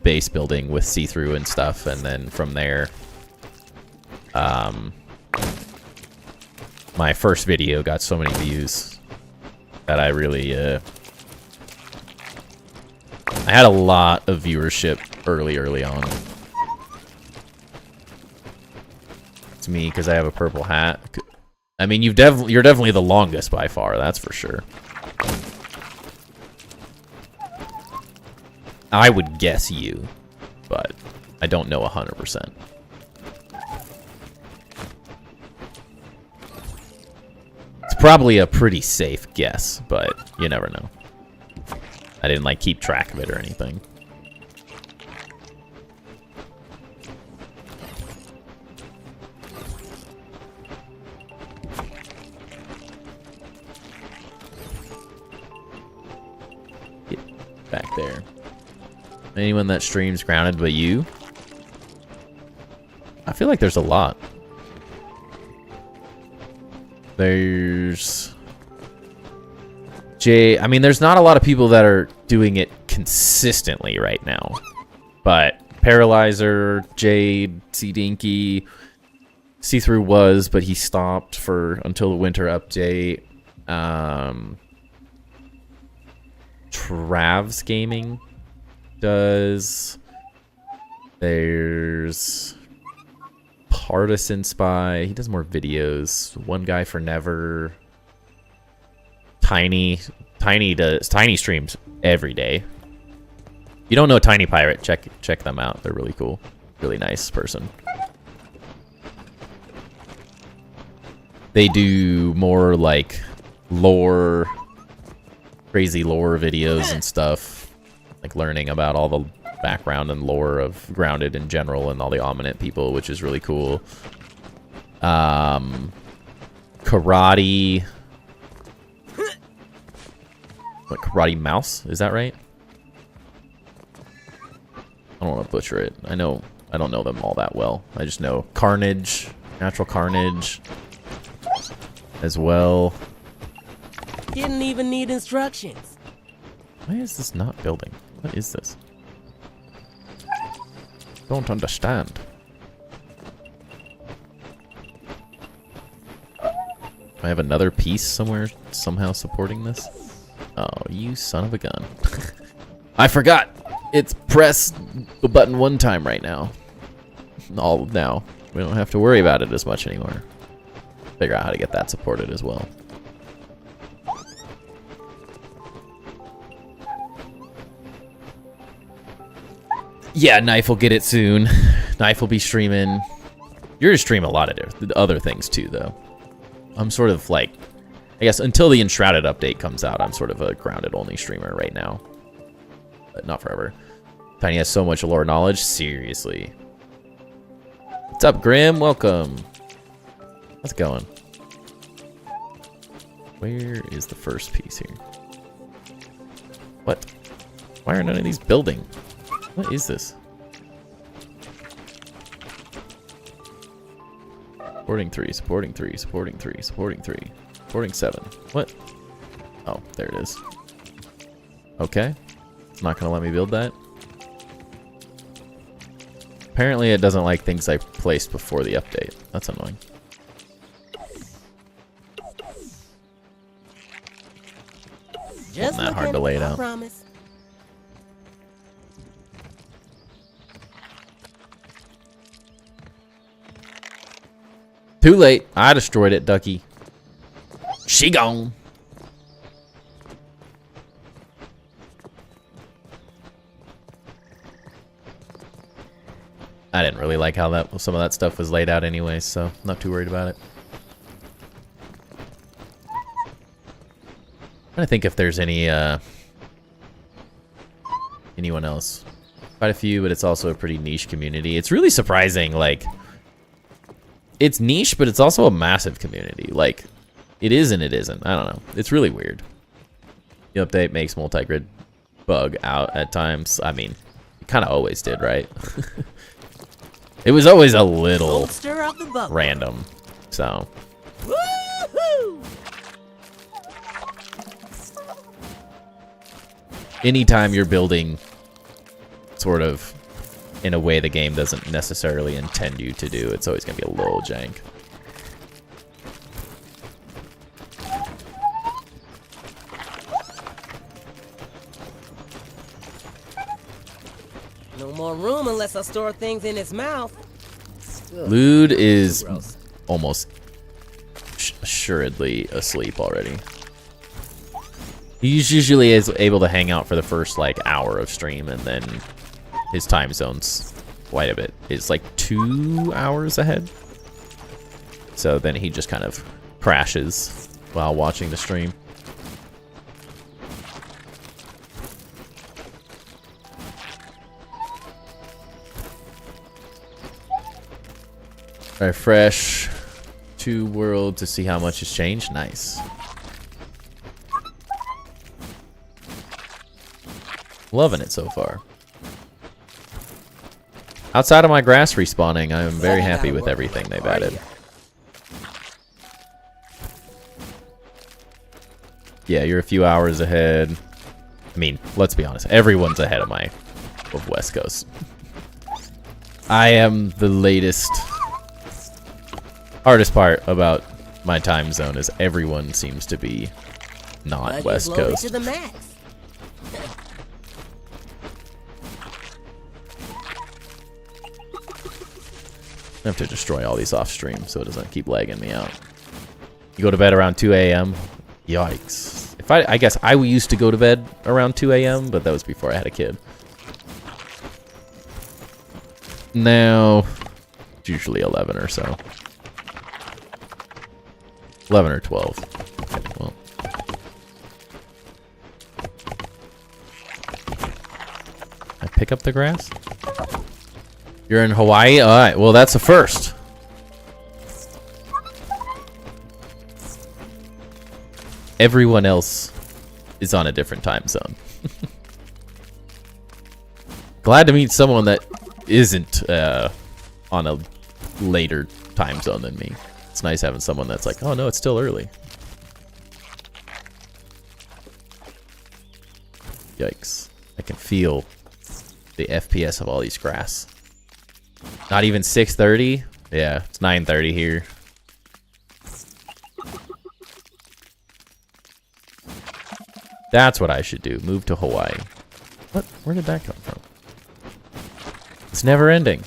A: base building with see-through and stuff, and then from there, my first video got so many views that I really, I had a lot of viewership early on. It's me because I have a purple hat. I mean, you're definitely the longest by far, that's for sure. I would guess you, but I don't know 100%. It's probably a pretty safe guess, but you never know. I didn't like keep track of it or anything. Back there. Anyone that streams grounded but you? I feel like there's a lot. There's Jay. I mean, there's not a lot of people that are doing it consistently right now. But Paralyzer, Jade, C Dinky, See-Through was, but he stopped until the winter update. Travs Gaming does. There's Partisan Spy. He does more videos. One guy for Never. Tiny streams every day. You don't know Tiny Pirate? Check them out. They're really cool. Really nice person. They do more like crazy lore videos and stuff, like learning about all the background and lore of Grounded in general and all the Ominent people, which is really cool. Karate. What, Karate Mouse? Is that right? I don't want to butcher it. I don't know them all that well. I just know Carnage, Natural Carnage, as well.
B: Didn't even need instructions.
A: Why is this not building? What is this? Don't understand. I have another piece somewhere somehow supporting this. Oh, you son of a gun. I forgot. It's press the button one time right now. All now. We don't have to worry about it as much anymore. Figure out how to get that supported as well. Yeah, Knife will get it soon. Knife will be streaming. You're gonna stream a lot of other things too, though. I'm sort of like, I guess until the Enshrouded update comes out, I'm sort of a Grounded only streamer right now. But not forever. Tiny has so much lore knowledge. Seriously. What's up, Grim? Welcome. How's it going? Where is the first piece here? What? Why are none of these building? What is this? Supporting 3, supporting 3, supporting 3, supporting 3, supporting 7. What? Oh, there it is. Okay. It's not going to let me build that. Apparently it doesn't like things I placed before the update. That's annoying.
B: Just
A: Not that hard to lay it out.
B: Promise.
A: Too late. I destroyed it, Ducky. She gone. I didn't really like how some of that stuff was laid out anyway, so not too worried about it. I'm trying to think if there's anyone else. Quite a few, but it's also a pretty niche community. It's really surprising, like, it's niche, but it's also a massive community. Like, it is and it isn't. I don't know. It's really weird. The update makes multi-grid bug out at times. I mean, it kind of always did, right? It was always a little random. So.
B: Woo-hoo!
A: Anytime you're building sort of in a way the game doesn't necessarily intend you to do, it's always going to be a little jank.
B: No more room unless I store things in its mouth.
A: Lude is almost assuredly asleep already. He's usually able to hang out for the first like hour of stream, and then his time zone's quite a bit. It's like 2 hours ahead. So then he just kind of crashes while watching the stream. Refresh to world to see how much has changed. Nice. Loving it so far. Outside of my grass respawning, I am very happy with everything they've added. Yeah, you're a few hours ahead. I mean, let's be honest. Everyone's ahead of West Coast. I am the latest. Hardest part about my time zone is everyone seems to be not West Coast.
B: To the max.
A: I have to destroy all these off stream so it doesn't keep lagging me out. You go to bed around 2 a.m. Yikes. I guess I used to go to bed around 2 a.m., but that was before I had a kid. Now, it's usually 11 or so. 11 or 12. Okay, well. pick up the grass? You're in Hawaii? Alright, well that's a first. Everyone else is on a different time zone. Glad to meet someone that isn't on a later time zone than me. It's nice having someone that's like, oh no, it's still early. Yikes. I can feel the FPS of all these grass. Not even 6:30? Yeah, it's 9:30 here. That's what I should do. Move to Hawaii. What? Where did that come from? It's never ending.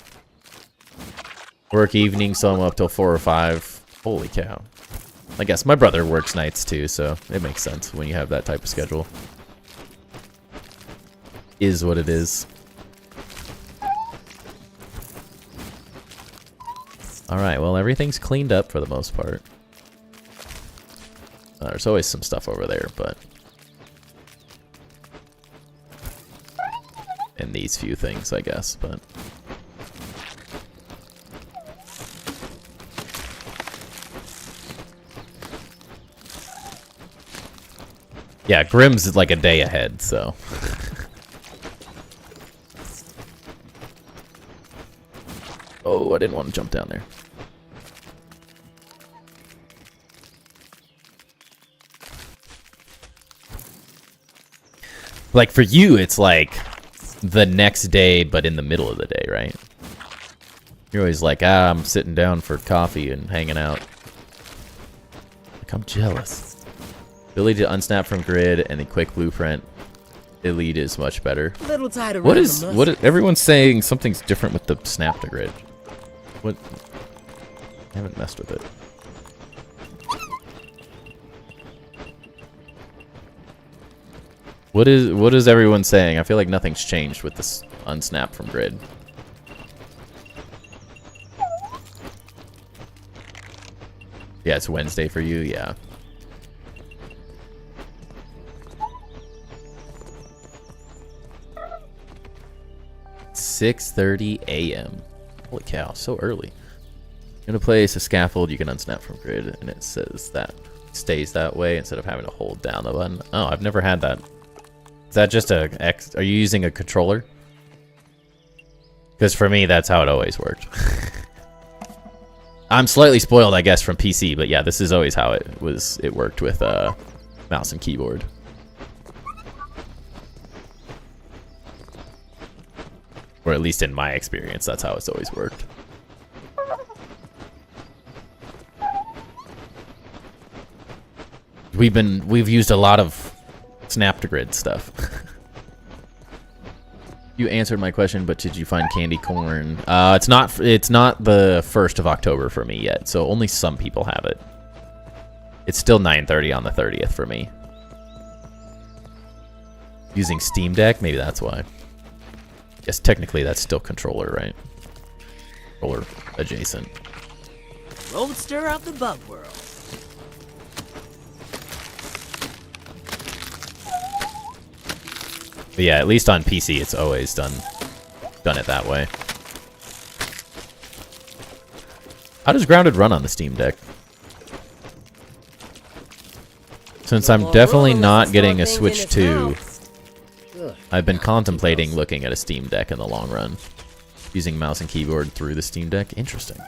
A: Work evening, so I'm up till 4 or 5. Holy cow. I guess my brother works nights too, so it makes sense when you have that type of schedule. Is what it is. Alright, well everything's cleaned up for the most part. There's always some stuff over there, but... and these few things, I guess, but... yeah, Grimm's is like a day ahead, so... oh, I didn't want to jump down there. Like, for you, it's like the next day, but in the middle of the day, right? You're always like, I'm sitting down for coffee and hanging out. Like, I'm jealous. Ability to unsnap from grid and the quick blueprint. Elite is much better.
B: Little tight around
A: What
B: the
A: is
B: muscles.
A: everyone's saying something's different with the snap to grid? What? I haven't messed with it. What is everyone saying? I feel like nothing's changed with this unsnap from grid. Yeah, it's Wednesday for you, yeah. $6:30 a.m. Holy cow, so early. You're gonna place a scaffold, you can unsnap from grid, and it says that stays that way instead of having to hold down the button. Oh, I've never had that. Is that just a X? Are you using a controller? Because for me, that's how it always worked. I'm slightly spoiled, I guess, from PC, but yeah, this is always how it was. It worked with mouse and keyboard. Or at least in my experience, that's how it's always worked. We've used a lot of snap to grid stuff. You answered my question, but did you find candy corn? It's not the 1st of October for me yet, so only some people have it. It's still 9:30 on the 30th for me. Using Steam Deck, maybe that's why. Yes, technically that's still controller, right? Controller adjacent.
B: Roadster of the bug world.
A: But yeah, at least on PC, it's always done it that way. How does Grounded run on the Steam Deck? Since I'm definitely not getting a Switch 2, I've been contemplating looking at a Steam Deck in the long run. Using mouse and keyboard through the Steam Deck. Interesting.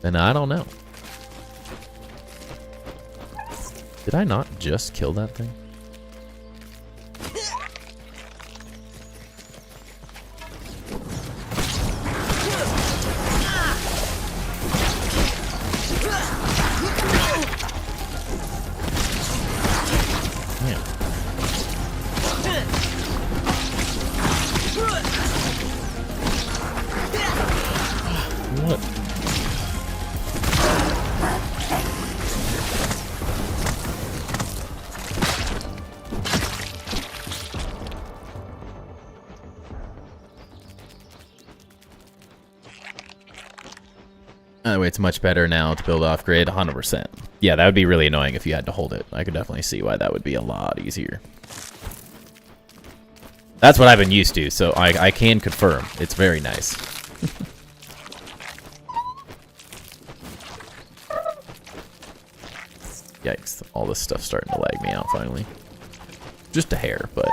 A: And I don't know. Did I not just kill that thing? Anyway, it's much better now to build off grid, 100%. Yeah, that would be really annoying if you had to hold it. I could definitely see why that would be a lot easier. That's what I've been used to, so I can confirm. It's very nice. Yikes, all this stuff's starting to lag me out finally. Just a hair, but...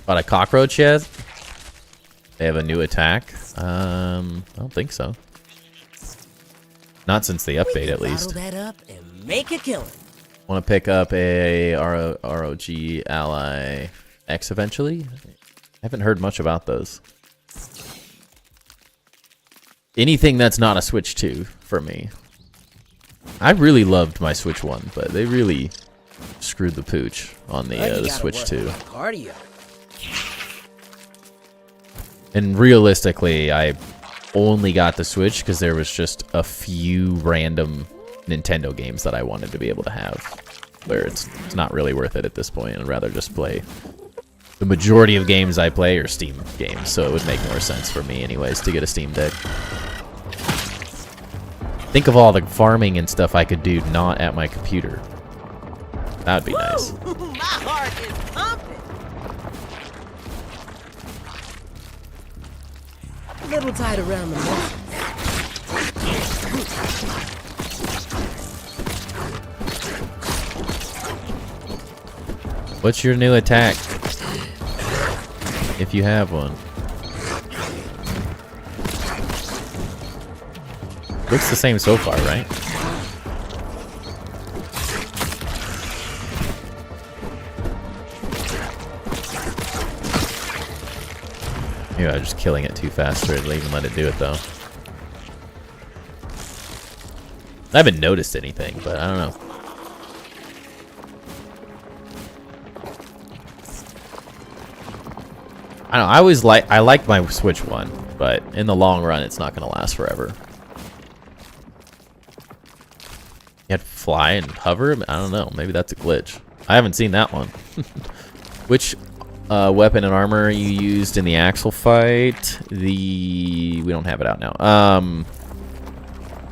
A: Got a cockroach yet? They have a new attack? I don't think so. Not since the update, at least.
B: Bottle that up and make a killing.
A: Want to pick up a ROG Ally X eventually? I haven't heard much about those. Anything that's not a Switch 2 for me. I really loved my Switch 1, but they really screwed the pooch on the Switch 2.
B: Cardio.
A: And realistically, I only got the Switch because there was just a few random Nintendo games that I wanted to be able to have, where it's not really worth it at this point. I'd rather just play. The majority of games I play are Steam games, so it would make more sense for me anyways to get a Steam Deck. Think of all the farming and stuff I could do not at my computer. That would be nice.
B: My heart is pumping. A little tight around the muscles.
A: What's your new attack? If you have one. Looks the same so far, right? Maybe I was just killing it too fast, or I'd even let it do it though. I haven't noticed anything, but I don't know. I don't know, I like my Switch 1, but in the long run, it's not gonna last forever. You had to fly and hover? I don't know. Maybe that's a glitch. I haven't seen that one. Which weapon and armor you used in the Axel fight? We don't have it out now.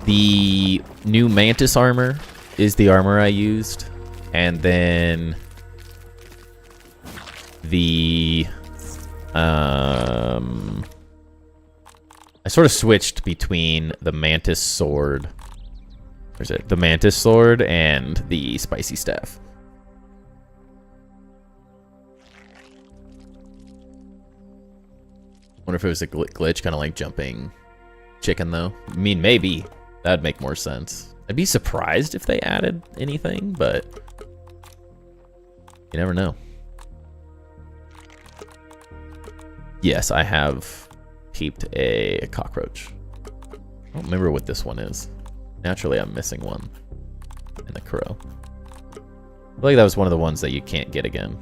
A: The new Mantis armor is the armor I used. And then the... I sort of switched between the Mantis sword... Where's it? The Mantis sword and the spicy staff. Wonder if it was a glitch, kind of like jumping chicken, though. I mean, maybe. That'd make more sense. I'd be surprised if they added anything, but you never know. Yes, I have peeped a cockroach. I don't remember what this one is. Naturally, I'm missing one. And the crow. I feel like that was one of the ones that you can't get again.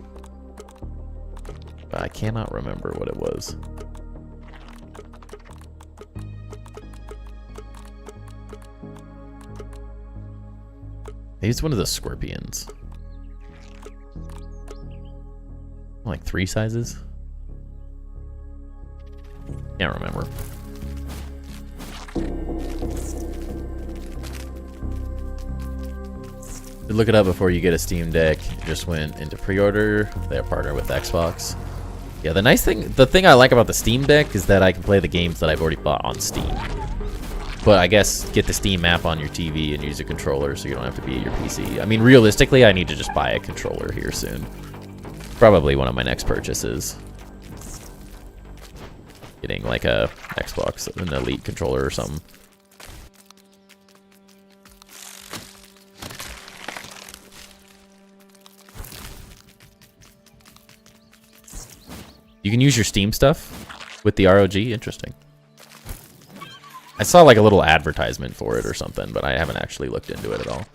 A: But I cannot remember what it was. Maybe it's one of the scorpions. Like 3 sizes? Can't remember. Look it up before you get a Steam Deck. It just went into pre-order. They're partnered with Xbox. Yeah, the thing I like about the Steam Deck is that I can play the games that I've already bought on Steam. But I guess get the Steam app on your TV and use a controller so you don't have to be at your PC. I mean, realistically, I need to just buy a controller here soon. Probably one of my next purchases. Getting like a Xbox, an Elite controller or something. You can use your Steam stuff with the ROG? Interesting. I saw like a little advertisement for it or something, but I haven't actually looked into it at all.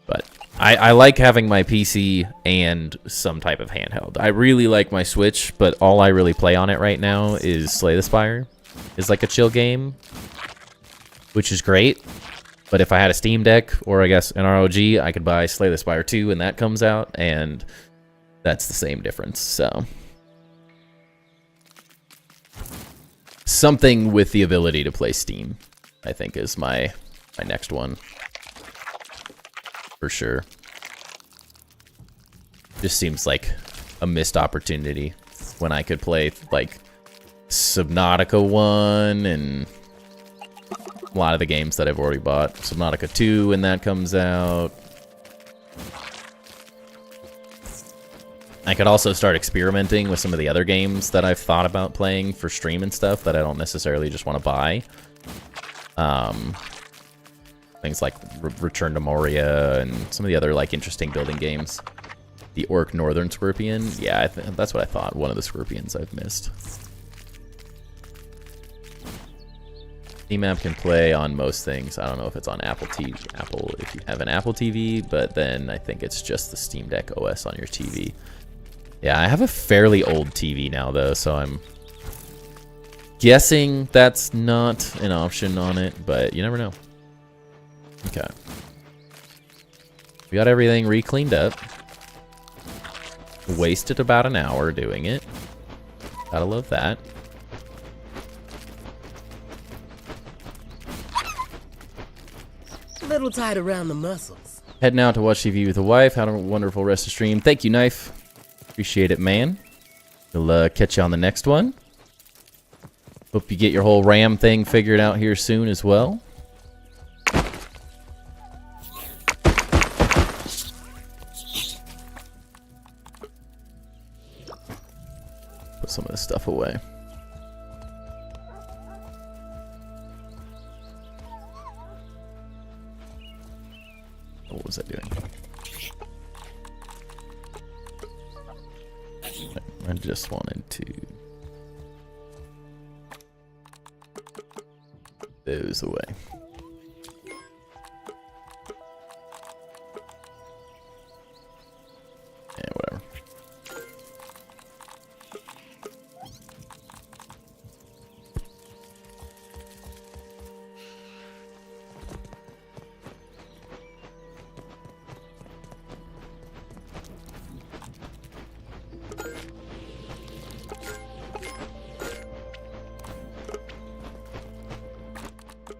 A: But I like having my PC and some type of handheld. I really like my Switch, but all I really play on it right now is Slay the Spire. It's like a chill game, which is great. But if I had a Steam Deck, or I guess an ROG, I could buy Slay the Spire 2 when that comes out, and that's the same difference, so... Something with the ability to play Steam, I think, is my next one. For sure. Just seems like a missed opportunity when I could play like Subnautica 1 and a lot of the games that I've already bought. Subnautica 2 when that comes out. I could also start experimenting with some of the other games that I've thought about playing for stream and stuff that I don't necessarily just want to buy. Things like Return to Moria and some of the other like interesting building games. The Orc Northern Scorpion. Yeah, that's what I thought. One of the Scorpions I've missed. Steam app can play on most things. I don't know if it's on Apple TV. Apple, if you have an Apple TV, but then I think it's just the Steam Deck OS on your TV. Yeah, I have a fairly old TV now, though, so I'm guessing that's not an option on it, but you never know. Okay. We got everything re-cleaned up. Wasted about an hour doing it. Gotta love that.
B: A little tight around the muscles.
A: Heading out to watch TV with the wife. Had a wonderful rest of stream. Thank you, Knife. Appreciate it, man. We'll catch you on the next one. Hope you get your whole RAM thing figured out here soon as well. Put some of this stuff away. What was I doing? I just wanted to those away. Yeah, whatever.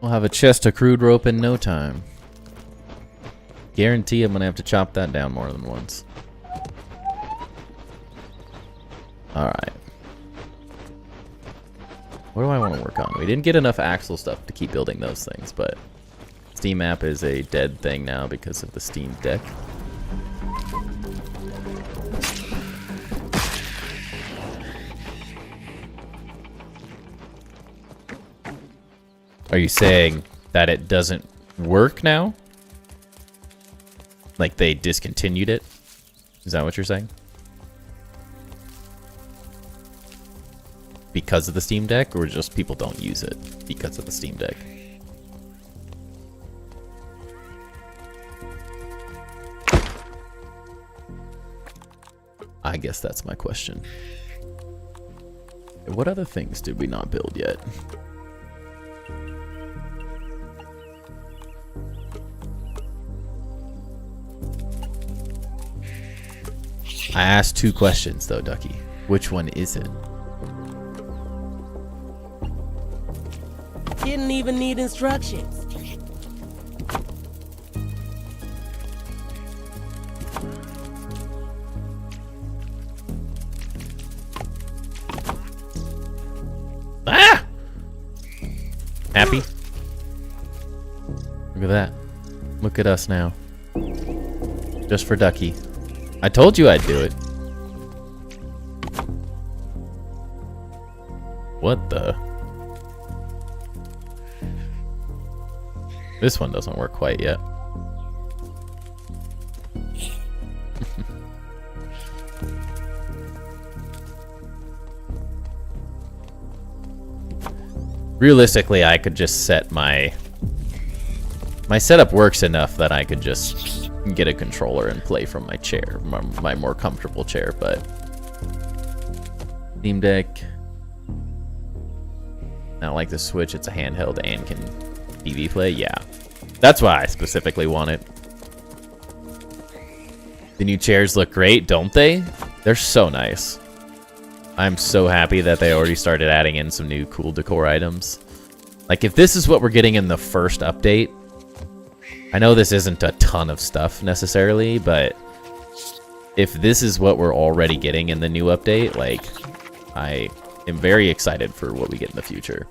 A: We'll have a chest of crude rope in no time. Guarantee I'm gonna have to chop that down more than once. Alright. What do I want to work on? We didn't get enough Axel stuff to keep building those things, but Steam app is a dead thing now because of the Steam Deck. Are you saying that it doesn't work now? Like they discontinued it? Is that what you're saying? Because of the Steam Deck, or just people don't use it because of the Steam Deck? I guess that's my question. What other things did we not build yet? I asked 2 questions though, Ducky. Which one is it?
B: Didn't even need instructions.
A: Ah! Happy? Look at that. Look at us now. Just for Ducky. I told you I'd do it. What the? This one doesn't work quite yet. Realistically, I could just set my setup works enough that I could just get a controller and play from my chair, my more comfortable chair, but Steam Deck. Not like the Switch, it's a handheld and can TV play. Yeah, that's why I specifically want it. The new chairs look great, don't they? They're so nice. I'm so happy that they already started adding in some new cool decor items. Like, if this is what we're getting in the first update, I know this isn't a ton of stuff necessarily, but if this is what we're already getting in the new update, like, I am very excited for what we get in the future.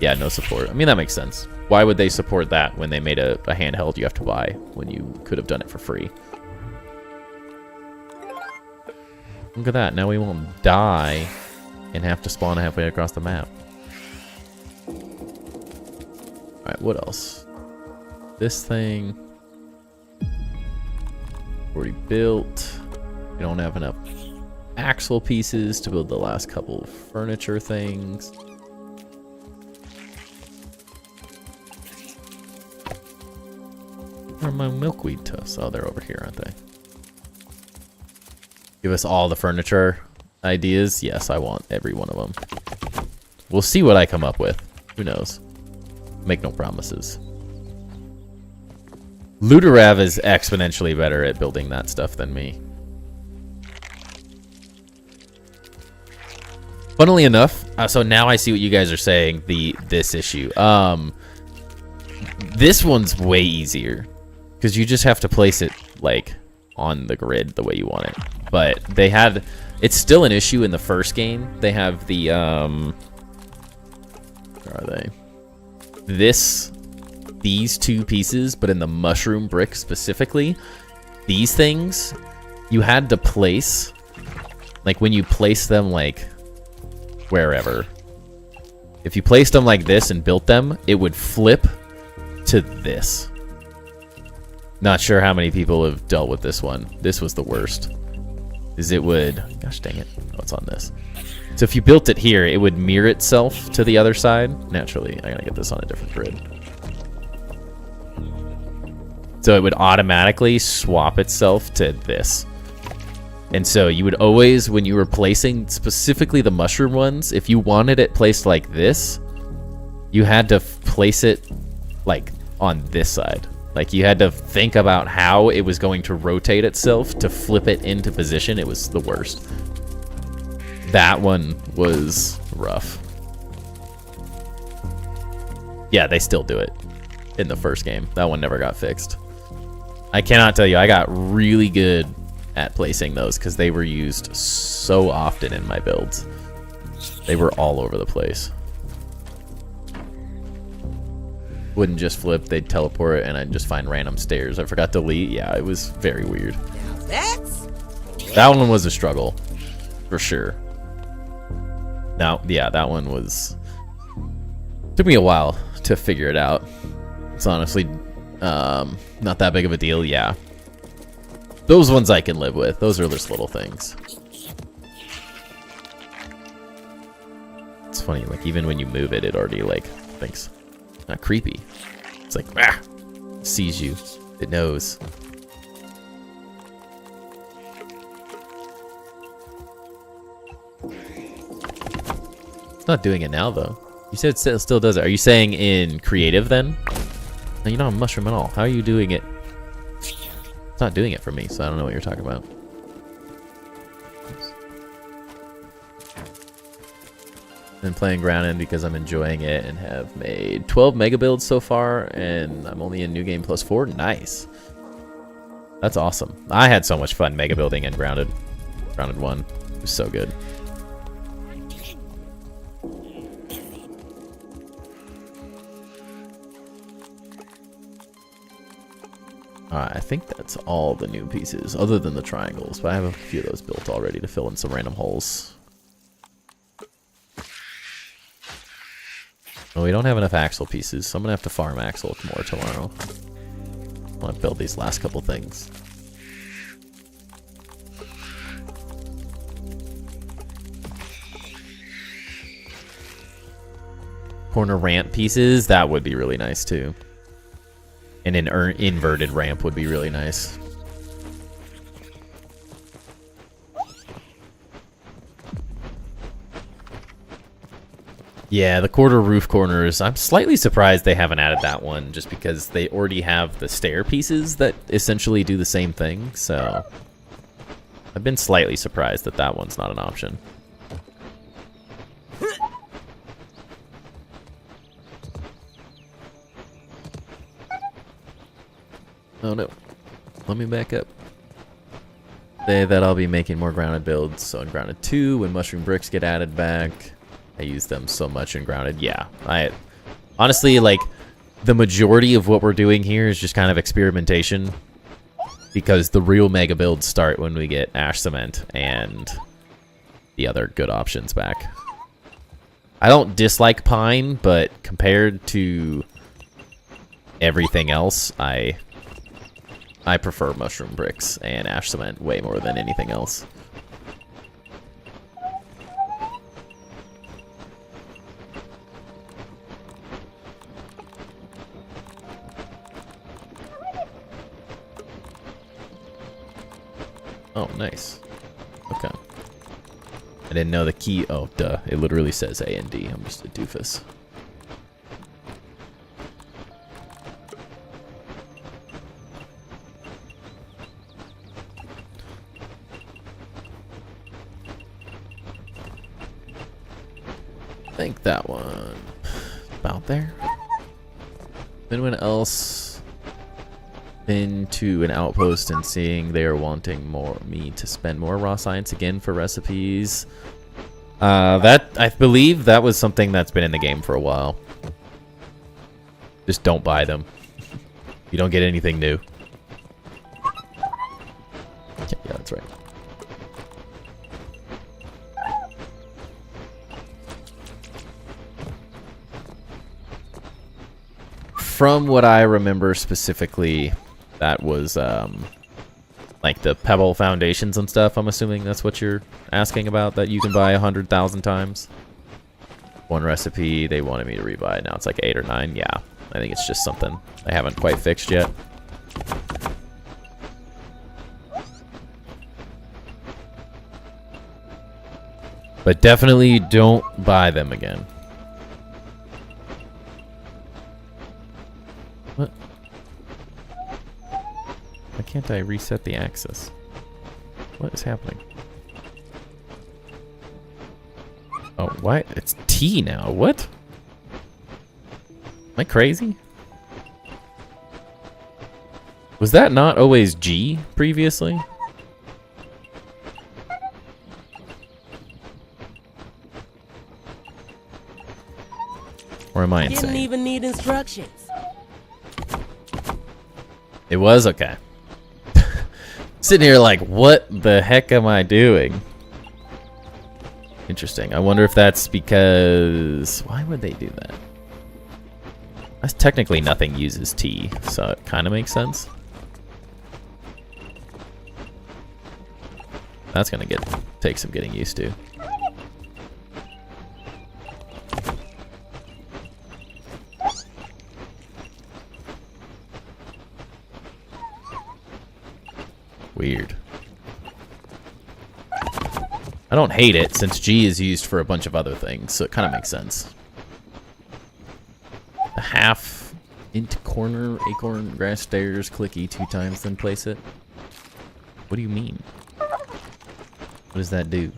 A: Yeah, no support. I mean, that makes sense. Why would they support that when they made a handheld you have to buy when you could have done it for free? Look at that. Now we won't die and have to spawn halfway across the map. Alright, what else? This thing. Already built. We don't have enough axle pieces to build the last couple of furniture things. Where are my milkweed tufts? Oh, they're over here, aren't they? Give us all the furniture ideas. Yes, I want every one of them. We'll see what I come up with. Who knows? Make no promises. Luderav is exponentially better at building that stuff than me. Funnily enough, so now I see what you guys are saying, this issue. This one's way easier. Because you just have to place it, like, on the grid the way you want it. But they had... It's still an issue in the first game. They have the, where are they? These two pieces, but in the mushroom brick specifically. These things, you had to place... Like, when you place them, like, wherever. If you placed them like this and built them, it would flip to this. Not sure how many people have dealt with this one. This was the worst. Is it would... Gosh dang it. Oh, it's on this. So if you built it here, it would mirror itself to the other side. Naturally, I gotta get this on a different grid. So it would automatically swap itself to this. And so you would always, when you were placing specifically the mushroom ones, if you wanted it placed like this, you had to place it like on this side. Like, you had to think about how it was going to rotate itself to flip it into position. It was the worst. That one was rough. Yeah, they still do it in the first game. That one never got fixed. I cannot tell you, I got really good at placing those because they were used so often in my builds. They were all over the place. Wouldn't just flip, they'd teleport, and I'd just find random stairs. I forgot to delete. Yeah, it was very weird. That one was a struggle, for sure. Now, yeah, that one was... Took me a while to figure it out. It's honestly not that big of a deal, yeah. Those ones I can live with. Those are just little things. It's funny, like, even when you move it, it already, like, thinks... Not creepy. It's like, ah, sees you. It knows. It's not doing it now, though. You said it still does it. Are you saying in creative, then? No, you don't have a mushroom at all. How are you doing it? It's not doing it for me, so I don't know what you're talking about. Been playing Grounded because I'm enjoying it and have made 12 mega builds so far, and I'm only in New Game Plus 4. Nice. That's awesome. I had so much fun mega building in Grounded. Grounded 1. It was so good. I think that's all the new pieces, other than the triangles, but I have a few of those built already to fill in some random holes. Oh, we don't have enough Axel pieces, so I'm gonna have to farm Axel more tomorrow. I want to build these last couple things. Corner ramp pieces, that would be really nice too. And an inverted ramp would be really nice. Yeah, the quarter roof corners, I'm slightly surprised they haven't added that one, just because they already have the stair pieces that essentially do the same thing, so... I've been slightly surprised that that one's not an option. Oh no. Let me back up. say that I'll be making more grounded builds. So in grounded 2, when mushroom bricks get added back, I use them so much in grounded. Yeah, I honestly, like, the majority of what we're doing here is just kind of experimentation, because the real mega builds start when we get ash cement and the other good options back. I don't dislike pine, but compared to everything else, I prefer mushroom bricks and ash cement way more than anything else. Oh, nice. Okay. I didn't know the key. Oh, duh. It literally says A and D. I'm just a doofus. I think that one about there. Anyone else been to an outpost and seeing they're wanting me to spend more raw science again for recipes? That I believe that was something that's been in the game for a while. Just don't buy them. You don't get anything new. Yeah, that's right. From what I remember specifically, that was like the pebble foundations and stuff. I'm assuming that's what you're asking about, that you can buy 100,000 times. One recipe they wanted me to rebuy. Now it's like 8 or 9. Yeah, I think it's just something I haven't quite fixed yet. But definitely don't buy them again. What? Why can't I reset the axis? What is happening? Oh, why? It's T now. What? Am I crazy? Was that not always G previously? Or am I insane?
B: Didn't even need instructions.
A: It was? Okay. Sitting here like, what the heck am I doing? Interesting. I wonder if that's because... Why would they do that? That's technically nothing uses T, so it kind of makes sense. That's gonna take some getting used to. Weird. I don't hate it, since G is used for a bunch of other things, so it kind of makes sense. A half into corner, acorn, grass stairs, click E 2 times, then place it. What do you mean? What does that do?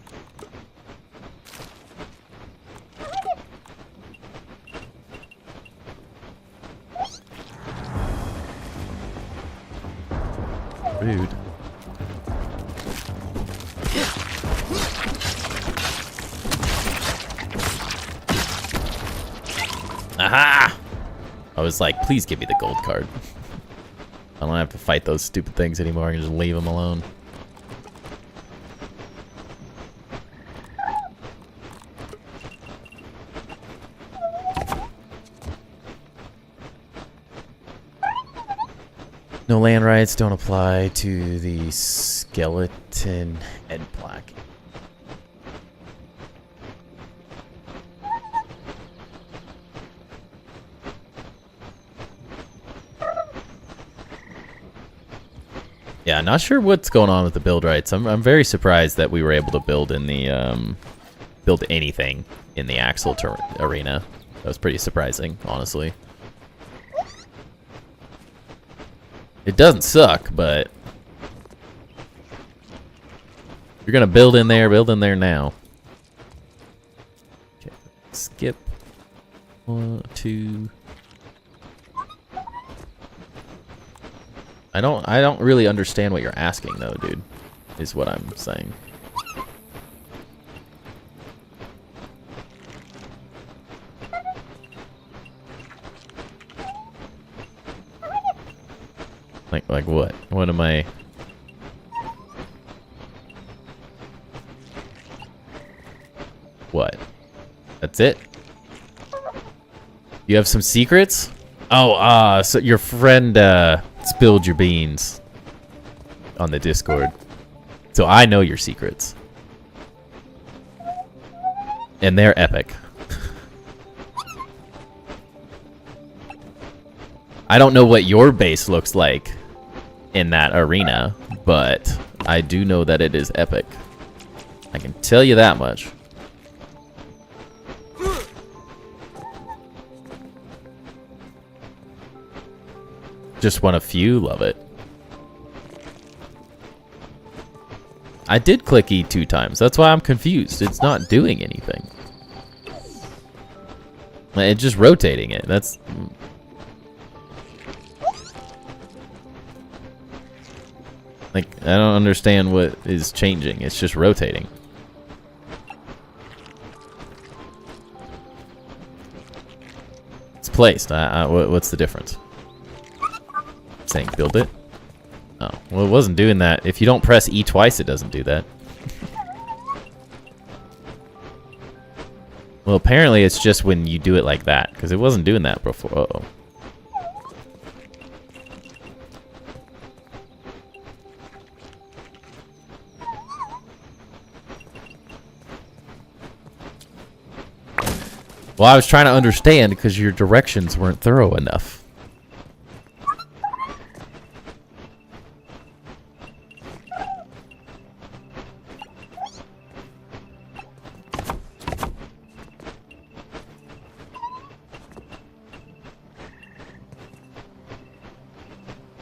A: Rude. Aha! I was like, please give me the gold card. I don't have to fight those stupid things anymore. I can just leave them alone. No land rights don't apply to the skeleton head plaque. Yeah, not sure what's going on with the build rights. I'm very surprised that we were able to build in the build anything in the Axel arena. That was pretty surprising, honestly. It doesn't suck, but you're gonna build in there now. Okay, skip 1, 2. I don't really understand what you're asking though, dude. is what I'm saying. Like what? What am I? What? That's it? You have some secrets? Oh, so your friend spilled your beans on the Discord. So I know your secrets. And they're epic. I don't know what your base looks like in that arena, but I do know that it is epic. I can tell you that much. Just won a few, love it. I did click E 2 times, that's why I'm confused. It's not doing anything. It's just rotating it, that's... Like, I don't understand what is changing. It's just rotating. It's placed. What's the difference? Saying build it? Oh, well, it wasn't doing that. If you don't press E twice, it doesn't do that. Well, apparently it's just when you do it like that, because it wasn't doing that before. Uh-oh. Well, I was trying to understand because your directions weren't thorough enough.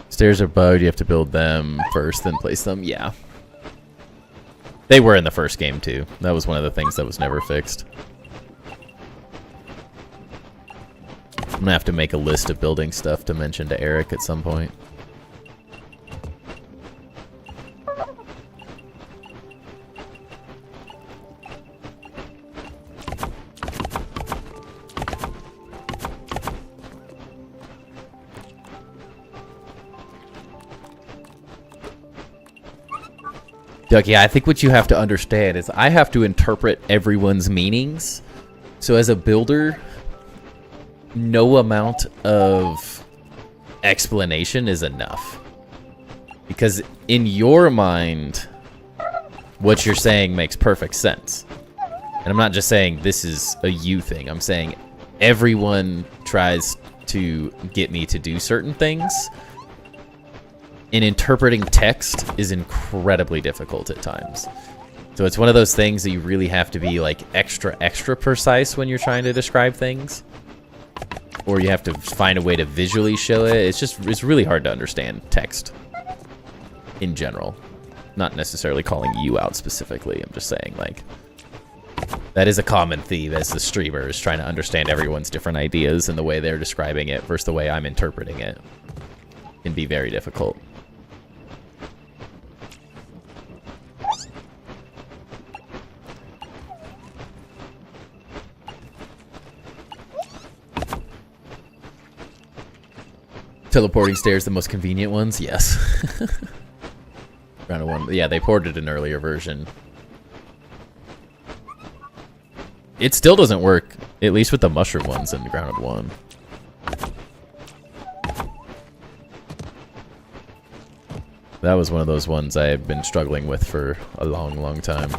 A: Stairs are bugged. You have to build them first, then place them. Yeah. They were in the first game, too. That was one of the things that was never fixed. I'm gonna have to make a list of building stuff to mention to Eric at some point. Doug, yeah, I think what you have to understand is I have to interpret everyone's meanings. So as a builder, no amount of explanation is enough. Because in your mind, what you're saying makes perfect sense. And I'm not just saying this is a you thing. I'm saying everyone tries to get me to do certain things. And interpreting text is incredibly difficult at times. So it's one of those things that you really have to be like extra precise when you're trying to describe things. Or you have to find a way to visually show it. It's really hard to understand text in general. Not necessarily calling you out specifically. I'm just saying, like, that is a common theme as the streamer is trying to understand everyone's different ideas and the way they're describing it versus the way I'm interpreting it. Can be very difficult. Teleporting stairs, the most convenient ones? Yes. Round of one. Yeah, they ported an earlier version. It still doesn't work, at least with the mushroom ones in Grounded 1. That was one of those ones I have been struggling with for a long time.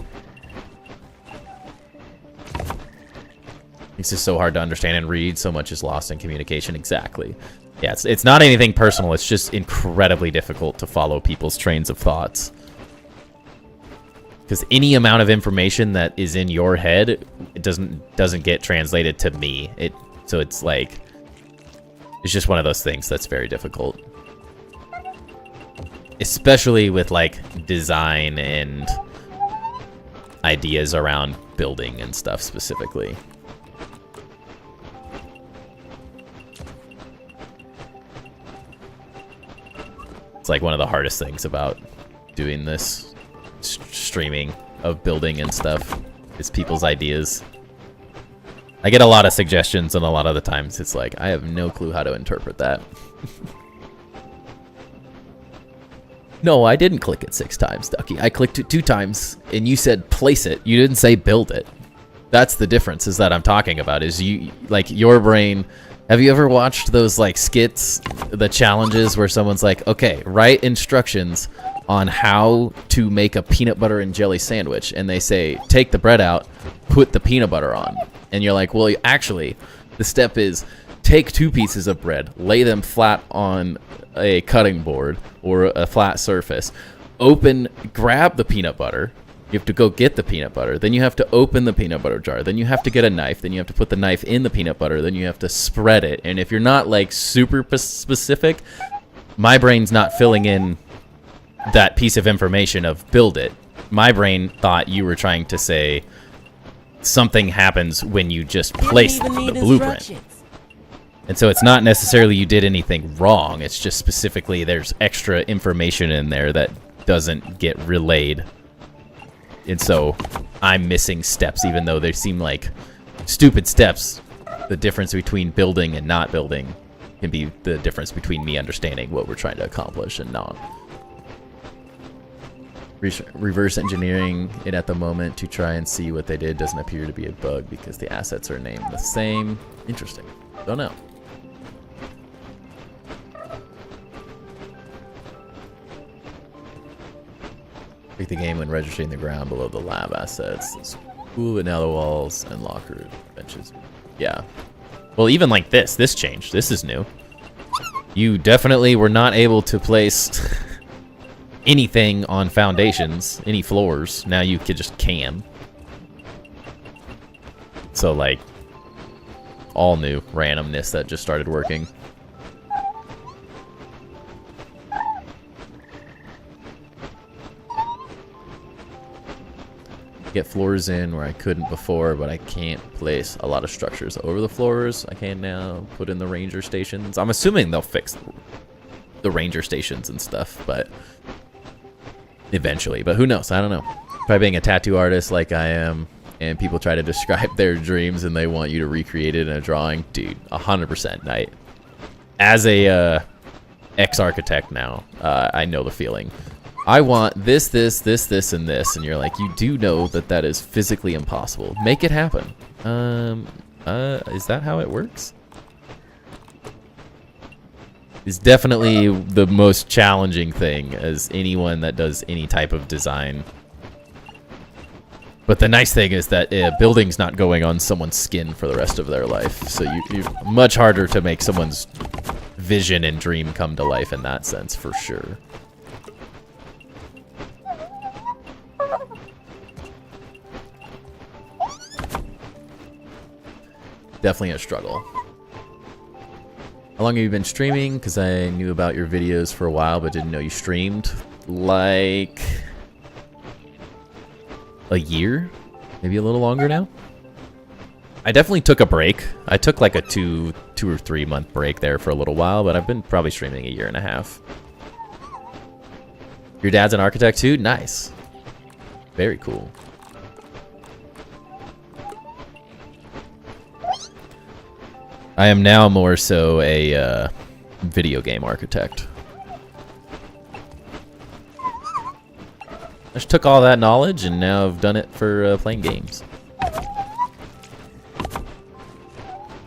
A: It's just so hard to understand and read. So much is lost in communication. Exactly. Yeah, it's not anything personal. It's just incredibly difficult to follow people's trains of thoughts. Because any amount of information that is in your head, it doesn't get translated to me. So it's like, it's just one of those things that's very difficult. Especially with like design and ideas around building and stuff specifically. It's like one of the hardest things about doing this streaming of building and stuff. It's people's ideas. I get a lot of suggestions, and a lot of the times it's like, I have no clue how to interpret that. No, I didn't click it 6 times, Ducky. I clicked it 2 times, and you said place it. You didn't say build it. That's the difference is that I'm talking about, is you, like, your brain. Have you ever watched those, like, skits, the challenges where someone's like, okay, write instructions on how to make a peanut butter and jelly sandwich, and they say, take the bread out, put the peanut butter on. And you're like, well, actually, the step is take 2 pieces of bread, lay them flat on a cutting board or a flat surface, grab the peanut butter. You have to go get the peanut butter. Then you have to open the peanut butter jar. Then you have to get a knife. Then you have to put the knife in the peanut butter. Then you have to spread it. And if you're not, like, super specific, my brain's not filling in that piece of information of build it. My brain thought you were trying to say something happens when you just place the blueprint. And so it's not necessarily you did anything wrong. It's just specifically there's extra information in there that doesn't get relayed. And so I'm missing steps, even though they seem like stupid steps. The difference between building and not building can be the difference between me understanding what we're trying to accomplish and not. Reverse engineering it at the moment to try and see what they did doesn't appear to be a bug because the assets are named the same. Interesting. Don't know. Pick the game when registering the ground below the lab assets. It's cool, but now the walls and locker benches. Yeah. Well, even like this changed. This is new. You definitely were not able to place anything on foundations, any floors. Now you just can. So, like, all new randomness that just started working. Get floors in where I couldn't before, but I can't place a lot of structures over the floors. I can now put in the ranger stations. I'm assuming they'll fix the ranger stations and stuff, but eventually. But who knows? I don't know. Try being a tattoo artist like I am, and people try to describe their dreams and they want you to recreate it in a drawing. Dude, 100% night. As a ex-architect now, I know the feeling. I want this, and this, and you're like, you do know that that is physically impossible. Make it happen. Is that how it works? It's definitely the most challenging thing as anyone that does any type of design. But the nice thing is that building's not going on someone's skin for the rest of their life. So you're much harder to make someone's vision and dream come to life in that sense, for sure. Definitely a struggle. How long have you been streaming? Because I knew about your videos for a while, but didn't know you streamed. Like a year? Maybe a little longer now? I definitely took a break. I took like a two or 3 month break there for a little while, but I've been probably streaming a year and a half. Your dad's an architect too? Nice. Very cool. I am now more so a video game architect. I just took all that knowledge and now I've done it for playing games.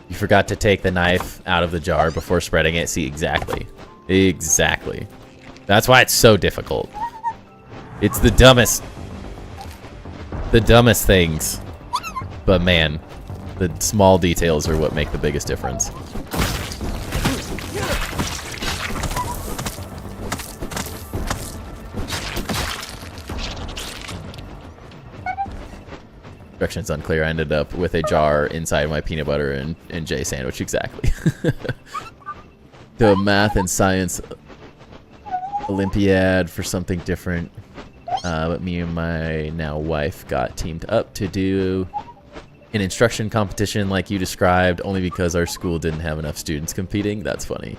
A: You forgot to take the knife out of the jar before spreading it. See, exactly. Exactly. That's why it's so difficult. It's the dumbest things. But man, the small details are what make the biggest difference. Directions unclear. I ended up with a jar inside my peanut butter and J sandwich. Exactly. The math and science Olympiad for something different. But me and my now wife got teamed up to do an instruction competition like you described, only because our school didn't have enough students competing. That's funny.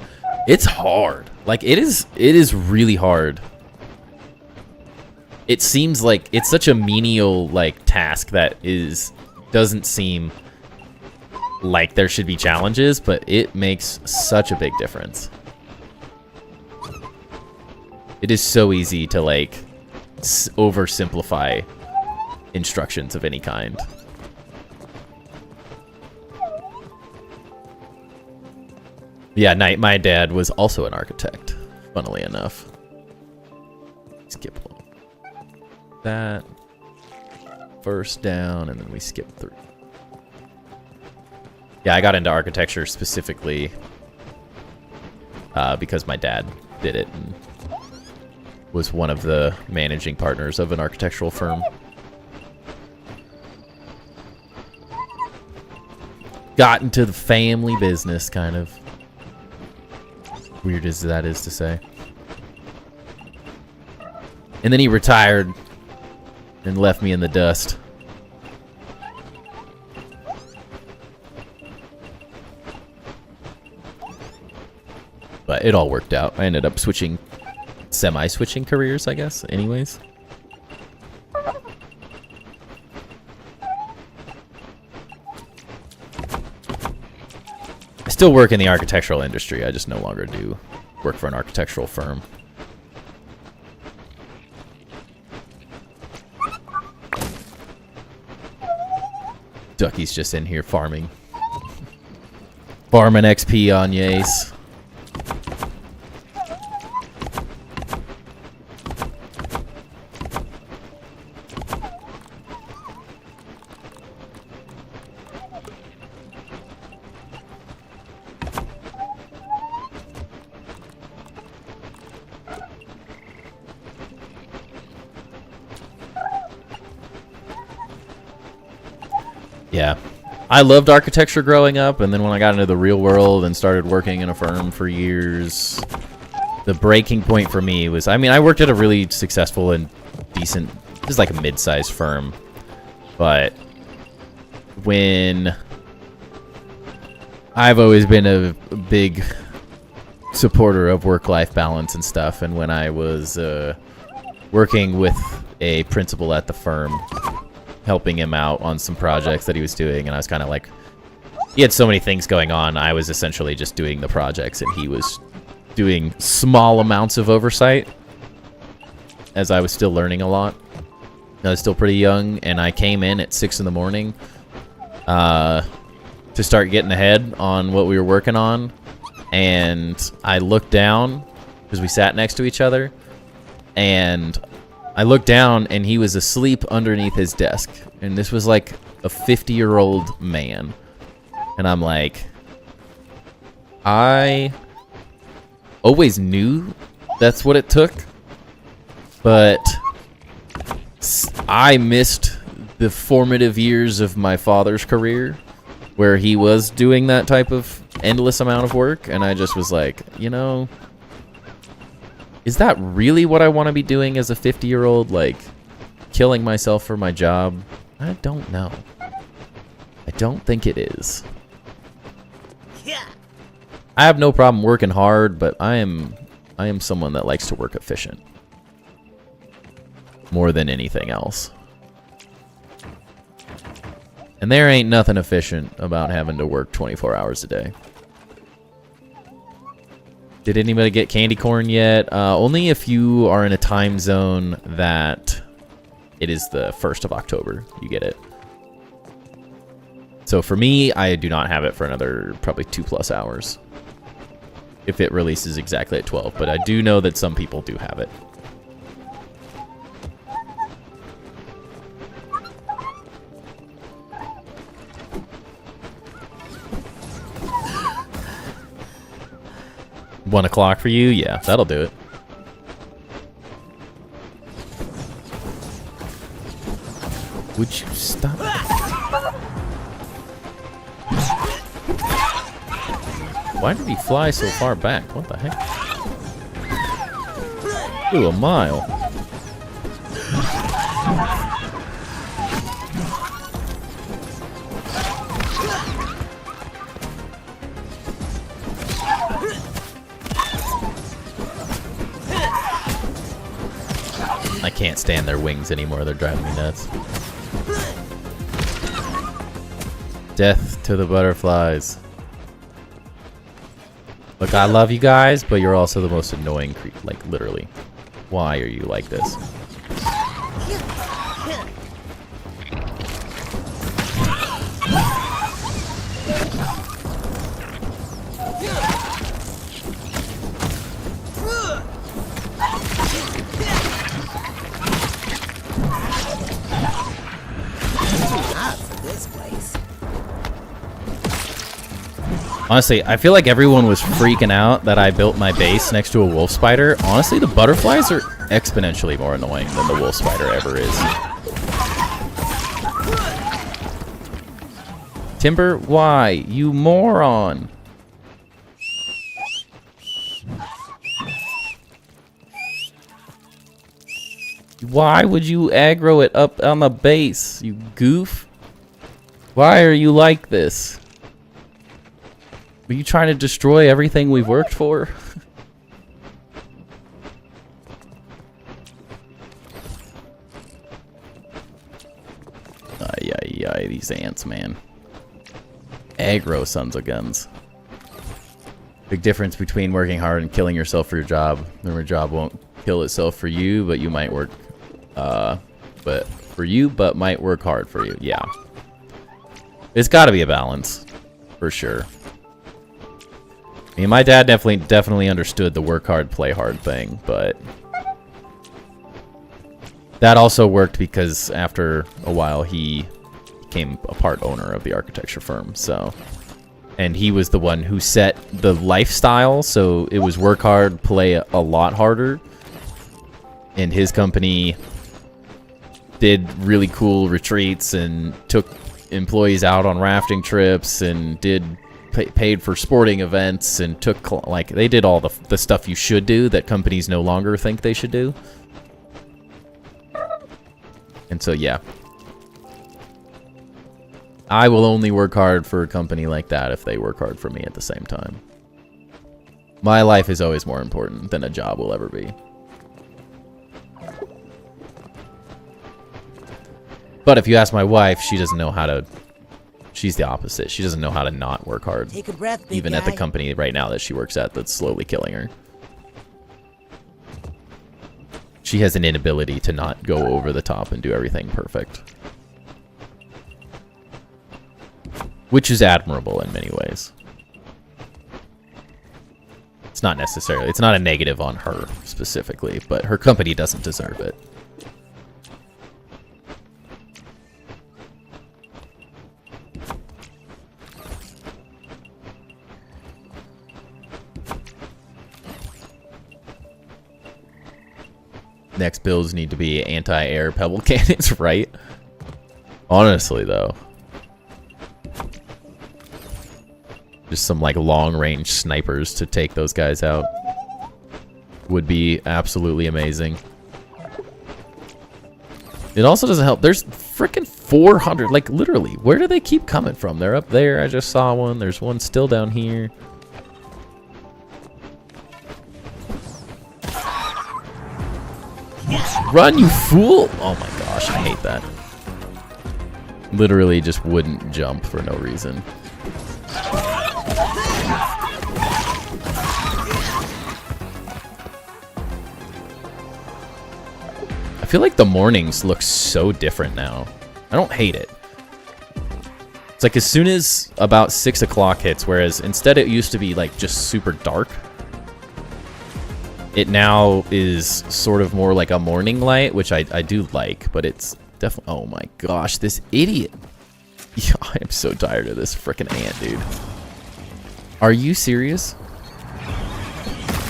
A: It's hard. Like, it is really hard it seems like it's such a menial like task that doesn't seem like there should be challenges, but it makes such a big difference. It is so easy to like oversimplify instructions of any kind. Yeah, my dad was also an architect, funnily enough. Skip that. First down, and then we skip through. Yeah, I got into architecture specifically because my dad did it and was one of the managing partners of an architectural firm. Got into the family business, kind of. Weird as that is to say. And then he retired and left me in the dust. But it all worked out. I ended up semi-switching careers, I guess, anyways. I still work in the architectural industry. I just no longer do work for an architectural firm. Ducky's just in here farming. Farming XP on Yace. Yeah, I loved architecture growing up, and then when I got into the real world and started working in a firm for years, the breaking point for me was, I mean, I worked at a really successful and decent, this is like a mid-sized firm, but when I've always been a big supporter of work-life balance and stuff, and when I was working with a principal at the firm, helping him out on some projects that he was doing, and I was kind of like, he had so many things going on, I was essentially just doing the projects, and he was doing small amounts of oversight, as I was still learning a lot. I was still pretty young, and I came in at 6 in the morning to start getting ahead on what we were working on, and I looked down, because we sat next to each other, and I looked down, and he was asleep underneath his desk. And this was like a 50-year-old man. And I'm like, I always knew that's what it took. But I missed the formative years of my father's career where he was doing that type of endless amount of work. And I just was like, you know, is that really what I want to be doing as a 50-year-old? Like, killing myself for my job? I don't know. I don't think it is. Yeah. I have no problem working hard, but I am someone that likes to work efficient. More than anything else. And there ain't nothing efficient about having to work 24 hours a day. Did anybody get candy corn yet? Only if you are in a time zone that it is the 1st of October, you get it. So for me, I do not have it for another probably 2+ hours. If it releases exactly at 12, but I do know that some people do have it. $1 for you? Yeah, that'll do it. Would you stop? Why did he fly so far back? What the heck? Ooh, a mile. I can't stand their wings anymore. They're driving me nuts. Death to the butterflies. Look, I love you guys, but you're also the most annoying creep. Like, literally. Why are you like this? Honestly, I feel like everyone was freaking out that I built my base next to a wolf spider. Honestly, the butterflies are exponentially more annoying than the wolf spider ever is. Timber, why? You moron. Why would you aggro it up on the base, you goof? Why are you like this? Are you trying to destroy everything we've worked for? Ay, ay, ay, these ants, man. Aggro sons of guns. Big difference between working hard and killing yourself for your job. Remember, a job won't kill itself for you, but you might work, but might work hard for you. Yeah. It's gotta be a balance. For sure. I mean, my dad definitely understood the work hard, play hard thing, but that also worked because after a while he became a part owner of the architecture firm, so, and he was the one who set the lifestyle, so it was work hard, play a lot harder, and his company did really cool retreats and took employees out on rafting trips and paid for sporting events and took, like, they did all the stuff you should do that companies no longer think they should do. And so, yeah. I will only work hard for a company like that if they work hard for me at the same time. My life is always more important than a job will ever be. But if you ask my wife, she doesn't know how to... She's the opposite. She doesn't know how to not work hard.
B: Take a breath, big
A: even
B: guy.
A: at the company right now that she works at that's slowly killing her. She has an inability to not go over the top and do everything perfect. Which is admirable in many ways. It's not necessarily... It's not a negative on her specifically, but her company doesn't deserve it. Next builds need to be anti-air pebble cannons, right? Honestly, though. Just some, like, long-range snipers to take those guys out. Would be absolutely amazing. It also doesn't help. There's freaking 400, like, literally. Where do they keep coming from? They're up there. I just saw one. There's one still down here. Run, you fool! Oh my gosh, I hate that. Literally just wouldn't jump for no reason. I feel like the mornings look so different now. I don't hate it. It's like as soon as about 6 o'clock hits, whereas instead it used to be like just super dark. It now is sort of more like a morning light, which I do like, but it's definitely... Oh my gosh, this idiot. Yeah, I am so tired of this frickin' ant, dude. Are you serious?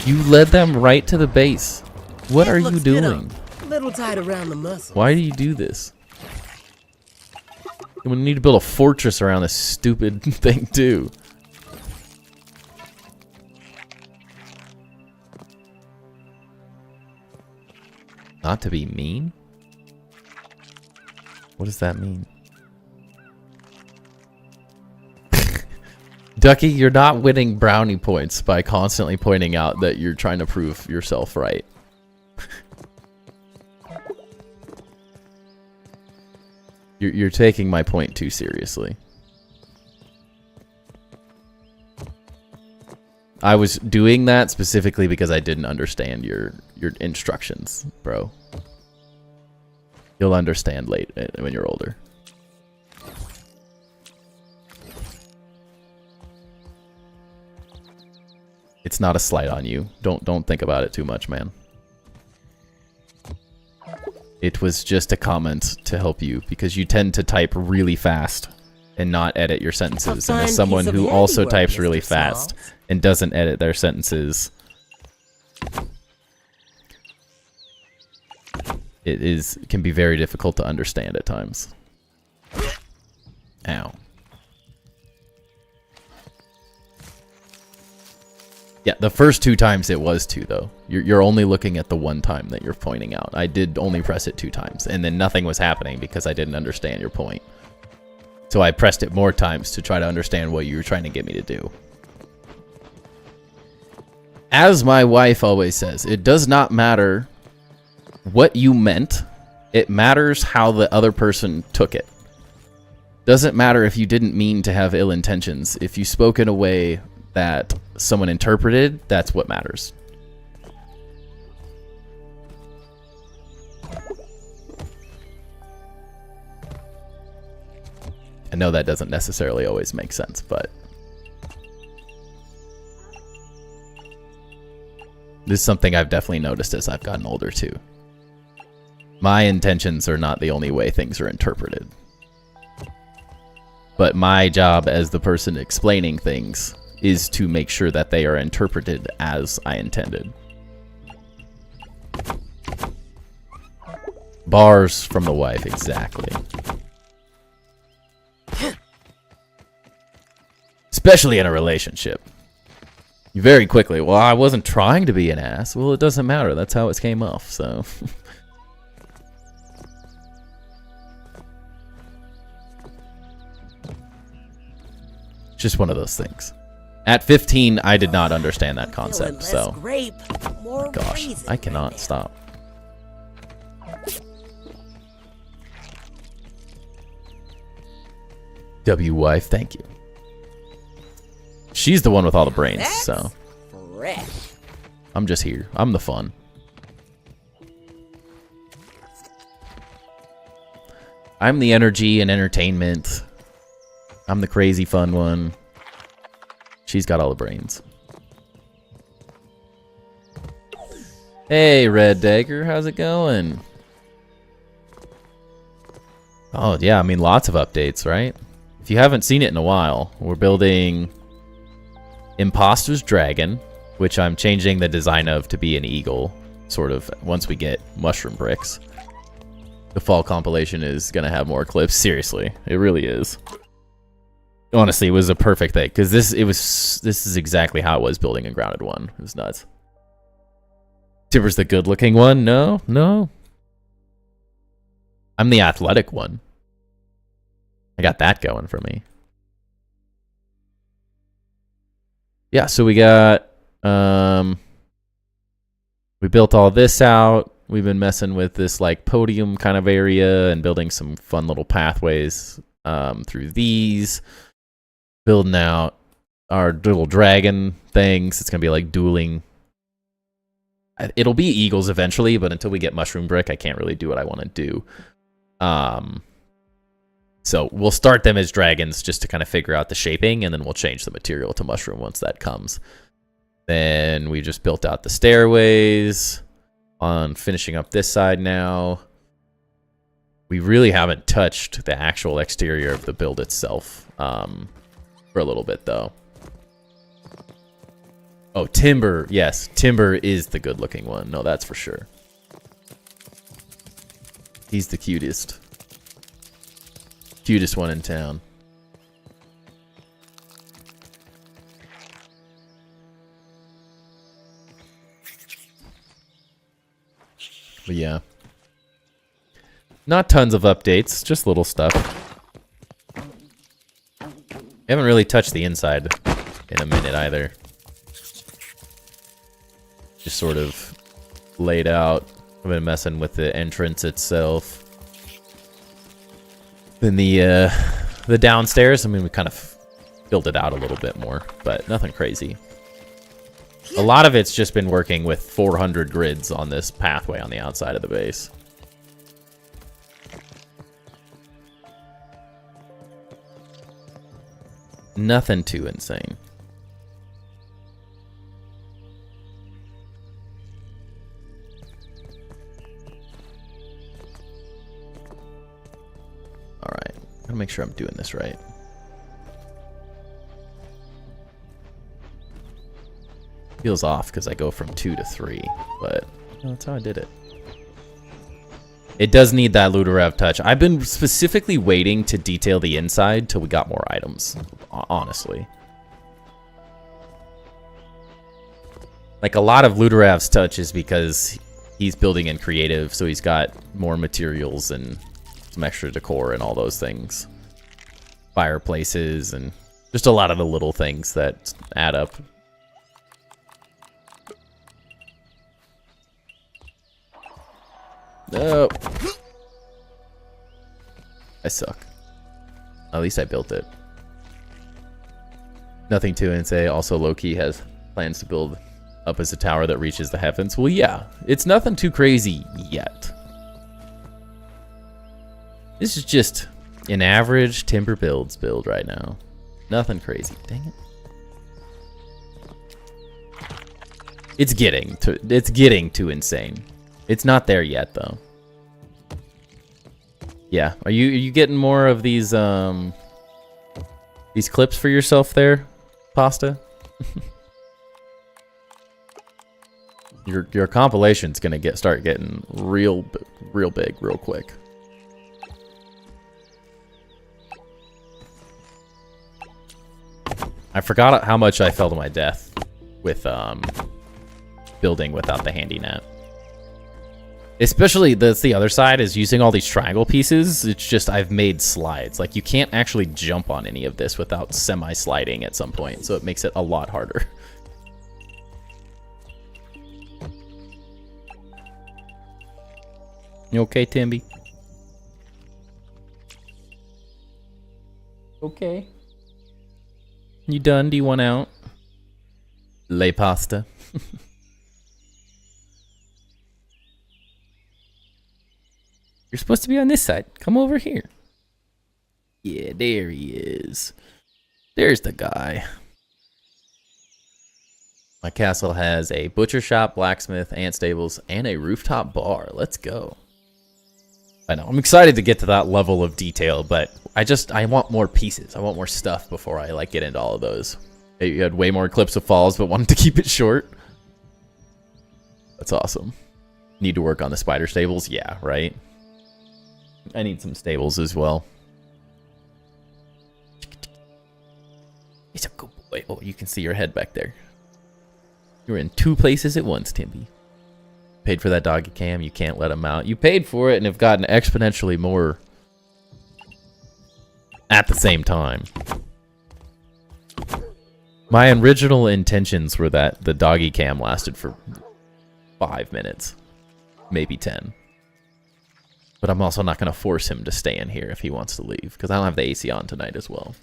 A: You led them right to the base. What are you doing?
B: A little tight around the muscle.
A: Why do you do this? We need to build a fortress around this stupid thing, too. Not to be mean? What does that mean? Ducky, you're not winning brownie points by constantly pointing out that you're trying to prove yourself right. You're taking my point too seriously. I was doing that specifically because I didn't understand your instructions, bro. You'll understand late when you're older. It's not a slight on you. Don't think about it too much, man. It was just a comment to help you because you tend to type really fast and not edit your sentences. And as someone who also types really fast and doesn't edit their sentences, it can be very difficult to understand at times. Ow. Yeah, the first 2 times it was 2, though. You're only looking at the 1 time that you're pointing out. I did only press it 2 times, and then nothing was happening because I didn't understand your point. So I pressed it more times to try to understand what you were trying to get me to do. As my wife always says, it does not matter what you meant. It matters how the other person took it. Doesn't matter if you didn't mean to have ill intentions. If you spoke in a way that someone interpreted, that's what matters. I know that doesn't necessarily always make sense, but this is something I've definitely noticed as I've gotten older too. My intentions are not the only way things are interpreted. But my job as the person explaining things is to make sure that they are interpreted as I intended. Bars from the wife, exactly. Especially in a relationship. You very quickly, well, I wasn't trying to be an ass. Well, it doesn't matter. That's how it came off, so. Just one of those things. At 15, I did not understand that concept, so. Gosh, I cannot stop. W wife, thank you. She's the one with all the brains, so. I'm just here. I'm the fun. I'm the energy and entertainment. I'm the crazy fun one. She's got all the brains. Hey, Red Dagger, how's it going? Oh, yeah, I mean, lots of updates, right? If you haven't seen it in a while, we're building Imposter's Dragon, which I'm changing the design of to be an eagle, sort of, once we get mushroom bricks. The fall compilation is going to have more clips. Seriously, it really is. Honestly, it was a perfect thing, because this is exactly how it was building a grounded one. It was nuts. Timber's the good-looking one? No, no. I'm the athletic one. I got that going for me. Yeah, so we got, we built all this out. We've been messing with this like podium kind of area and building some fun little pathways through these. Building out our little dragon things. It's going to be like dueling. It'll be eagles eventually, but until we get mushroom brick, I can't really do what I want to do. So we'll start them as dragons just to kind of figure out the shaping, and then we'll change the material to mushroom once that comes. Then we just built out the stairways on finishing up this side now. We really haven't touched the actual exterior of the build itself for a little bit, though. Oh, Timber. Yes, Timber is the good-looking one. No, that's for sure. He's the cutest. Cutest one in town. But yeah. Not tons of updates, just little stuff. I haven't really touched the inside in a minute either. Just sort of laid out. I've been messing with the entrance itself. Then the downstairs, I mean, we kind of filled it out a little bit more, but nothing crazy. A lot of it's just been working with 400 grids on this pathway on the outside of the base. Nothing too insane. All right, gotta make sure I'm doing this right. Feels off because I go from 2 to 3, but that's how I did it. It does need that Ludorev touch. I've been specifically waiting to detail the inside till we got more items, honestly. Like, a lot of Ludorev's touch is because he's building in creative, so he's got more materials and some extra decor and all those things. Fireplaces and just a lot of the little things that add up. Oh. I suck. At least I built it. Nothing to say. Also, Loki has plans to build up as a tower that reaches the heavens. Well, yeah. It's nothing too crazy yet. This is just an average TimberBuilds build right now. Nothing crazy. Dang it. It's getting too insane. It's not there yet, though. Yeah, are you getting more of these clips for yourself there, Pasta? your compilation's gonna start getting real big real quick. I forgot how much I fell to my death with building without the handy net. Especially, that's the other side, is using all these triangle pieces. It's just, I've made slides. Like, you can't actually jump on any of this without semi-sliding at some point, so it makes it a lot harder. You okay, Timby? Okay. You done? Do you want out? Lay pasta. You're supposed to be on this side. Come over here. Yeah, there he is. There's the guy. My castle has a butcher shop, blacksmith, ant stables, and a rooftop bar. Let's go. I know, I'm excited to get to that level of detail, but I want more pieces. I want more stuff before I get into all of those. You had way more clips of falls, but wanted to keep it short. That's awesome. Need to work on the spider stables? Yeah, right? I need some stables as well. He's a good boy. Oh, you can see your head back there. You're in 2 places at once, Timby. Paid for that doggy cam. You can't let him out. You paid for it and have gotten exponentially more at the same time. My original intentions were that the doggy cam lasted for 5 minutes. Maybe 10. But I'm also not going to force him to stay in here if he wants to leave, because I don't have the AC on tonight as well.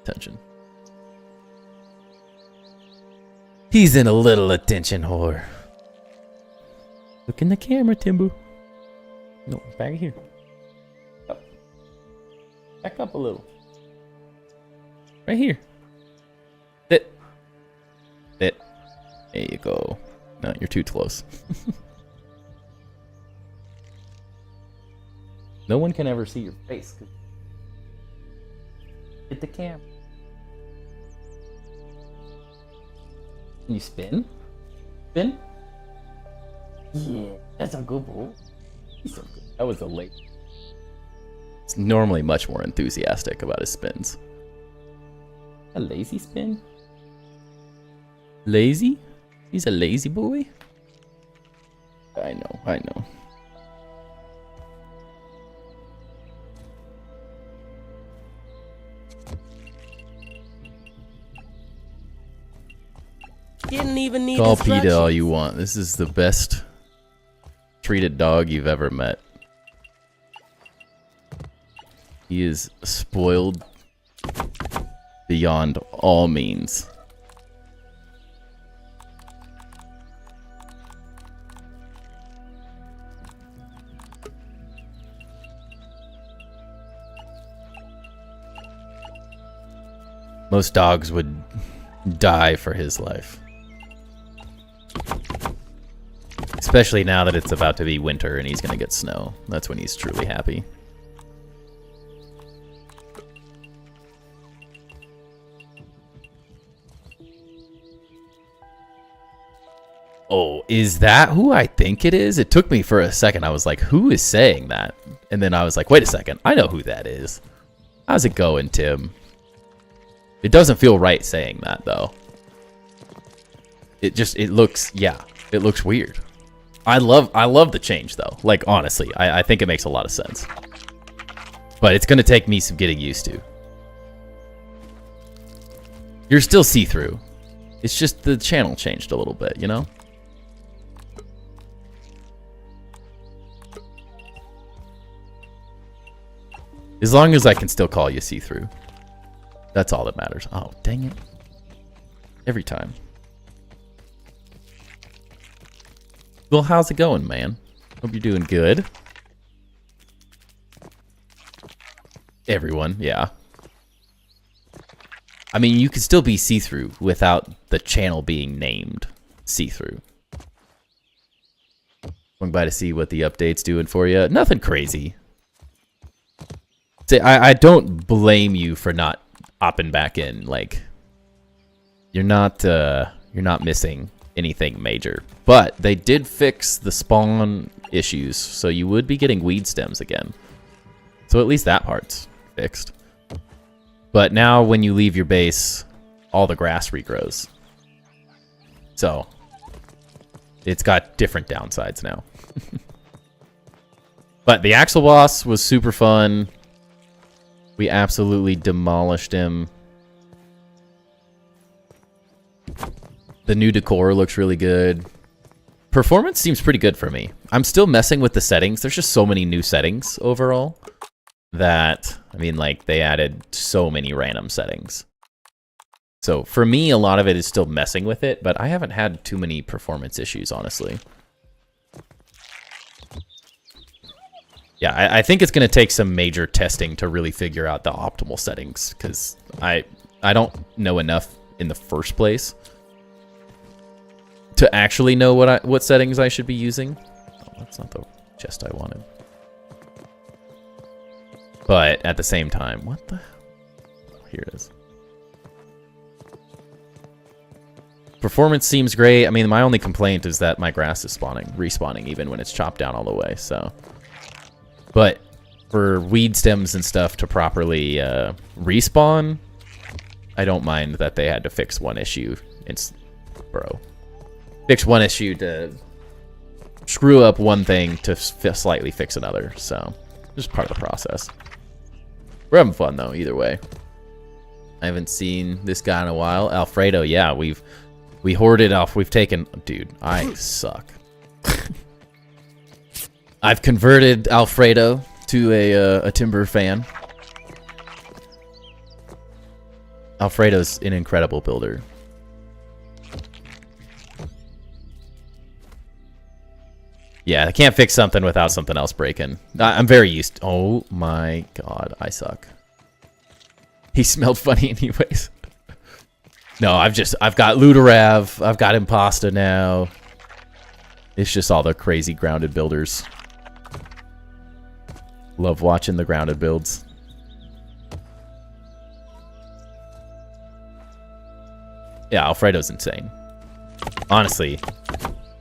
A: Attention. He's in a little attention whore. Look in the camera, Timbu. No, back here. Back up a little. Right here. Sit. Sit. There you go. No, you're too close. No one can ever see your face. Hit the camera. Can you spin? Spin? Yeah, that's a good boy. He's so good. That was a late. He's normally much more enthusiastic about his spins. A lazy spin? Lazy? He's a lazy boy? I know, I know.
B: Didn't even need
A: Call
B: instructions.
A: PETA all you want. This is the best treated dog you've ever met. He is spoiled beyond all means. Most dogs would die for his life. Especially now that it's about to be winter and he's going to get snow. That's when he's truly happy. Oh, is that who I think it is? It took me for a second. I was like, who is saying that? And then I was like, wait a second. I know who that is. How's it going, Tim? It doesn't feel right saying that, though. It looks weird. I love the change, though. Like, honestly, I think it makes a lot of sense. But it's going to take me some getting used to. You're still see-through. It's just the channel changed a little bit, you know? As long as I can still call you see-through. That's all that matters. Oh, dang it. Every time. Well, how's it going, man? Hope you're doing good. Everyone, yeah. I mean, you could still be see-through without the channel being named see-through. Going by to see what the update's doing for you. Nothing crazy. See, I don't blame you for not hopping back in. Like, you're not missing anything major, but they did fix the spawn issues, so you would be getting weed stems again. So at least that part's fixed. But now when you leave your base, all the grass regrows. So it's got different downsides now. But the Axel boss was super fun. We absolutely demolished him. The new decor looks really good. Performance seems pretty good for me. I'm still messing with the settings. There's just so many new settings overall that, I mean, like, they added so many random settings. So for me, a lot of it is still messing with it, but I haven't had too many performance issues, honestly. Yeah, I think it's going to take some major testing to really figure out the optimal settings, because I don't know enough in the first place to actually know what settings I should be using. Oh, that's not the chest I wanted. But at the same time, what the hell? Oh, here it is. Performance seems great. I mean, my only complaint is that my grass is respawning even when it's chopped down all the way, so... But for weed stems and stuff to properly respawn, I don't mind that they had to fix one issue. Fix one issue to screw up one thing to slightly fix another. So, just part of the process. We're having fun, though, either way. I haven't seen this guy in a while. Alfredo, yeah, we hoarded off. We've taken... Dude, I suck. I've converted Alfredo to a Timber fan. Alfredo's an incredible builder. Yeah, I can't fix something without something else breaking. I'm very used to... Oh my god, I suck. He smelled funny anyways. No, I've got Luderav, I've got Impasta now. It's just all the crazy grounded builders. Love watching the grounded builds. Yeah, Alfredo's insane. Honestly,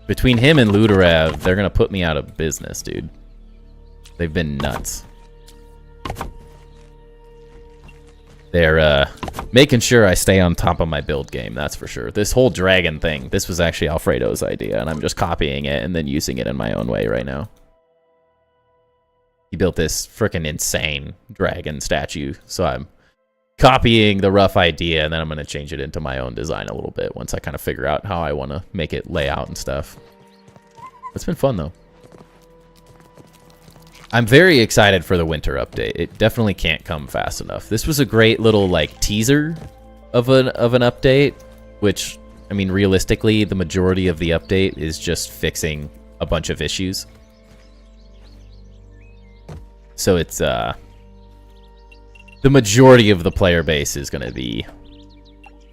A: between him and Luderav, they're gonna put me out of business, dude. They've been nuts. They're making sure I stay on top of my build game, that's for sure. This whole dragon thing, this was actually Alfredo's idea, and I'm just copying it and then using it in my own way right now. He built this freaking insane dragon statue, so I'm copying the rough idea, and then I'm going to change it into my own design a little bit once I kind of figure out how I want to make it lay out and stuff. It's been fun, though. I'm very excited for the winter update. It definitely can't come fast enough. This was a great little like teaser of an update, which, I mean, realistically, the majority of the update is just fixing a bunch of issues. So it's the majority of the player base is going to be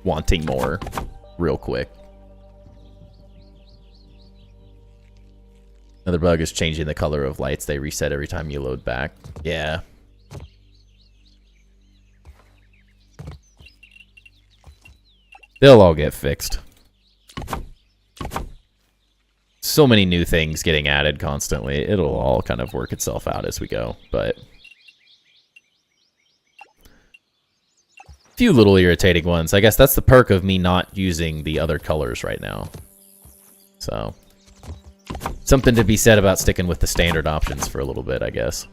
A: wanting more real quick. Another bug is changing the color of lights. They reset every time you load back. Yeah. They'll all get fixed. So many new things getting added constantly. It'll all kind of work itself out as we go, but a few little irritating ones. I guess that's the perk of me not using the other colors right now. So something to be said about sticking with the standard options for a little bit, I guess.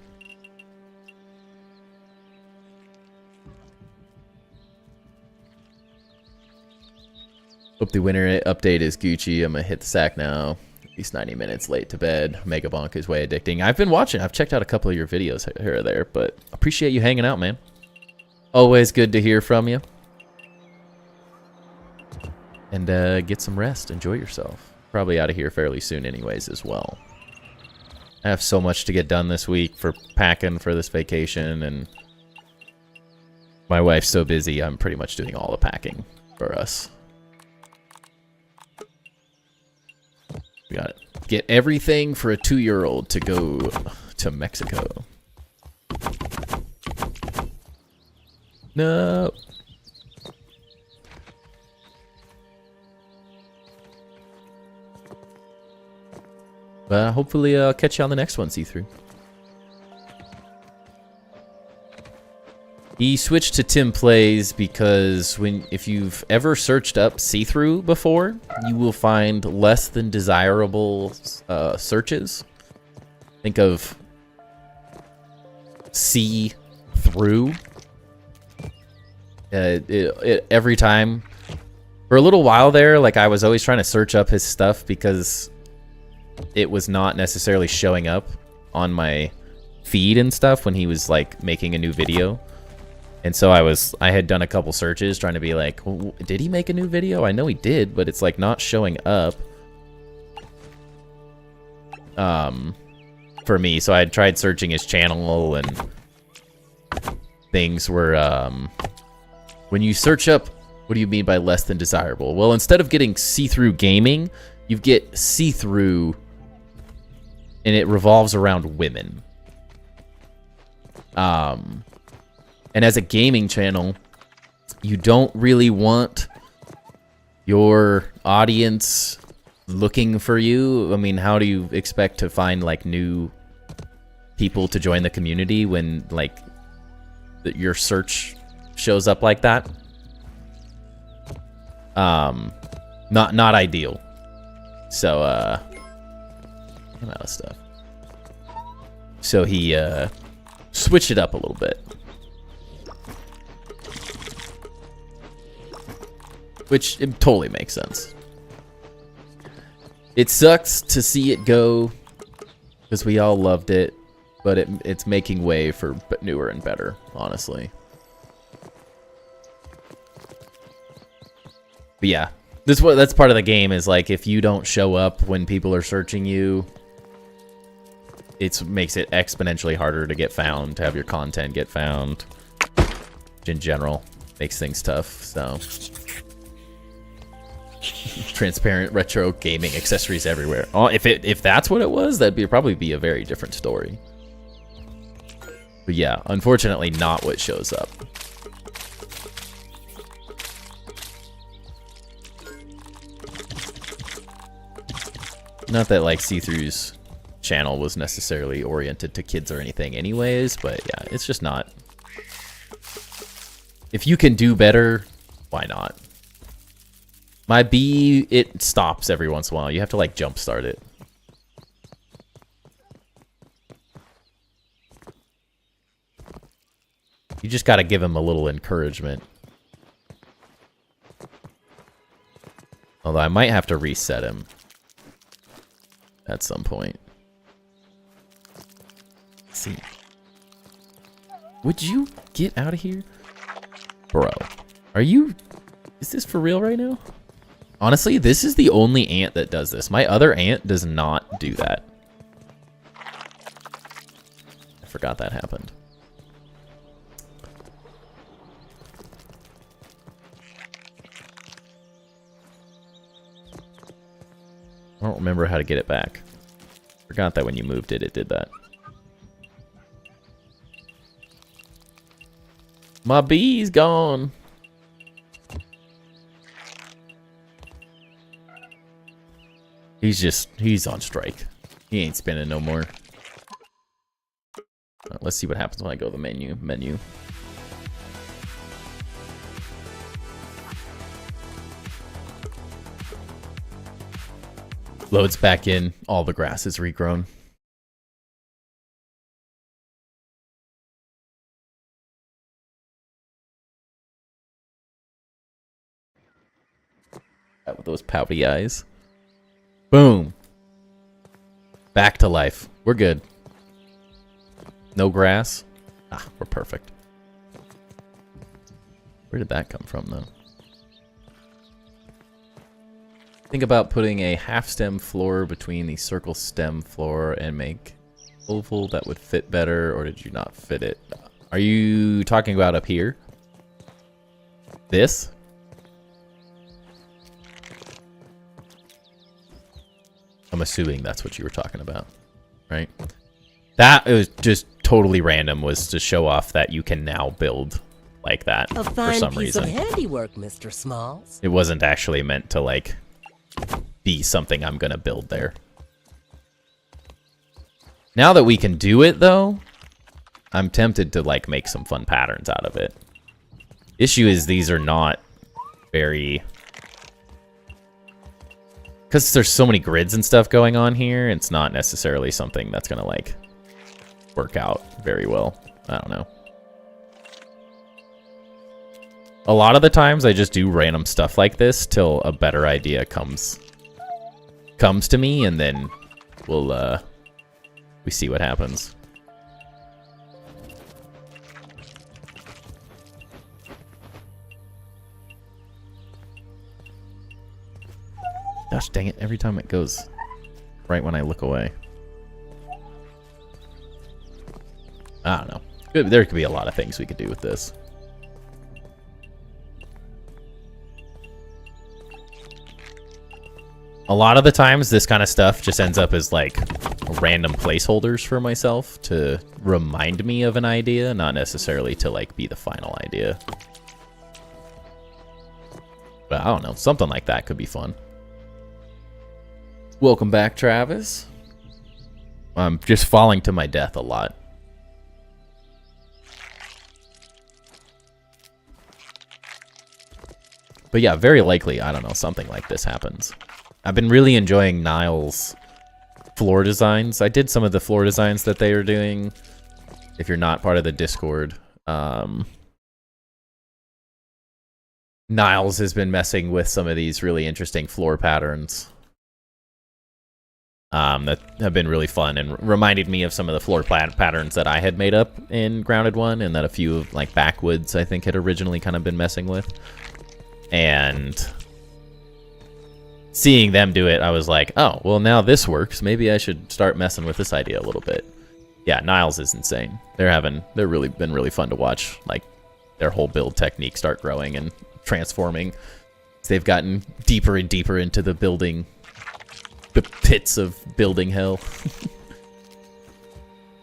A: Hope the winter update is Gucci. I'm gonna hit the sack now. At least 90 minutes late to bed. Mega Bonk is way addicting. I've been watching. I've checked out a couple of your videos here or there, but appreciate you hanging out, man. Always good to hear from you. And get some rest. Enjoy yourself. Probably out of here fairly soon anyways as well. I have so much to get done this week for packing for this vacation, and my wife's so busy, I'm pretty much doing all the packing for us. We got to get everything for a 2-year-old to go to Mexico. No. But hopefully I'll catch you on the next one, see-through. He switched to Tim Plays because if you've ever searched up see-through before, you will find less than desirable searches. Think of see-through. Every time. For a little while there, like I was always trying to search up his stuff because it was not necessarily showing up on my feed and stuff when he was like making a new video. And so I had done a couple searches trying to be like, did he make a new video? I know he did, but it's like not showing up for me. So I had tried searching his channel, and things were when you search up, what do you mean by less than desirable? Well, instead of getting see-through gaming, you get see-through, and it revolves around women. And as a gaming channel, you don't really want your audience looking for you. I mean, how do you expect to find like new people to join the community when like your search shows up like that? Not ideal. So I'm out of stuff. So he switched it up a little bit, which it totally makes sense. It sucks to see it go because we all loved it, but it's making way for newer and better, honestly. But yeah, that's part of the game, is like if you don't show up when people are searching you, it makes it exponentially harder to get found, to have your content get found. In general, makes things tough. So transparent retro gaming accessories everywhere. Oh, if that's what it was, that'd probably be a very different story. But yeah, unfortunately, not what shows up. Not that like see-through's channel was necessarily oriented to kids or anything anyways, but yeah, it's just not. If you can do better, why not? My B, it stops every once in a while. You have to like jumpstart it. You just got to give him a little encouragement. Although I might have to reset him at some point. Let's see. Would you get out of here? Bro, are you... Is this for real right now? Honestly, this is the only ant that does this. My other ant does not do that. I forgot that happened. I don't remember how to get it back. Forgot that when you moved it, it did that. My bee's gone. He's on strike. He ain't spinning no more. Let's see what happens when I go to the menu. Loads back in. All the grass is regrown. With those pouty eyes. Boom. Back to life. We're good. No grass. Ah, we're perfect. Where did that come from, though? Think about putting a half stem floor between the circle stem floor and make oval that would fit better, or did you not fit it? Are you talking about up here? This? I'm assuming that's what you were talking about, right? That was just totally random, was to show off that you can now build like that
B: A
A: for
B: fine
A: some
B: piece
A: reason.
B: of handiwork, Mr. Smalls.
A: It wasn't actually meant to, like, be something I'm gonna build there. Now that we can do it, though, I'm tempted to, like, make some fun patterns out of it. Issue is these are not very... Because there's so many grids and stuff going on here, it's not necessarily something that's gonna, like, work out very well. I don't know. A lot of the times I just do random stuff like this till a better idea comes to me, and then we see what happens. Gosh dang it, every time it goes right when I look away. I don't know. There could be a lot of things we could do with this. A lot of the times, this kind of stuff just ends up as, like, random placeholders for myself to remind me of an idea, not necessarily to, like, be the final idea. But I don't know, something like that could be fun. Welcome back, Travis. I'm just falling to my death a lot. But yeah, very likely, I don't know, something like this happens. I've been really enjoying Niall's floor designs. I did some of the floor designs that they are doing. If you're not part of the Discord, Niall's has been messing with some of these really interesting floor patterns that have been really fun and reminded me of some of the floor patterns that I had made up in Grounded 1 and that a few of, like, Backwoods, I think, had originally kind of been messing with. And seeing them do it, I was like, oh, well, now this works. Maybe I should start messing with this idea a little bit. Yeah, Niall's is insane. They're really been really fun to watch, like, their whole build technique start growing and transforming. They've gotten deeper and deeper into the pits of building hell.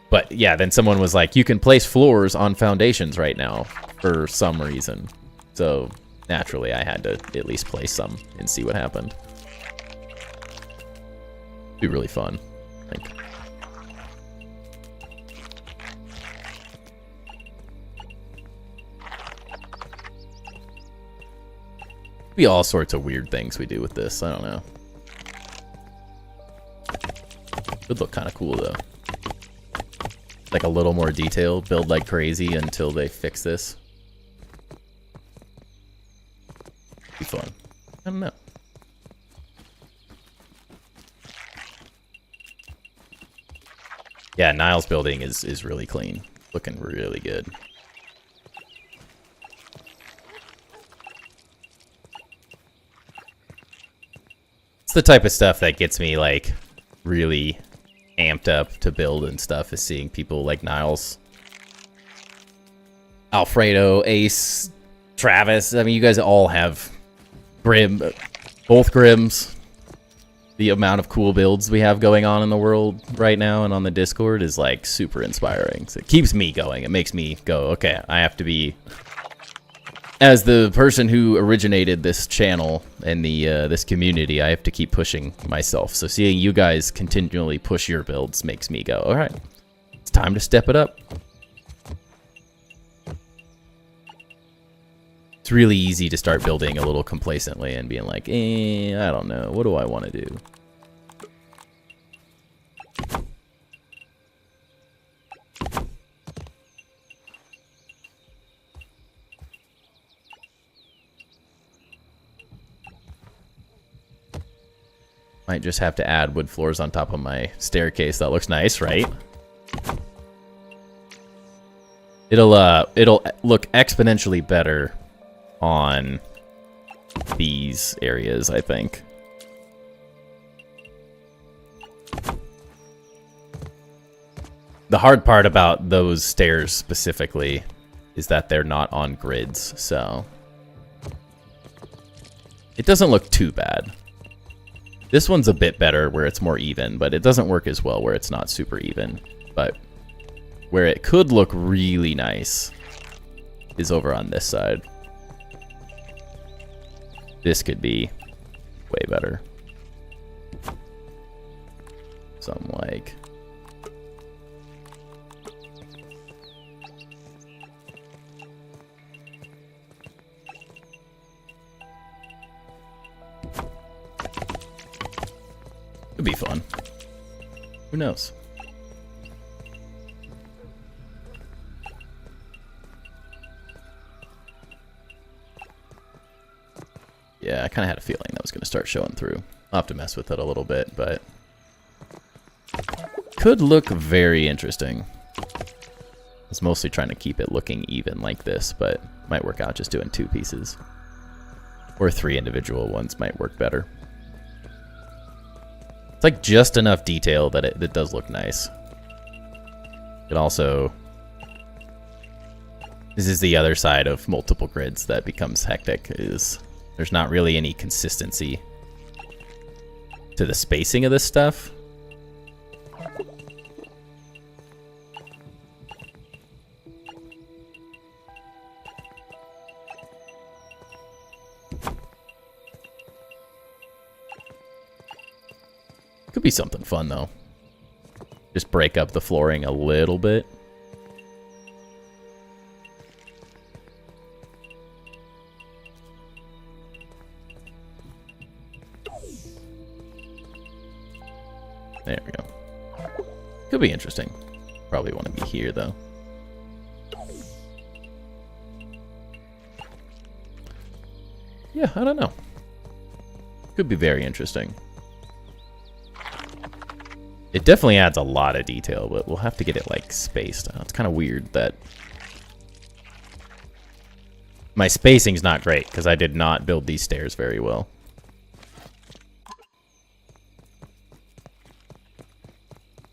A: But yeah, then someone was like, you can place floors on foundations right now for some reason. So naturally, I had to at least place some and see what happened. Be really fun, I think. Be all sorts of weird things we do with this. I don't know. Would look kind of cool though. like a little more detail, build like crazy until they fix this. Be fun. I don't know. Yeah, Niall's building is really clean. Looking really good. It's the type of stuff that gets me like really amped up to build and stuff, is seeing people like Niles, Alfredo, Ace, Travis. I mean, you guys all have Grim, both Grims. The amount of cool builds we have going on in the world right now and on the Discord is like super inspiring. So it keeps me going. It makes me go, okay, I have to be, as the person who originated this channel and the this community, I have to keep pushing myself. So seeing you guys continually push your builds makes me go, all right, it's time to step it up. It's really easy to start building a little complacently and being like, I don't know, what do I want to do? Might just have to add wood floors on top of my staircase. That looks nice, right? It'll look exponentially better on these areas, I think. The hard part about those stairs specifically is that they're not on grids, so it doesn't look too bad. This one's a bit better where it's more even, but it doesn't work as well where it's not super even. But where it could look really nice is over on this side. This could be way better. Something like... Could be fun. Who knows? Yeah, I kind of had a feeling that was going to start showing through. I'll have to mess with it a little bit, but could look very interesting. I was mostly trying to keep it looking even like this, but might work out just doing 2 pieces. Or 3 individual ones might work better. It's like just enough detail that it does look nice. It also... This is the other side of multiple grids that becomes hectic, is there's not really any consistency to the spacing of this stuff. Could be something fun, though. Just break up the flooring a little bit. There we go. Could be interesting. Probably want to be here, though. Yeah, I don't know. Could be very interesting. It definitely adds a lot of detail, but we'll have to get it, like, spaced. It's kind of weird that my spacing's not great, because I did not build these stairs very well.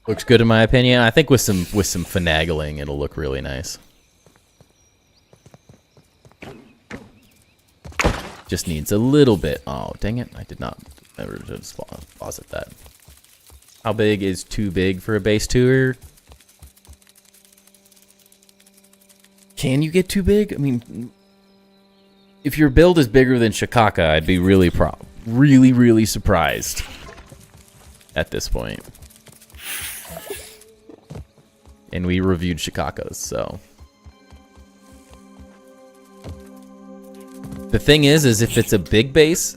A: Looks good in my opinion. I think with some finagling, it'll look really nice. Just needs a little bit. Oh, dang it. I did not ever just posit that. How big is too big for a base tour? Can you get too big? I mean, if your build is bigger than Shikaka, I'd be really surprised at this point. And we reviewed Shikakas, so. The thing is if it's a big base,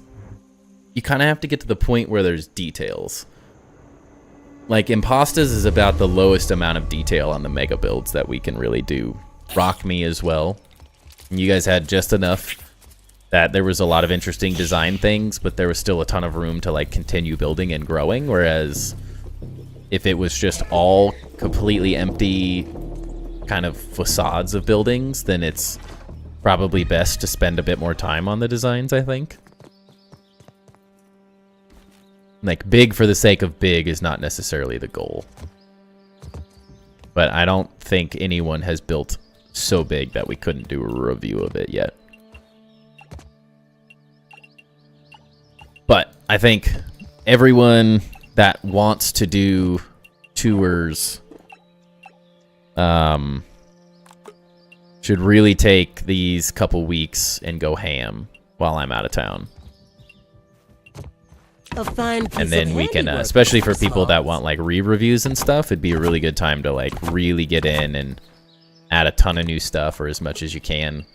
A: you kind of have to get to the point where there's details. like Impostas is about the lowest amount of detail on the mega builds that we can really do. Rock Me as well. You guys had just enough that there was a lot of interesting design things, but there was still a ton of room to like continue building and growing. Whereas if it was just all completely empty kind of facades of buildings, then it's probably best to spend a bit more time on the designs, I think. Like, big for the sake of big is not necessarily the goal. But I don't think anyone has built so big that we couldn't do a review of it yet. But I think everyone that wants to do tours should really take these couple weeks and go ham while I'm out of town.
B: A fine piece
A: And then
B: of
A: we can,
B: handiwork,
A: especially for
B: Mr.
A: people that
B: Sloth.
A: want like re-reviews and stuff, it'd be a really good time to like really get in and add a ton of new stuff or as much as you can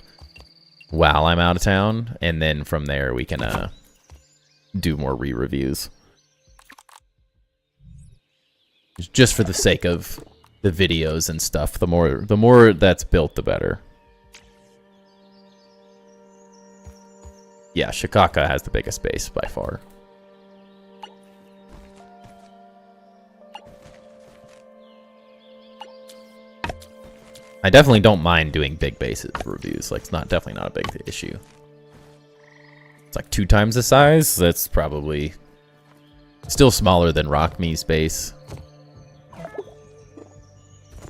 A: while I'm out of town. And then from there we can do more re-reviews. Just for the sake of the videos and stuff. The more that's built, the better. Yeah, Shikaka has the biggest base by far. I definitely don't mind doing big bases reviews. Like, it's definitely not a big issue. It's like 2 times the size. That's probably still smaller than Rock Me's base.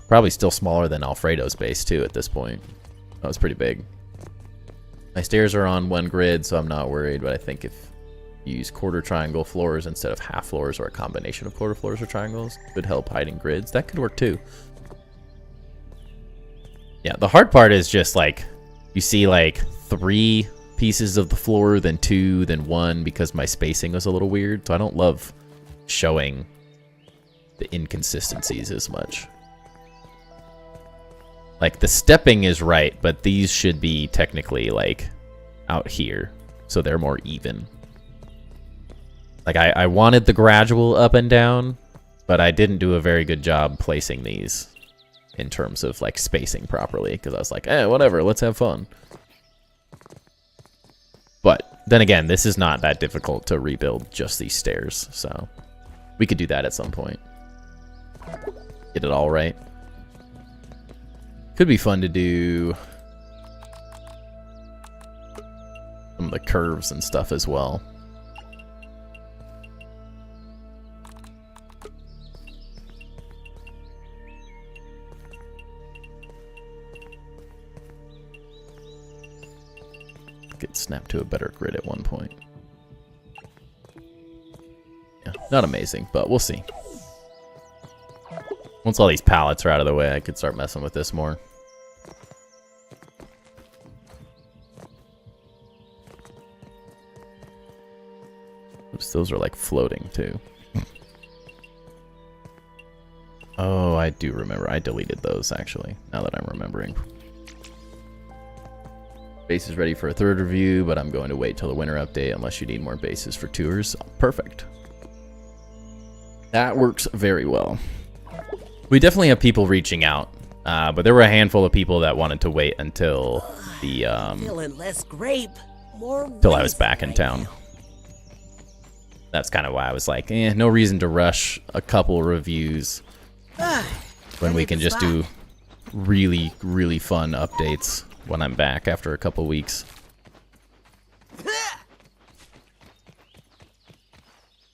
A: Probably still smaller than Alfredo's base too at this point. That was pretty big. My stairs are on 1 grid, so I'm not worried. But I think if you use quarter triangle floors instead of half floors, or a combination of quarter floors or triangles, could help hiding grids. That could work too. Yeah, the hard part is just like, you see like 3 pieces of the floor, then 2, then 1, because my spacing was a little weird. So I don't love showing the inconsistencies as much. Like, the stepping is right, but these should be technically like out here, so they're more even. Like, I wanted the gradual up and down, but I didn't do a very good job placing these in terms of like spacing properly, because I was like, whatever, let's have fun. But then again, this is not that difficult to rebuild just these stairs, so we could do that at some point. Get it all right. Could be fun to do some of the curves and stuff as well. Get snapped to a better grid at one point. Yeah, not amazing, but we'll see. Once all these pallets are out of the way, I could start messing with this more. Oops, those are like floating too. Oh, I do remember. I deleted those actually, now that I'm remembering. Base is ready for a 3rd review, but I'm going to wait till the winter update unless you need more bases for tours. Perfect. That works very well. We definitely have people reaching out, but there were a handful of people that wanted to wait until the
B: Feeling less grape, more
A: till I was
B: waste
A: back in
B: right
A: town.
B: now.
A: That's kind of why I was like, no reason to rush a couple reviews when we can just do really, really fun updates when I'm back after a couple weeks.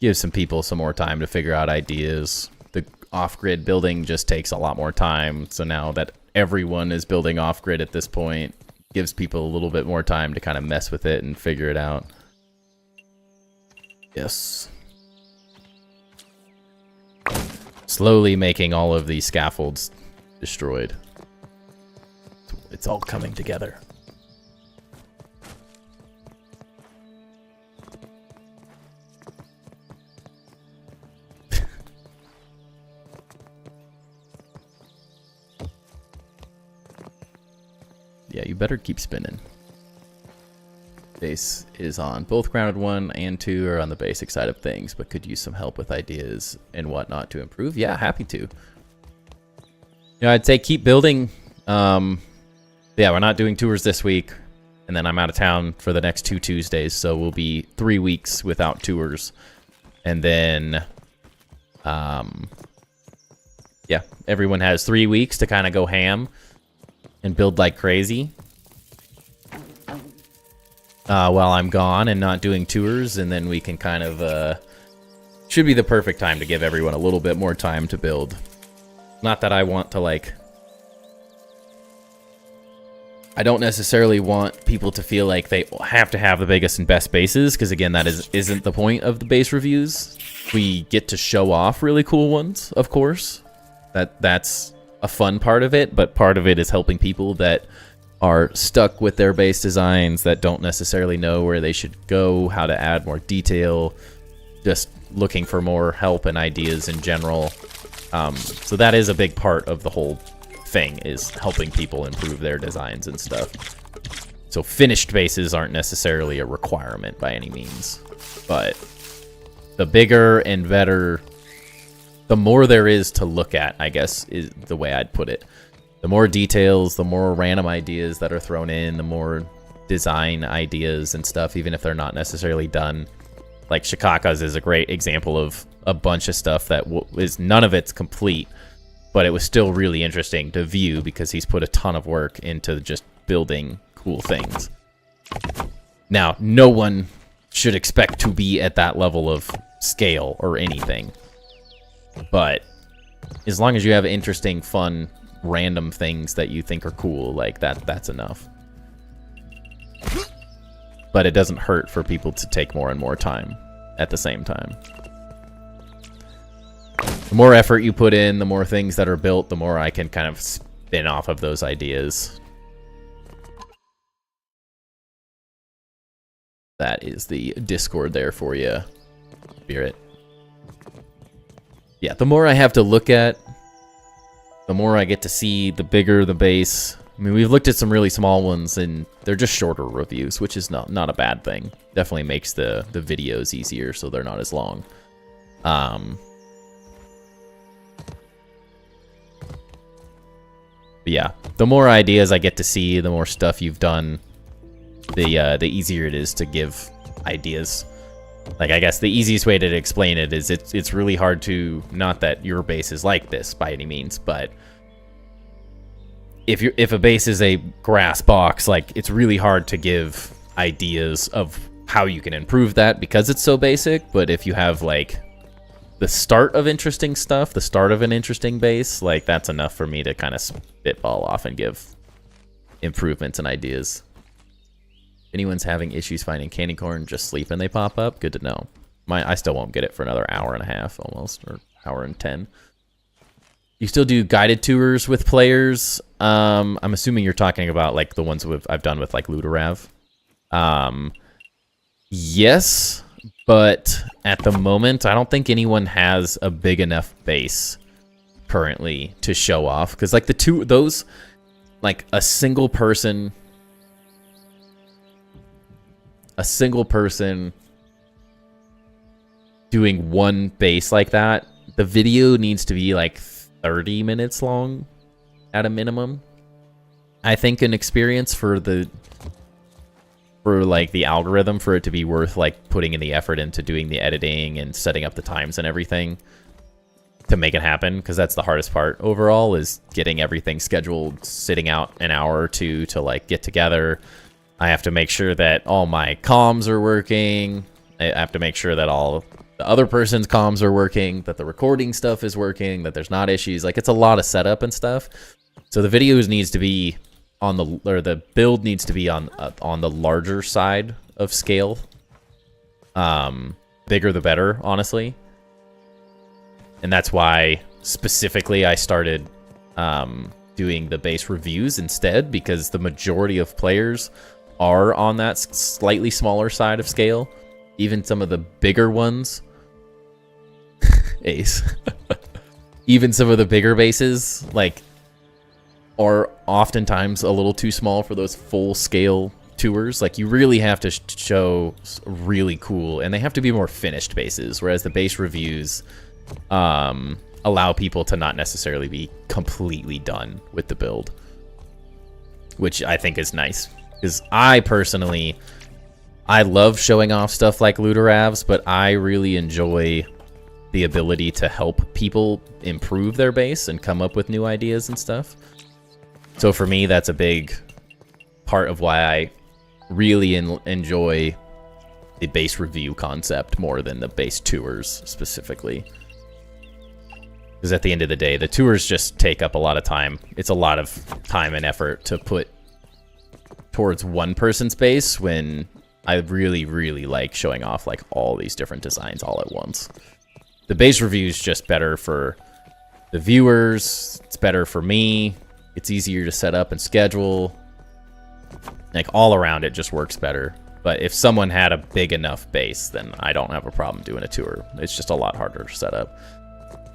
A: Give some people some more time to figure out ideas. The off-grid building just takes a lot more time, so now that everyone is building off-grid at this point, gives people a little bit more time to kind of mess with it and figure it out. Yes. Slowly making all of these scaffolds destroyed. It's all coming together. Yeah, you better keep spinning. base is on. Both grounded 1 and 2 are on the basic side of things, but could use some help with ideas and whatnot to improve. Yeah, happy to. I'd say keep building. Yeah, we're not doing tours this week, and then I'm out of town for the next 2 Tuesdays, so we'll be 3 weeks without tours. And then, yeah, everyone has 3 weeks to kind of go ham and build like crazy. While I'm gone and not doing tours, and then we can kind of, should be the perfect time to give everyone a little bit more time to build. Not that I want to, like, I don't necessarily want people to feel like they have to have the biggest and best bases, because again, that isn't the point of the base reviews. We get to show off really cool ones, of course. That's a fun part of it, but part of it is helping people that are stuck with their base designs, that don't necessarily know where they should go, how to add more detail, just looking for more help and ideas in general. So that is a big part of the whole thing, is helping people improve their designs and stuff. So finished bases aren't necessarily a requirement by any means, but the bigger and better, the more there is to look at, I guess, is the way I'd put it. The more details, the more random ideas that are thrown in, the more design ideas and stuff, even if they're not necessarily done. Like Shikaka's is a great example of a bunch of stuff that is none of it's complete, but it was still really interesting to view because he's put a ton of work into just building cool things. Now, no one should expect to be at that level of scale or anything, but as long as you have interesting, fun, random things that you think are cool, like that's enough. But it doesn't hurt for people to take more and more time at the same time. The more effort you put in, the more things that are built, the more I can kind of spin off of those ideas. That is the Discord there for you, Spirit. Yeah, the more I have to look at, the more I get to see, the bigger the base. I mean, we've looked at some really small ones, and they're just shorter reviews, which is not a bad thing. Definitely makes the videos easier, so they're not as long. But yeah, the more ideas I get to see, the more stuff you've done, the easier it is to give ideas. Like, I guess the easiest way to explain it is it's really hard to, not that your base is like this by any means, but if a base is a grass box, like, it's really hard to give ideas of how you can improve that because it's so basic. But if you have, like, the start of interesting stuff, the start of an interesting base, like, that's enough for me to kind of spitball off and give improvements and ideas. If anyone's having issues finding candy corn, just sleep and they pop up, good to know. I still won't get it for another hour and a half almost, or hour and 10. You still do guided tours with players? I'm assuming you're talking about, like, the ones I've done with, like, Luderav. Yes, but at the moment, I don't think anyone has a big enough base currently to show off. Because, like, those, like, a single person doing one base like that, the video needs to be, like, 30 minutes long at a minimum. I think an experience for like the algorithm, for it to be worth, like, putting in the effort into doing the editing and setting up the times and everything to make it happen, because that's the hardest part overall, is getting everything scheduled, sitting out an hour or two to, like, get together. I have to make sure that all my comms are working. I have to make sure that all the other person's comms are working, that the recording stuff is working, that there's not issues. Like, it's a lot of setup and stuff. So the videos needs to be on the build needs to be on the larger side of scale. Bigger the better, honestly. And that's why specifically I started doing the base reviews instead, because the majority of players are on that slightly smaller side of scale. Even some of the bigger ones, Ace. Even some of the bigger bases, like, are oftentimes a little too small for those full-scale tours. Like, you really have to show really cool, and they have to be more finished bases, whereas the base reviews allow people to not necessarily be completely done with the build, which I think is nice. Because I personally, I love showing off stuff like Ludoravs, but I really enjoy the ability to help people improve their base and come up with new ideas and stuff. So for me, that's a big part of why I really enjoy the base review concept more than the base tours specifically. Because at the end of the day, the tours just take up a lot of time. It's a lot of time and effort to put towards one person's base, when I really, really like showing off like all these different designs all at once. The base review is just better for the viewers. It's better for me. It's easier to set up and schedule. Like, all around, it just works better. But if someone had a big enough base, then I don't have a problem doing a tour. It's just a lot harder to set up.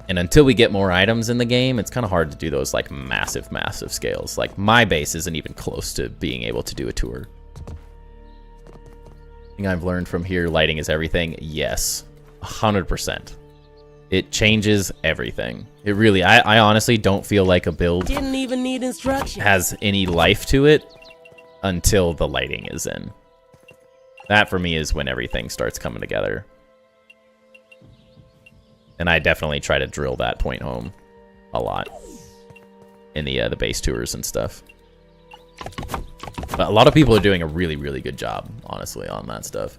A: And until we get more items in the game, it's kind of hard to do those like massive, massive scales. Like, my base isn't even close to being able to do a tour. Thing I've learned from here, lighting is everything. Yes, 100%. It changes everything. It really, I honestly don't feel like a build
B: Didn't even need instructions.
A: has any life to it until the lighting is in. That for me is when everything starts coming together. And I definitely try to drill that point home a lot in the base tours and stuff. But a lot of people are doing a really, really good job, honestly, on that stuff.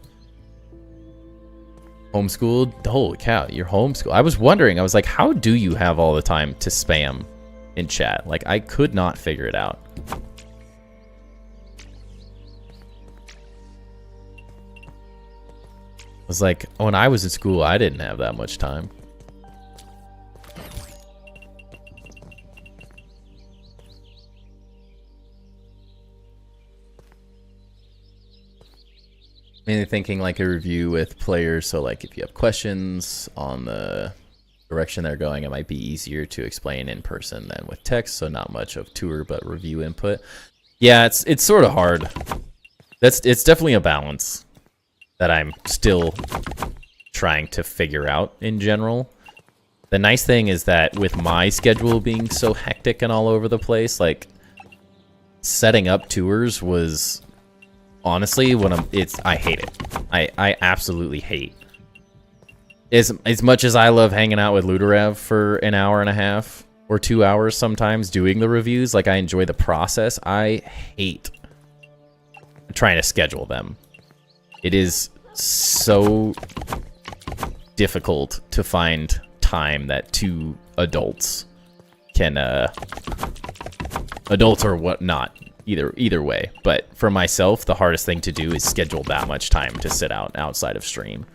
A: Homeschooled? Holy cow, you're homeschooled. I was wondering, I was like, how do you have all the time to spam in chat? Like, I could not figure it out. I was like, when I was in school, I didn't have that much time. Mainly thinking like a review with players, so like if you have questions on the direction they're going, it might be easier to explain in person than with text, so not much of tour but review input. Yeah, it's sort of hard. It's definitely a balance that I'm still trying to figure out in general. The nice thing is that with my schedule being so hectic and all over the place, like, setting up tours was honestly I hate it. I absolutely hate. As much as I love hanging out with Ludorav for an hour and a half or 2 hours sometimes doing the reviews, like, I enjoy the process, I hate trying to schedule them. It is so difficult to find time that two adults can adults or whatnot, either way. But for myself, the hardest thing to do is schedule that much time to sit outside of stream,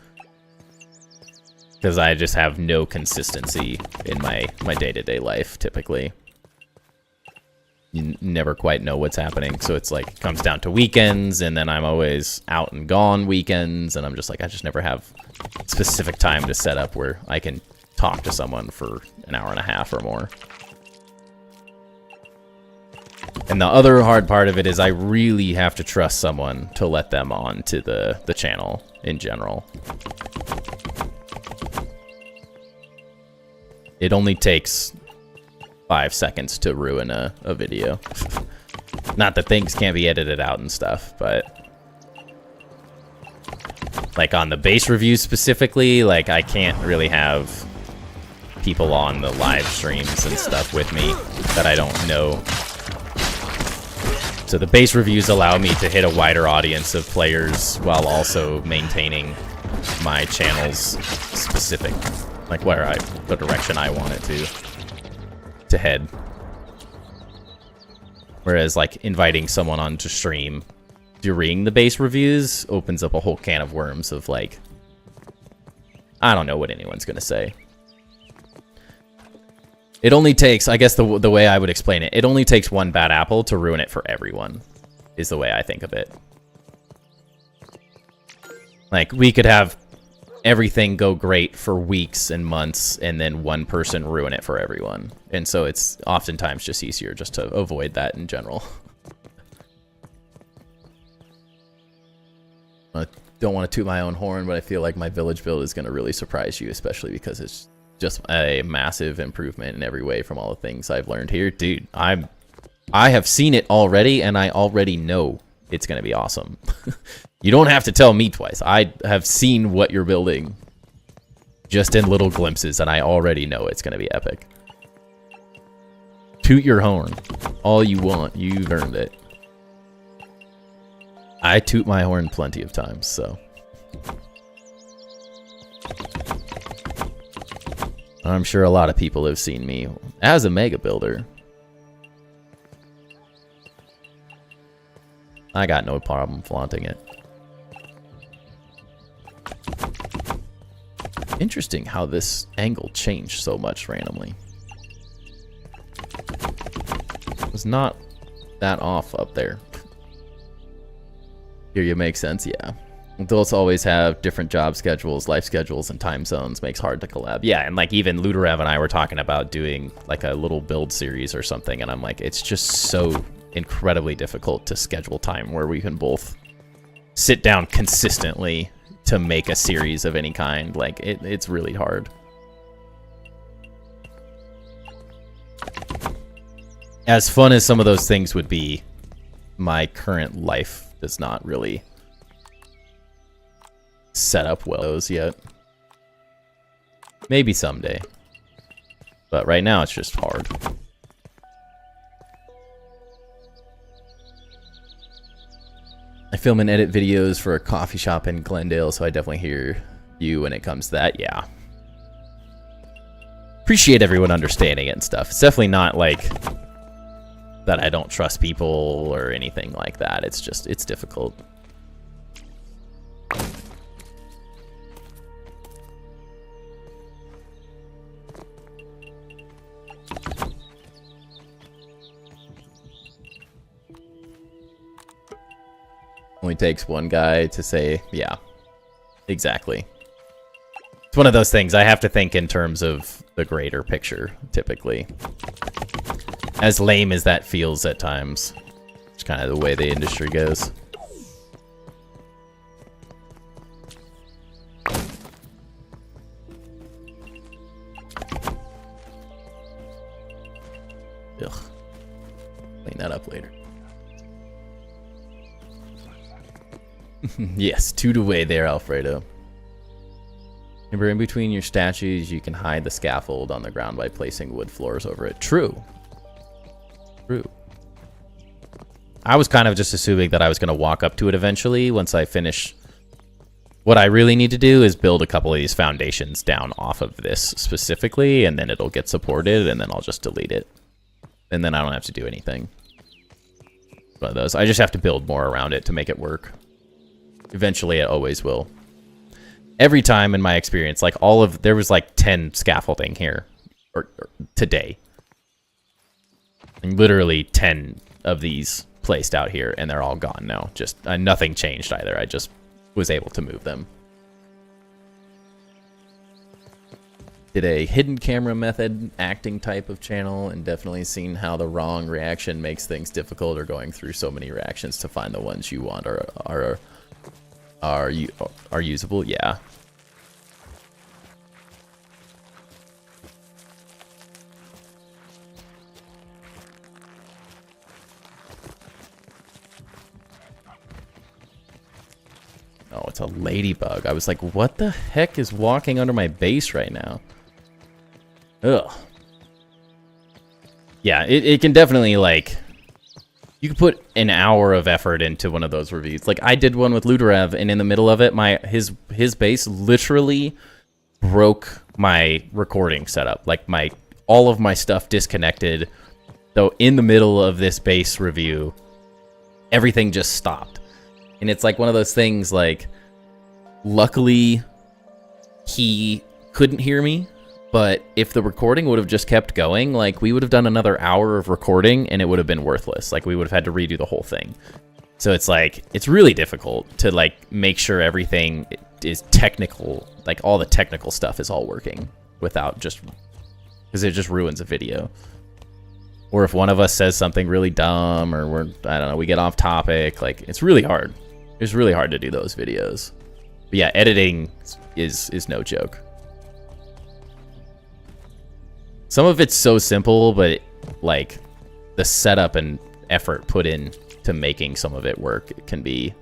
A: because I just have no consistency in my day-to-day life typically. You never quite know what's happening, so it's like, it comes down to weekends, and then I'm always out and gone weekends, and I'm just like, I just never have specific time to set up where I can talk to someone for an hour and a half or more. And the other hard part of it is I really have to trust someone to let them on to the channel in general. It only takes 5 seconds to ruin a video. Not that things can't be edited out and stuff, but like on the base review specifically, like, I can't really have people on the live streams and stuff with me that I don't know. So the base reviews allow me to hit a wider audience of players while also maintaining my channel's specific, like, the direction I want it to head. Whereas, like, inviting someone onto stream during the base reviews opens up a whole can of worms of, like, I don't know what anyone's gonna say. It only takes, I guess the way I would explain it, it only takes one bad apple to ruin it for everyone, is the way I think of it. Like, we could have everything go great for weeks and months, and then one person ruin it for everyone. And so it's oftentimes just easier just to avoid that in general. I don't want to toot my own horn, but I feel like my village build is going to really surprise you, especially because it's just a massive improvement in every way from all the things I've learned here. Dude, I have seen it already, and I already know it's going to be awesome. You don't have to tell me twice. I have seen what you're building just in little glimpses, and I already know it's going to be epic. Toot your horn all you want. You've earned it. I toot my horn plenty of times, so. I'm sure a lot of people have seen me as a mega builder. I got no problem flaunting it. Interesting how this angle changed so much randomly. It was not that off up there. Here you make sense, yeah. Adults always have different job schedules, life schedules, and time zones. Makes hard to collab. Yeah, and like even Ludorev and I were talking about doing like a little build series or something, and I'm like, it's just so incredibly difficult to schedule time where we can both sit down consistently to make a series of any kind. Like it's really hard. As fun as some of those things would be, my current life does not really set up well those yet. Maybe someday. But right now it's just hard. I film and edit videos for a coffee shop in Glendale, so I definitely hear you when it comes to that. Yeah. Appreciate everyone understanding it and stuff. It's definitely not like that I don't trust people or anything like that. It's just, it's difficult. Only takes one guy to say, yeah, exactly. It's one of those things I have to think in terms of the greater picture, typically. As lame as that feels at times. It's kind of the way the industry goes. Ugh. Clean that up later. Yes, toot away there, Alfredo. Remember, in between your statues, you can hide the scaffold on the ground by placing wood floors over it. True. True. I was kind of just assuming that I was going to walk up to it eventually once I finish. What I really need to do is build a couple of these foundations down off of this specifically, and then it'll get supported, and then I'll just delete it. And then I don't have to do anything. One of those. I just have to build more around it to make it work. Eventually, it always will. Every time in my experience, like there was like 10 scaffolding here or today. And literally 10 of these placed out here, and they're all gone now. Just nothing changed either. I just was able to move them. Did a hidden camera method acting type of channel, and definitely seen how the wrong reaction makes things difficult, or going through so many reactions to find the ones you want are usable. Yeah. Oh, it's a ladybug. I was like, what the heck is walking under my base right now? Ugh. Yeah, it can definitely, like, you can put an hour of effort into one of those reviews. Like, I did one with Ludorev, and in the middle of it, his base literally broke my recording setup. Like, all of my stuff disconnected. So in the middle of this base review, everything just stopped. And it's like one of those things, like, luckily he couldn't hear me, but if the recording would have just kept going, like, we would have done another hour of recording and it would have been worthless. Like, we would have had to redo the whole thing. So it's like, it's really difficult to, like, make sure everything is technical, like, all the technical stuff is all working without just, because it just ruins a video. Or if one of us says something really dumb, or I don't know, we get off topic, like, it's really hard. It's really hard to do those videos. But yeah, editing is no joke. Some of it's so simple, but like the setup and effort put in to making some of it work, it can be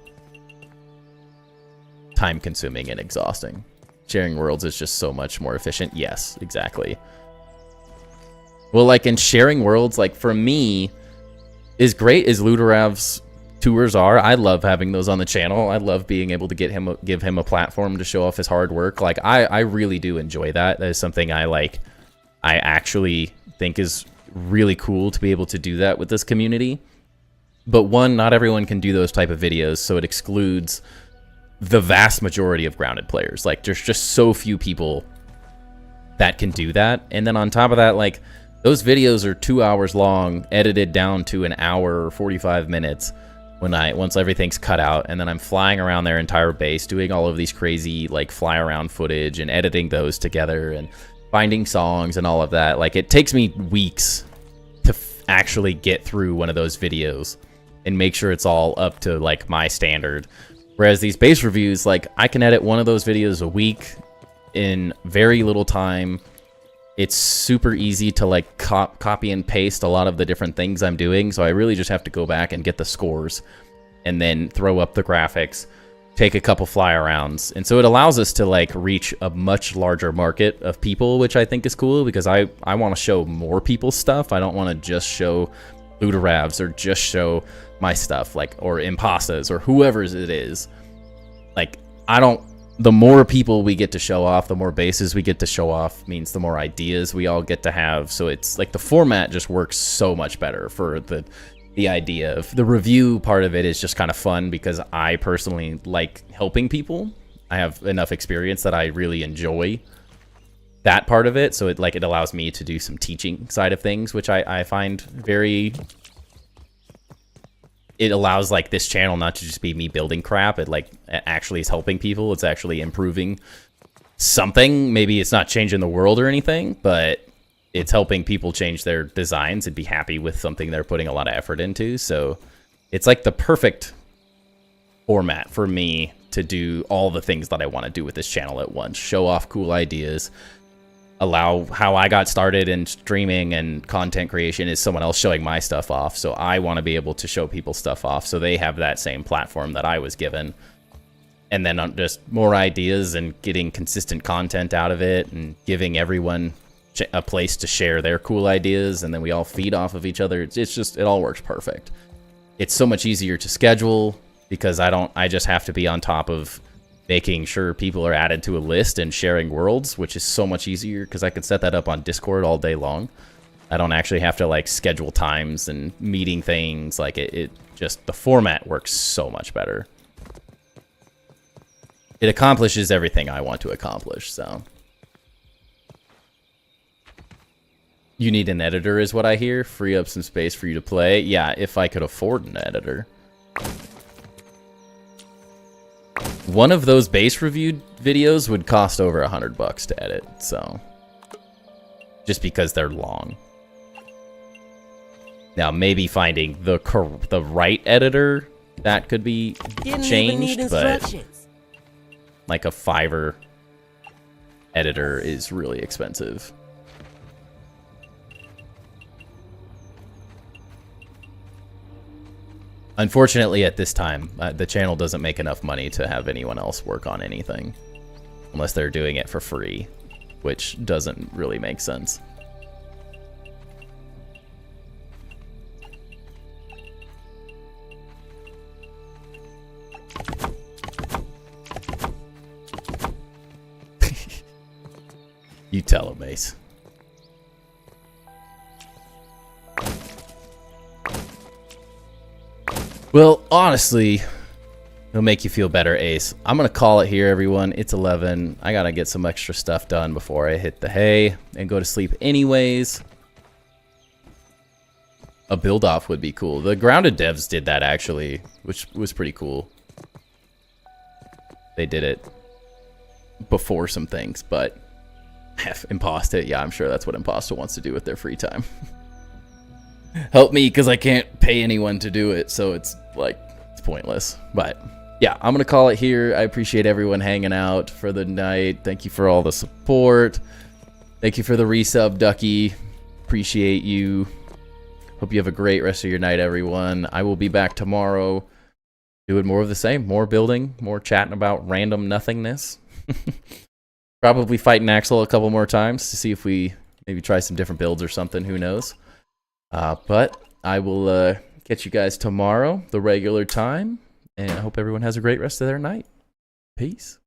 A: time consuming and exhausting. Sharing worlds is just so much more efficient. Yes, exactly. Well, like in sharing worlds, like for me, as great as Ludorav's tours are, I love having those on the channel. I love being able to give him a platform to show off his hard work. Like I really do enjoy that. That is something I actually think is really cool to be able to do that with this community. But one, not everyone can do those type of videos, so it excludes the vast majority of grounded players. Like there's just so few people that can do that. And then on top of that, like those videos are 2 hours long, edited down to an hour or 45 minutes once everything's cut out, and then I'm flying around their entire base doing all of these crazy like fly around footage and editing those together and finding songs and all of that. Like it takes me weeks to actually get through one of those videos and make sure it's all up to like my standard. Whereas these base reviews, like I can edit one of those videos a week in very little time. It's super easy to like copy and paste a lot of the different things I'm doing. So I really just have to go back and get the scores and then throw up the graphics, take a couple fly arounds. And so it allows us to like reach a much larger market of people, which I think is cool because I want to show more people's stuff. I don't want to just show Ludorav's or just show my stuff, like, or Impasta's or whoever's it is. Like, the more people we get to show off, the more bases we get to show off means the more ideas we all get to have. So it's like the format just works so much better for the idea of the review part of it is just kind of fun because I personally like helping people. I have enough experience that I really enjoy that part of it. So it allows me to do some teaching side of things, which I find very... It allows like this channel not to just be me building crap. It actually is helping people. It's actually improving something. Maybe it's not changing the world or anything, but it's helping people change their designs and be happy with something they're putting a lot of effort into. So it's like the perfect format for me to do all the things that I want to do with this channel at once. Show off cool ideas, allow how I got started in streaming and content creation is someone else showing my stuff off. So I want to be able to show people stuff off so they have that same platform that I was given. And then just more ideas and getting consistent content out of it and giving everyone a place to share their cool ideas. And then we all feed off of each other. It's just, it all works perfect. It's so much easier to schedule because I just have to be on top of making sure people are added to a list and sharing worlds, which is so much easier because I could set that up on Discord all day long. I don't actually have to like schedule times and meeting things. Like it just, the format works so much better. It accomplishes everything I want to accomplish, so. You need an editor is what I hear. Free up some space for you to play. Yeah, if I could afford an editor. One of those base reviewed videos would cost over $100 to edit, so just because they're long. Now, maybe finding the right editor that could be changed, but like a Fiverr editor is really expensive. Unfortunately, at this time, the channel doesn't make enough money to have anyone else work on anything. Unless they're doing it for free, which doesn't really make sense. You tell him, Ace. Well, honestly, it'll make you feel better, Ace. I'm going to call it here, everyone. It's 11. I got to get some extra stuff done before I hit the hay and go to sleep anyways. A build-off would be cool. The Grounded devs did that, actually, which was pretty cool. They did it before some things, but Imposta, yeah, I'm sure that's what Imposta wants to do with their free time. Help me, because I can't pay anyone to do it, so it's like, it's pointless. But yeah, I'm going to call it here. I appreciate everyone hanging out for the night. Thank you for all the support. Thank you for the resub, Ducky. Appreciate you. Hope you have a great rest of your night, everyone. I will be back tomorrow doing more of the same. More building, more chatting about random nothingness. Probably fighting Axel a couple more times to see if we maybe try some different builds or something. Who knows? But I will catch you guys tomorrow, the regular time. And I hope everyone has a great rest of their night. Peace.